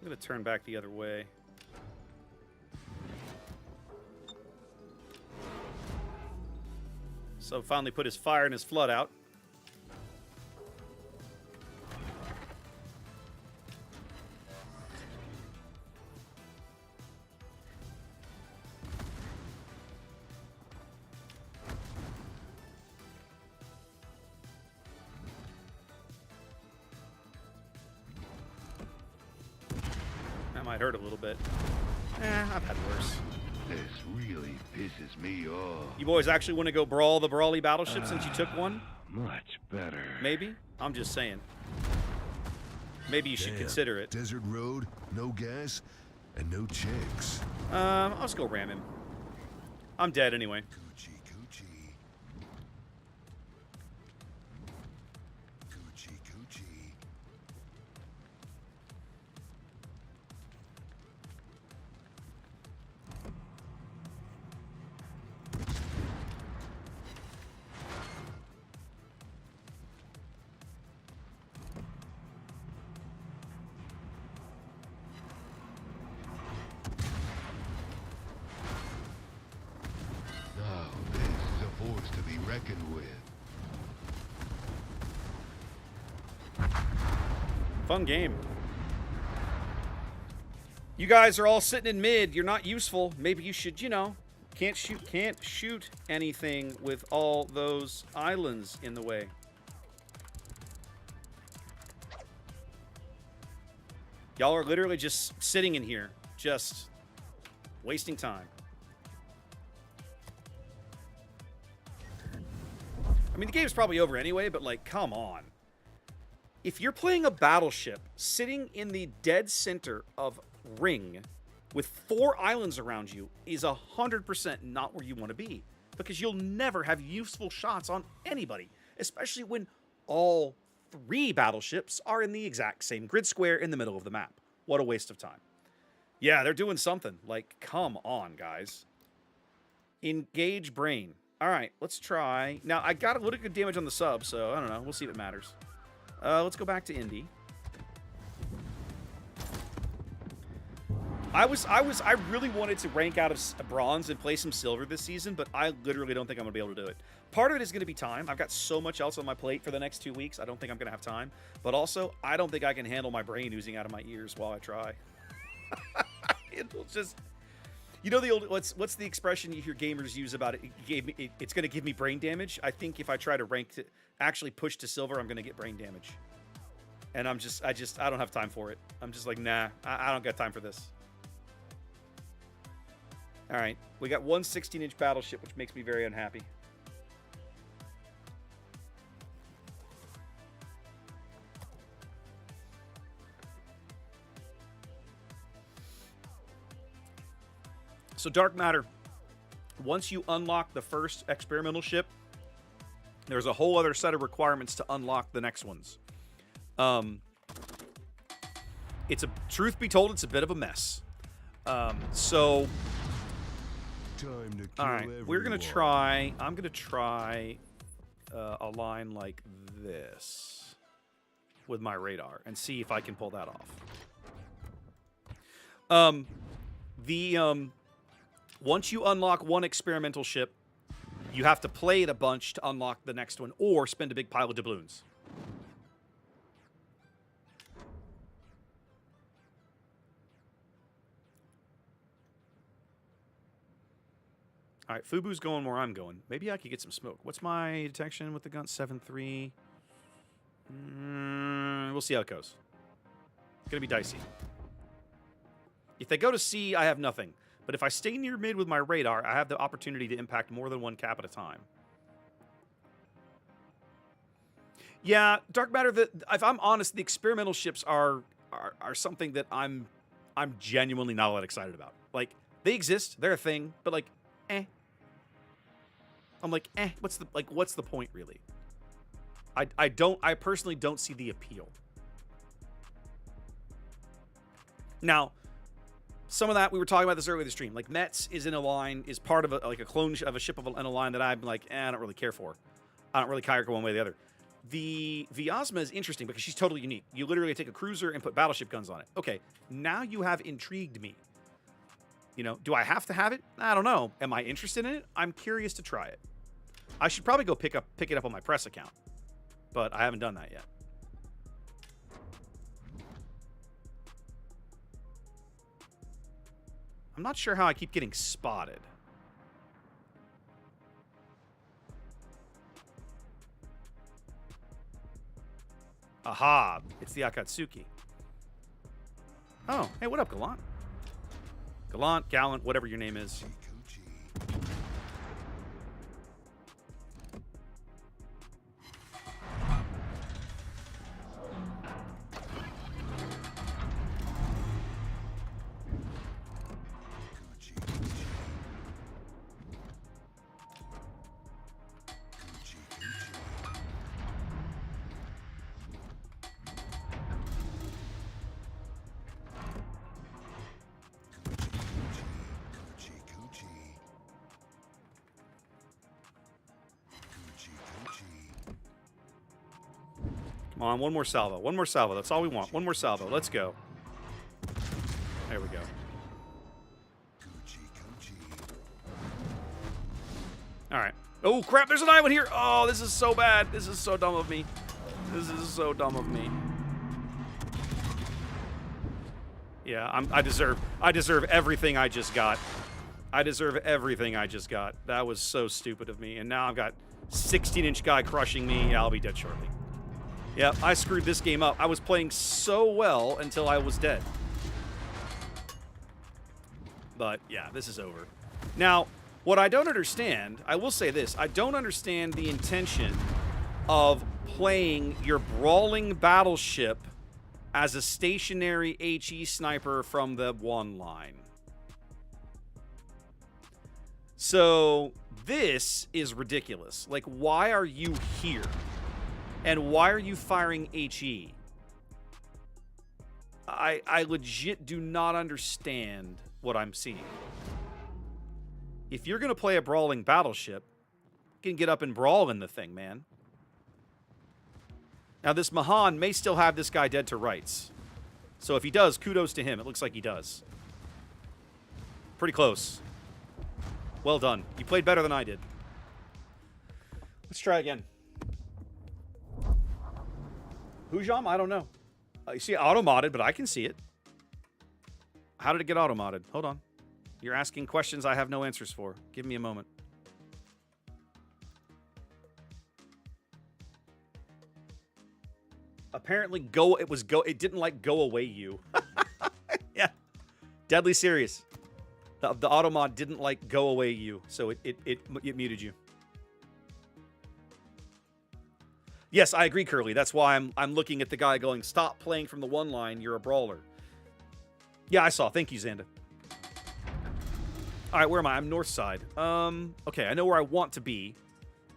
I'm going to turn back the other way. So finally put his fire and his flood out. That might hurt a little bit. I've had worse. This really pisses me off. You boys actually want to go brawl the brawly battleship since you took one? Much better. Maybe? I'm just saying. Maybe you should Damn. consider it. Desert road, no gas, and no chicks. I'll just go ram him. I'm dead anyway. Coochie, coochie. Coochie, coochie. Now Fun game. You guys are all sitting in mid. You're not useful. Maybe you should, you know, can't shoot anything with all those islands in the way. Y'all are literally just sitting in here, just wasting time. I mean, the game's probably over anyway, but, like, come on. If you're playing a battleship sitting in the dead center of ring with 4 islands around you is 100% not where you want to be, because you'll never have useful shots on anybody, especially when all 3 battleships are in the exact same grid square in the middle of the map. What a waste of time. Yeah, they're doing something. Like, come on, guys. Engage brain. All right, let's try. Now, I got a little good damage on the sub, so I don't know. We'll see if it matters. Let's go back to Indy. I really wanted to rank out of bronze and play some silver this season, but I literally don't think I'm going to be able to do it. Part of it is going to be time. I've got so much else on my plate for the next 2 weeks. I don't think I'm going to have time. But also, I don't think I can handle my brain oozing out of my ears while I try. It'll just... You know the old... What's the expression you hear gamers use about it? It's going to give me brain damage. I think if I try to actually push to silver, I'm going to get brain damage. And I don't have time for it. I'm just like, nah, I don't got time for this. All right, we got one 16-inch battleship, which makes me very unhappy. So Dark Matter, once you unlock the first experimental ship, there's a whole other set of requirements to unlock the next ones. Truth be told, it's a bit of a mess. So... All right, we're going to try... I'm going to try a line like this with my radar and see if I can pull that off. Once you unlock one experimental ship, you have to play it a bunch to unlock the next one or spend a big pile of doubloons. All right, Fubu's going where I'm going. Maybe I could get some smoke. What's my detection with the gun? 7.3. We'll see how it goes. It's going to be dicey. If they go to C, I have nothing. But if I stay near mid with my radar, I have the opportunity to impact more than one cap at a time. Yeah, Dark Matter, if I'm honest, the experimental ships are something that I'm genuinely not all that excited about. Like, they exist, they're a thing, but like, eh. I'm like, eh, what's the point really? I personally don't see the appeal. Now, some of that, we were talking about this earlier in the stream. Like, Mets is in a line, is part of a clone of a ship in a line that I'm like, I don't really care for. I don't really care one way or the other. The Vyazma is interesting because she's totally unique. You literally take a cruiser and put battleship guns on it. Okay, now you have intrigued me. You know, do I have to have it? I don't know. Am I interested in it? I'm curious to try it. I should probably go pick it up on my press account, but I haven't done that yet. I'm not sure how I keep getting spotted. Aha! It's the Akatsuki. Oh, hey, what up, Gallant? Gallant, whatever your name is. Come on, one more salvo. One more salvo. That's all we want. One more salvo. Let's go. There we go. All right. Oh, crap. There's an island here. Oh, this is so bad. This is so dumb of me. This is so dumb of me. Yeah, I deserve everything I just got. I deserve everything I just got. That was so stupid of me. And now I've got 16-inch guy crushing me. Yeah, I'll be dead shortly. Yep, I screwed this game up. I was playing so well until I was dead. But yeah, this is over. Now, what I don't understand, I will say this, I don't understand the intention of playing your brawling battleship as a stationary HE sniper from the one line. So, this is ridiculous. Like, why are you here? And why are you firing HE? I legit do not understand what I'm seeing. If you're going to play a brawling battleship, you can get up and brawl in the thing, man. Now, this Mahan may still have this guy dead to rights. So if he does, kudos to him. It looks like he does. Pretty close. Well done. You played better than I did. Let's try again. Hujam? I don't know. You see auto-modded, but I can see it. How did it get auto-modded? Hold on. You're asking questions I have no answers for. Give me a moment. Apparently, it didn't like go away you. Yeah. Deadly serious. The auto mod didn't like go away you, so it muted you. Yes, I agree, Curly. That's why I'm looking at the guy going, stop playing from the one line, you're a brawler. Yeah, I saw. Thank you, Xanda. Alright, where am I? I'm north side. Okay, I know where I want to be.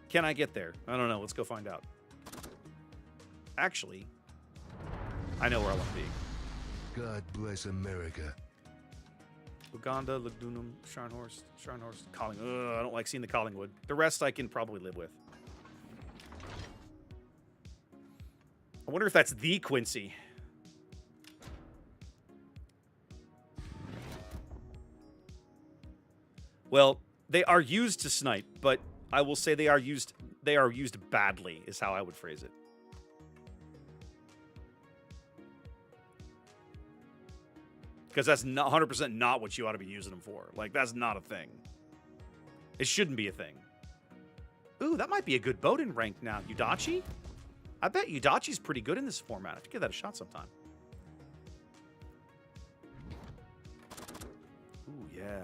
Can I get there? I don't know. Let's go find out. Actually, I know where I want to be. God bless America. Uganda, Lugdunum, Scharnhorst, Collingwood. I don't like seeing the Collingwood. The rest I can probably live with. I wonder if that's the Quincy. Well, they are used to snipe, but I will say they are used badly, is how I would phrase it. Because that's not 100% not what you ought to be using them for. Like, that's not a thing. It shouldn't be a thing. Ooh, that might be a good boat in ranked now. Yudachi? I bet Yudachi's pretty good in this format. I have to give that a shot sometime. Ooh, yeah.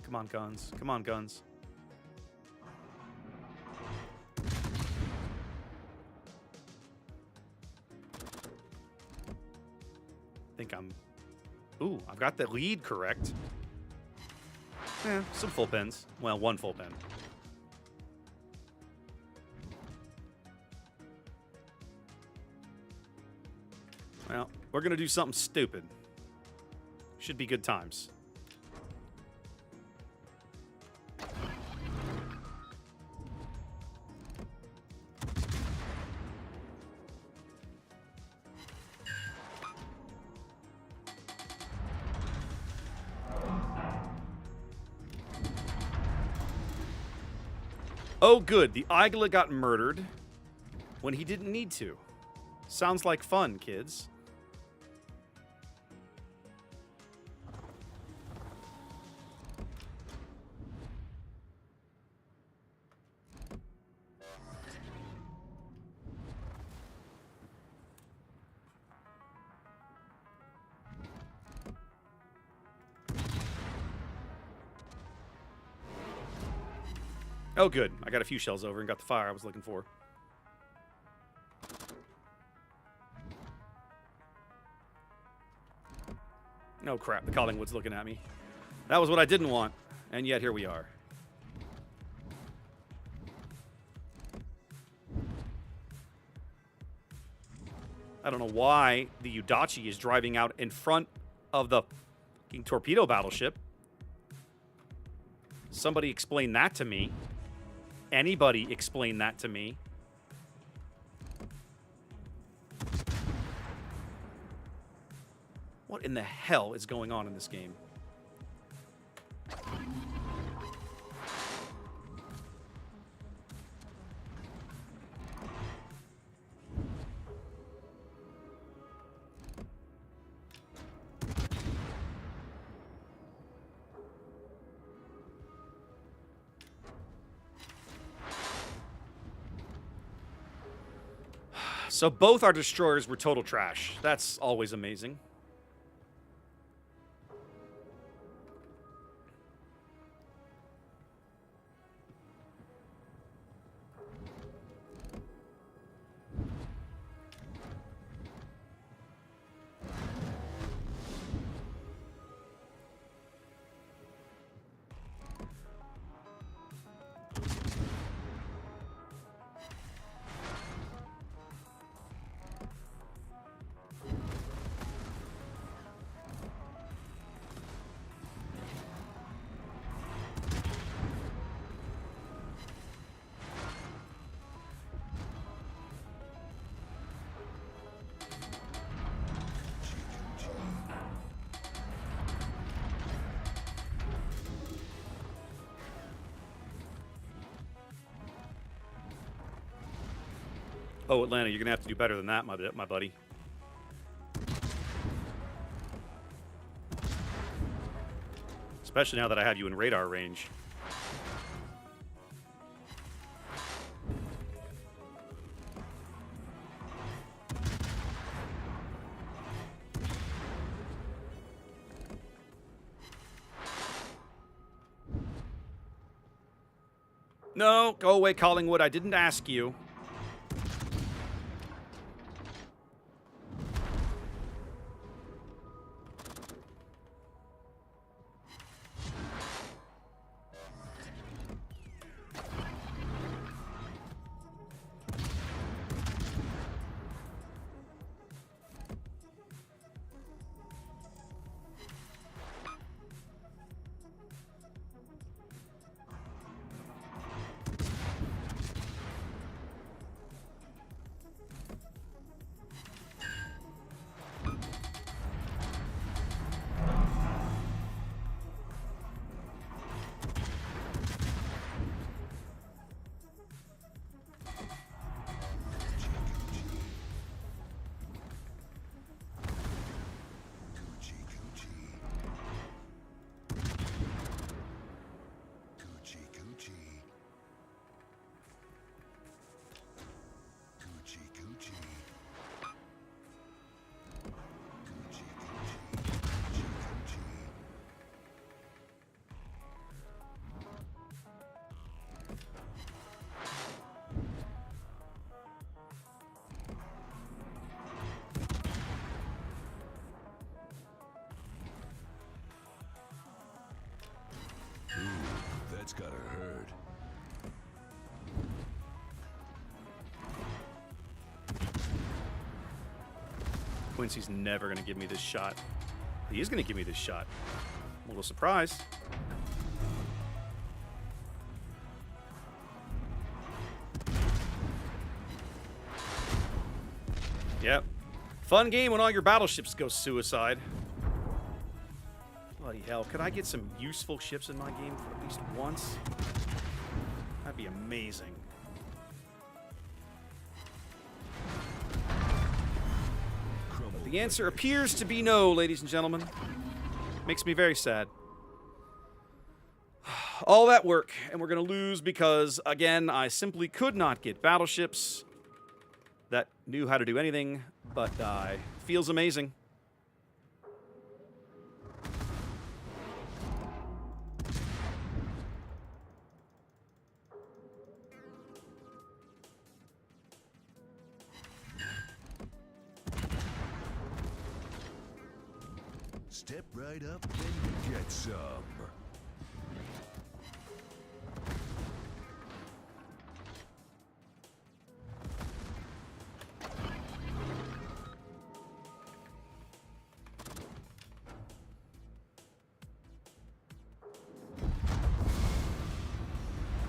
Come on, guns. Come on, guns. Ooh, I've got the lead correct. Yeah, some full pins. Well, one full pin. Well, we're going to do something stupid. Should be good times. Oh, good. The Igla got murdered when he didn't need to. Sounds like fun, kids. Oh, good. I got a few shells over and got the fire I was looking for. Oh, crap. The Collingwood's looking at me. That was what I didn't want. And yet, here we are. I don't know why the Yudachi is driving out in front of the fucking torpedo battleship. Somebody explain that to me. Anybody explain that to me. What in the hell is going on in this game? So both our destroyers were total trash. That's always amazing. Oh, Atlanta, you're going to have to do better than that, my buddy. Especially now that I have you in radar range. No, go away, Collingwood. I didn't ask you. That's gotta hurt. Quincy's never going to give me this shot. He is going to give me this shot. I'm a little surprised. Yep. Fun game when all your battleships go suicide. Bloody hell. Could I get some useful ships in my game for at least once? That'd be amazing. But the answer appears to be no, ladies and gentlemen. Makes me very sad. All that work, and we're going to lose because, again, I simply could not get battleships that knew how to do anything but die. Feels amazing. Step right up and get some.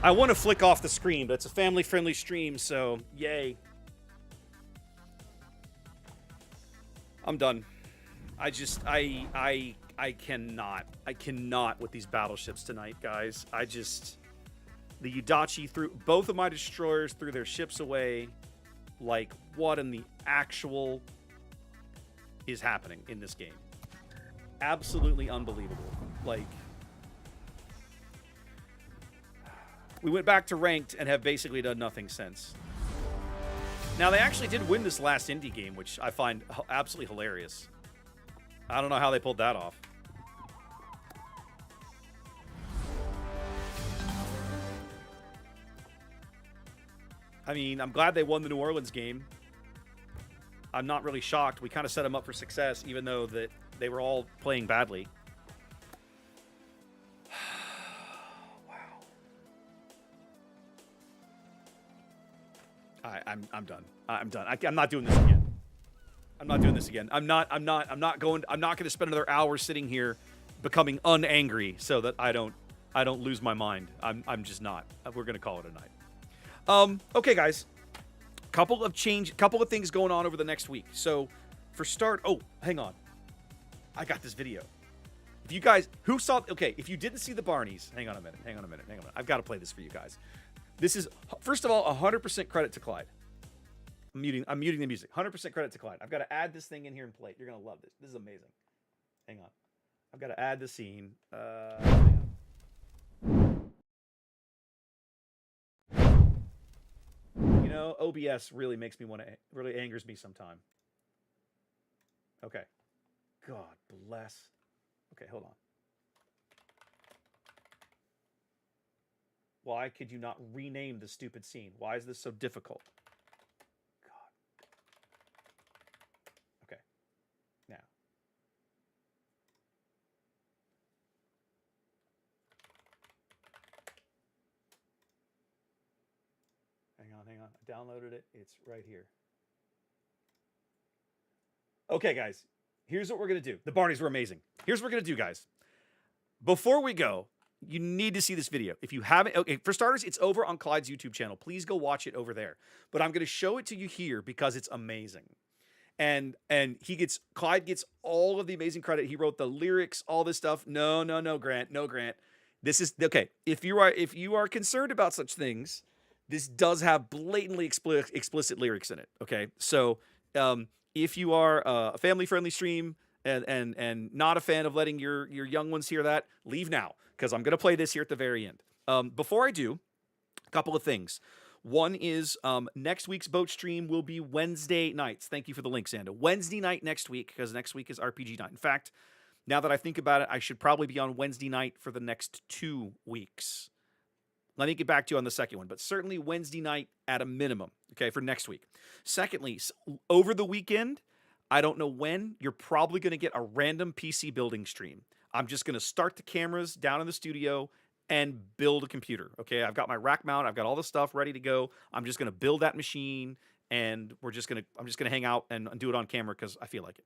I want to flick off the screen, but it's a family-friendly stream, so yay. I'm done. I cannot with these battleships tonight, guys. The Yudachi threw both of my destroyers, threw their ships away. Like, what in the actual is happening in this game? Absolutely unbelievable. Like, we went back to ranked and have basically done nothing since. Now, they actually did win this last indie game, which I find absolutely hilarious. I don't know how they pulled that off. I mean, I'm glad they won the New Orleans game. I'm not really shocked. We kind of set them up for success, even though that they were all playing badly. Wow. I'm done. I'm done. I'm not doing this again. I'm not doing this again. I'm not going to spend another hour sitting here becoming unangry so that I don't lose my mind. I'm just not. We're going to call it a night. Okay, guys. Couple of things going on over the next week. So, for start, oh, hang on. I got this video. If you guys if you didn't see the Barneys, hang on a minute. I've got to play this for you guys. This is, first of all, 100% credit to Clyde. I'm muting the music. 100% credit to Clyde. I've got to add this thing in here and play it. You're going to love this. This is amazing. Hang on. I've got to add the scene. Hang on. You know, OBS really makes me really angers me sometime. Okay. God bless. Okay, hold on. Why could you not rename the stupid scene? Why is this so difficult? God. Okay. Now. Hang on. I downloaded it. It's right here. Okay, guys. Here's what we're going to do. The Barneys were amazing. Here's what we're going to do, guys. Before we go, you need to see this video. If you haven't, okay, for starters, it's over on Clyde's YouTube channel. Please go watch it over there. But I'm going to show it to you here because it's amazing. And Clyde gets all of the amazing credit. He wrote the lyrics, all this stuff. No, Grant. No, Grant. This is, okay, if you are concerned about such things, this does have blatantly explicit lyrics in it, okay? So, if you are a family-friendly stream and not a fan of letting your young ones hear that, leave now, because I'm going to play this here at the very end. Before I do, a couple of things. One is next week's boat stream will be Wednesday nights. Thank you for the link, Sanda. Wednesday night next week, because next week is RPG night. In fact, now that I think about it, I should probably be on Wednesday night for the next 2 weeks. Let me get back to you on the second one, but certainly Wednesday night at a minimum, okay, for next week. Secondly, over the weekend, I don't know when, you're probably going to get a random PC building stream. I'm just going to start the cameras down in the studio and build a computer, okay? I've got my rack mount. I've got all the stuff ready to go. I'm just going to build that machine, and I'm just going to hang out and do it on camera because I feel like it.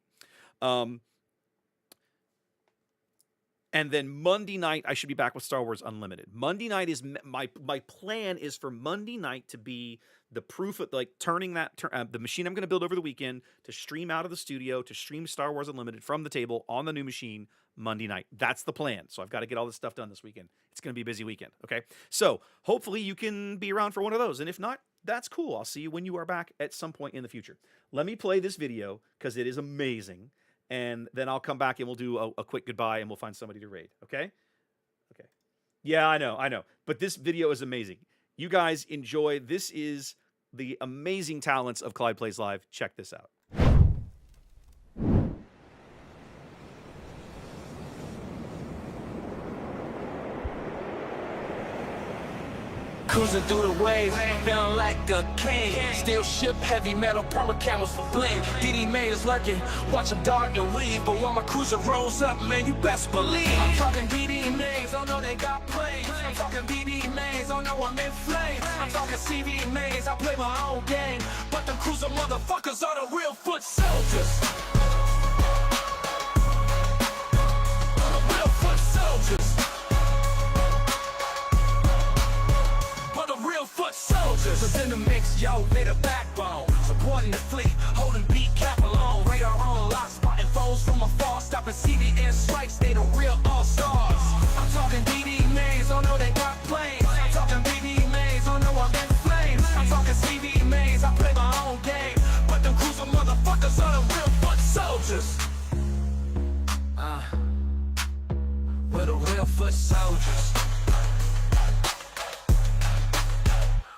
And then Monday night, I should be back with Star Wars Unlimited. Monday night is my plan is for Monday night to be the proof of like turning the machine I'm going to build over the weekend to stream out of the studio, to stream Star Wars Unlimited from the table on the new machine Monday night. That's the plan. So I've got to get all this stuff done this weekend. It's going to be a busy weekend. Okay. So hopefully you can be around for one of those. And if not, that's cool. I'll see you when you are back at some point in the future. Let me play this video because it is amazing. And then I'll come back and we'll do a quick goodbye and we'll find somebody to raid. Okay? Okay. Yeah, I know. But this video is amazing. You guys enjoy. This is the amazing talents of Clyde Plays Live. Check this out. Cruising through the waves, feeling like a king. Still ship heavy metal, perma camels for bling. DD May is lurking, watch him dart and weave. But while my cruiser rolls up, man, you best believe. I'm talking DD Mays, oh no, they got planes. I'm talking DD Mays, oh no, I'm in flames. I'm talking CV Mays, I play my own game. But the cruiser motherfuckers are the real foot soldiers. Real foot soldiers. Foot soldiers is in the mix, yo, they the backbone. Supporting the fleet, holding beat cap alone. Radar on lock, spotting foes from afar. Stopping CVN strikes, they the real all-stars. I'm talking DD Mays, oh no, they got planes. I'm talking DD Mays, oh no, I'm in flames. I'm talking CV Mays, I play my own game. But them cruiser motherfuckers are the real foot soldiers. We're the real foot soldiers.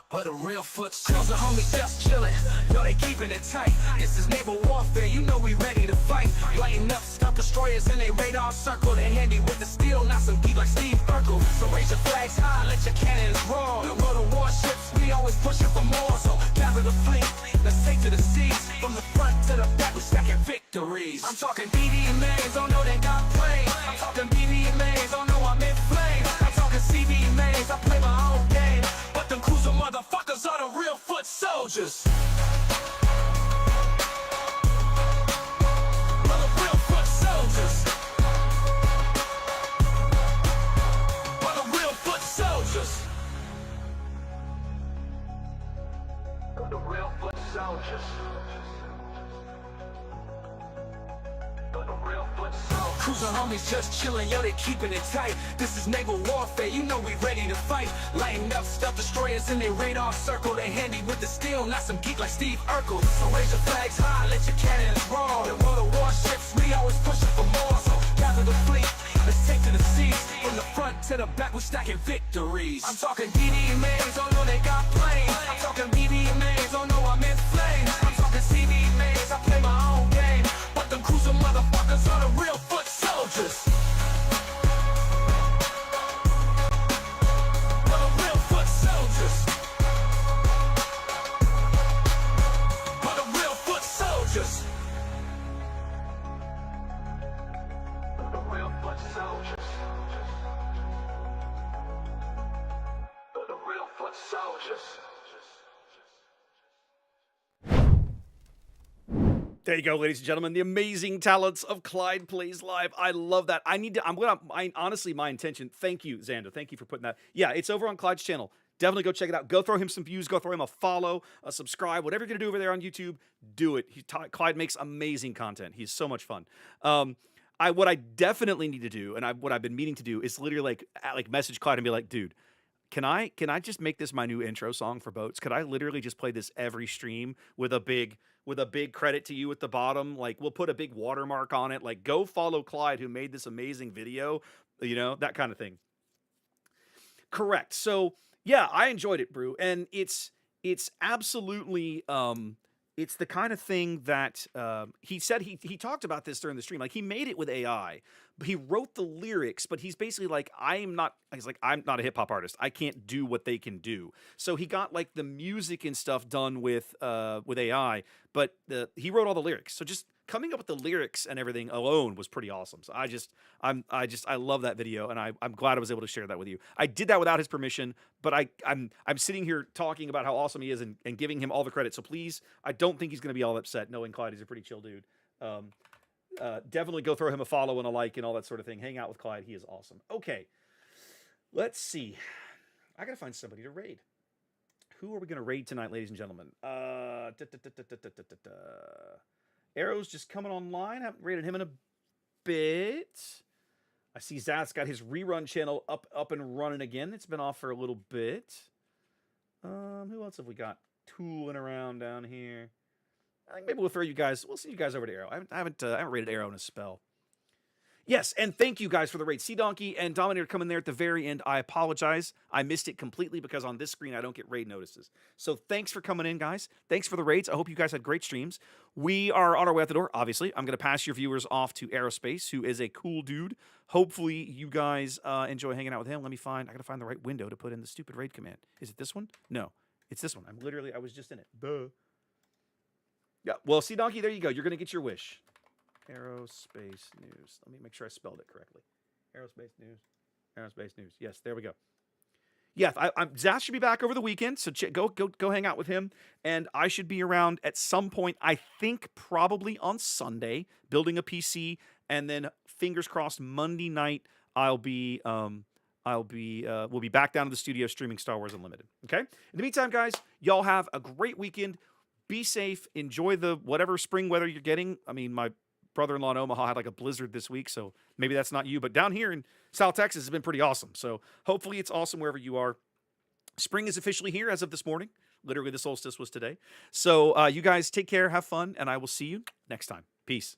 But a real real foot soldiers. The homies just chillin', yo, they keeping it tight. This is naval warfare, you know we ready to fight. Lighting up stuff destroyers in a radar circle. They handy with the steel, not some geek like Steve Urkel. So raise your flags high, let your cannons roar. We're the warships, we always pushing for more. So gather the fleet, let's take to the seas. From the front to the back, we stacking victories. I'm talking BD-MAs, oh no, they got planes. I'm talking BD-MAs, oh no, I'm in flames. I'm talking CB-MAs, I play my own game. But them cruiser motherfuckers are the real foot soldiers. We're the real foot soldiers. We're the real foot soldiers. We're the real foot soldiers. Cruiser homies just chillin', yo, they keepin' it tight. This is naval warfare, you know we ready to fight. Lighting up stealth destroyers in their radar circle. They handy with the steel, not some geek like Steve Urkel. So raise your flags high, let your cannons roar. And we're the warships, we always pushing for more. So gather the fleet, let's take to the seas. From the front to the back, we're stacking victories. I'm talking BD-MAs, oh no, they got planes. I'm talking BB-MAs, oh no, I'm in flames. I'm talking CB-MAs, I play my own game. But them cruiser motherfuckers are the real foot soldiers. We're the real foot soldiers. We're the real foot soldiers. We're the real foot soldiers. We're the real foot soldiers. There you go, ladies and gentlemen. The amazing talents of Clyde Plays Live. I love that. Honestly, my intention, thank you, Xander. Thank you for putting that. Yeah, it's over on Clyde's channel. Definitely go check it out. Go throw him some views. Go throw him a follow, a subscribe. Whatever you're going to do over there on YouTube, do it. Clyde makes amazing content. He's so much fun. What I definitely need to do, and what I've been meaning to do, is literally like message Clyde and be like, dude, can I just make this my new intro song for boats? Could I literally just play this every stream with a big credit to you at the bottom? Like, we'll put a big watermark on it. Like, go follow Clyde, who made this amazing video, you know, that kind of thing. Correct. So yeah, I enjoyed it, Brew. And it's absolutely, it's the kind of thing that he said he talked about this during the stream. Like, he made it with AI, but he wrote the lyrics, but he's basically like, I'm not a hip hop artist. I can't do what they can do. So he got like the music and stuff done with AI, but he wrote all the lyrics. So just coming up with the lyrics and everything alone was pretty awesome. So I love that video, and I'm glad I was able to share that with you. I did that without his permission, but I'm sitting here talking about how awesome he is and giving him all the credit. So please, I don't think he's going to be all upset, knowing Clyde is a pretty chill dude. Definitely go throw him a follow and a like and all that sort of thing. Hang out with Clyde. He is awesome. Okay, let's see. I got to find somebody to raid. Who are we going to raid tonight, ladies and gentlemen? Arrow's just coming online. Haven't rated him in a bit. I see Zach's got his rerun channel up and running again. It's been off for a little bit. Who else have we got tooling around down here? I think maybe we'll throw you guys. We'll send you guys over to Arrow. I haven't rated Arrow in a spell. Yes, and thank you guys for the raid. Sea Donkey and Dominator coming there at the very end. I apologize. I missed it completely because on this screen I don't get raid notices. So thanks for coming in, guys. Thanks for the raids. I hope you guys had great streams. We are on our way out the door, obviously. I'm going to pass your viewers off to Aerospace, who is a cool dude. Hopefully you guys enjoy hanging out with him. I got to find the right window to put in the stupid raid command. Is it this one? No, it's this one. I was just in it. Duh. Yeah, well, Sea Donkey, there you go. You're going to get your wish. Aerospace News. Let me make sure I spelled it correctly. Aerospace News. Aerospace News. Yes, there we go. Yeah, Zach should be back over the weekend, so go hang out with him. And I should be around at some point, I think probably on Sunday, building a PC. And then, fingers crossed, Monday night, we'll be back down to the studio streaming Star Wars Unlimited. Okay? In the meantime, guys, y'all have a great weekend. Be safe. Enjoy the whatever spring weather you're getting. I mean, my brother-in-law in Omaha had like a blizzard this week, so maybe that's not you. But down here in South Texas, it's been pretty awesome. So hopefully it's awesome wherever you are. Spring is officially here as of this morning. Literally, the solstice was today. So you guys take care, have fun, and I will see you next time. Peace.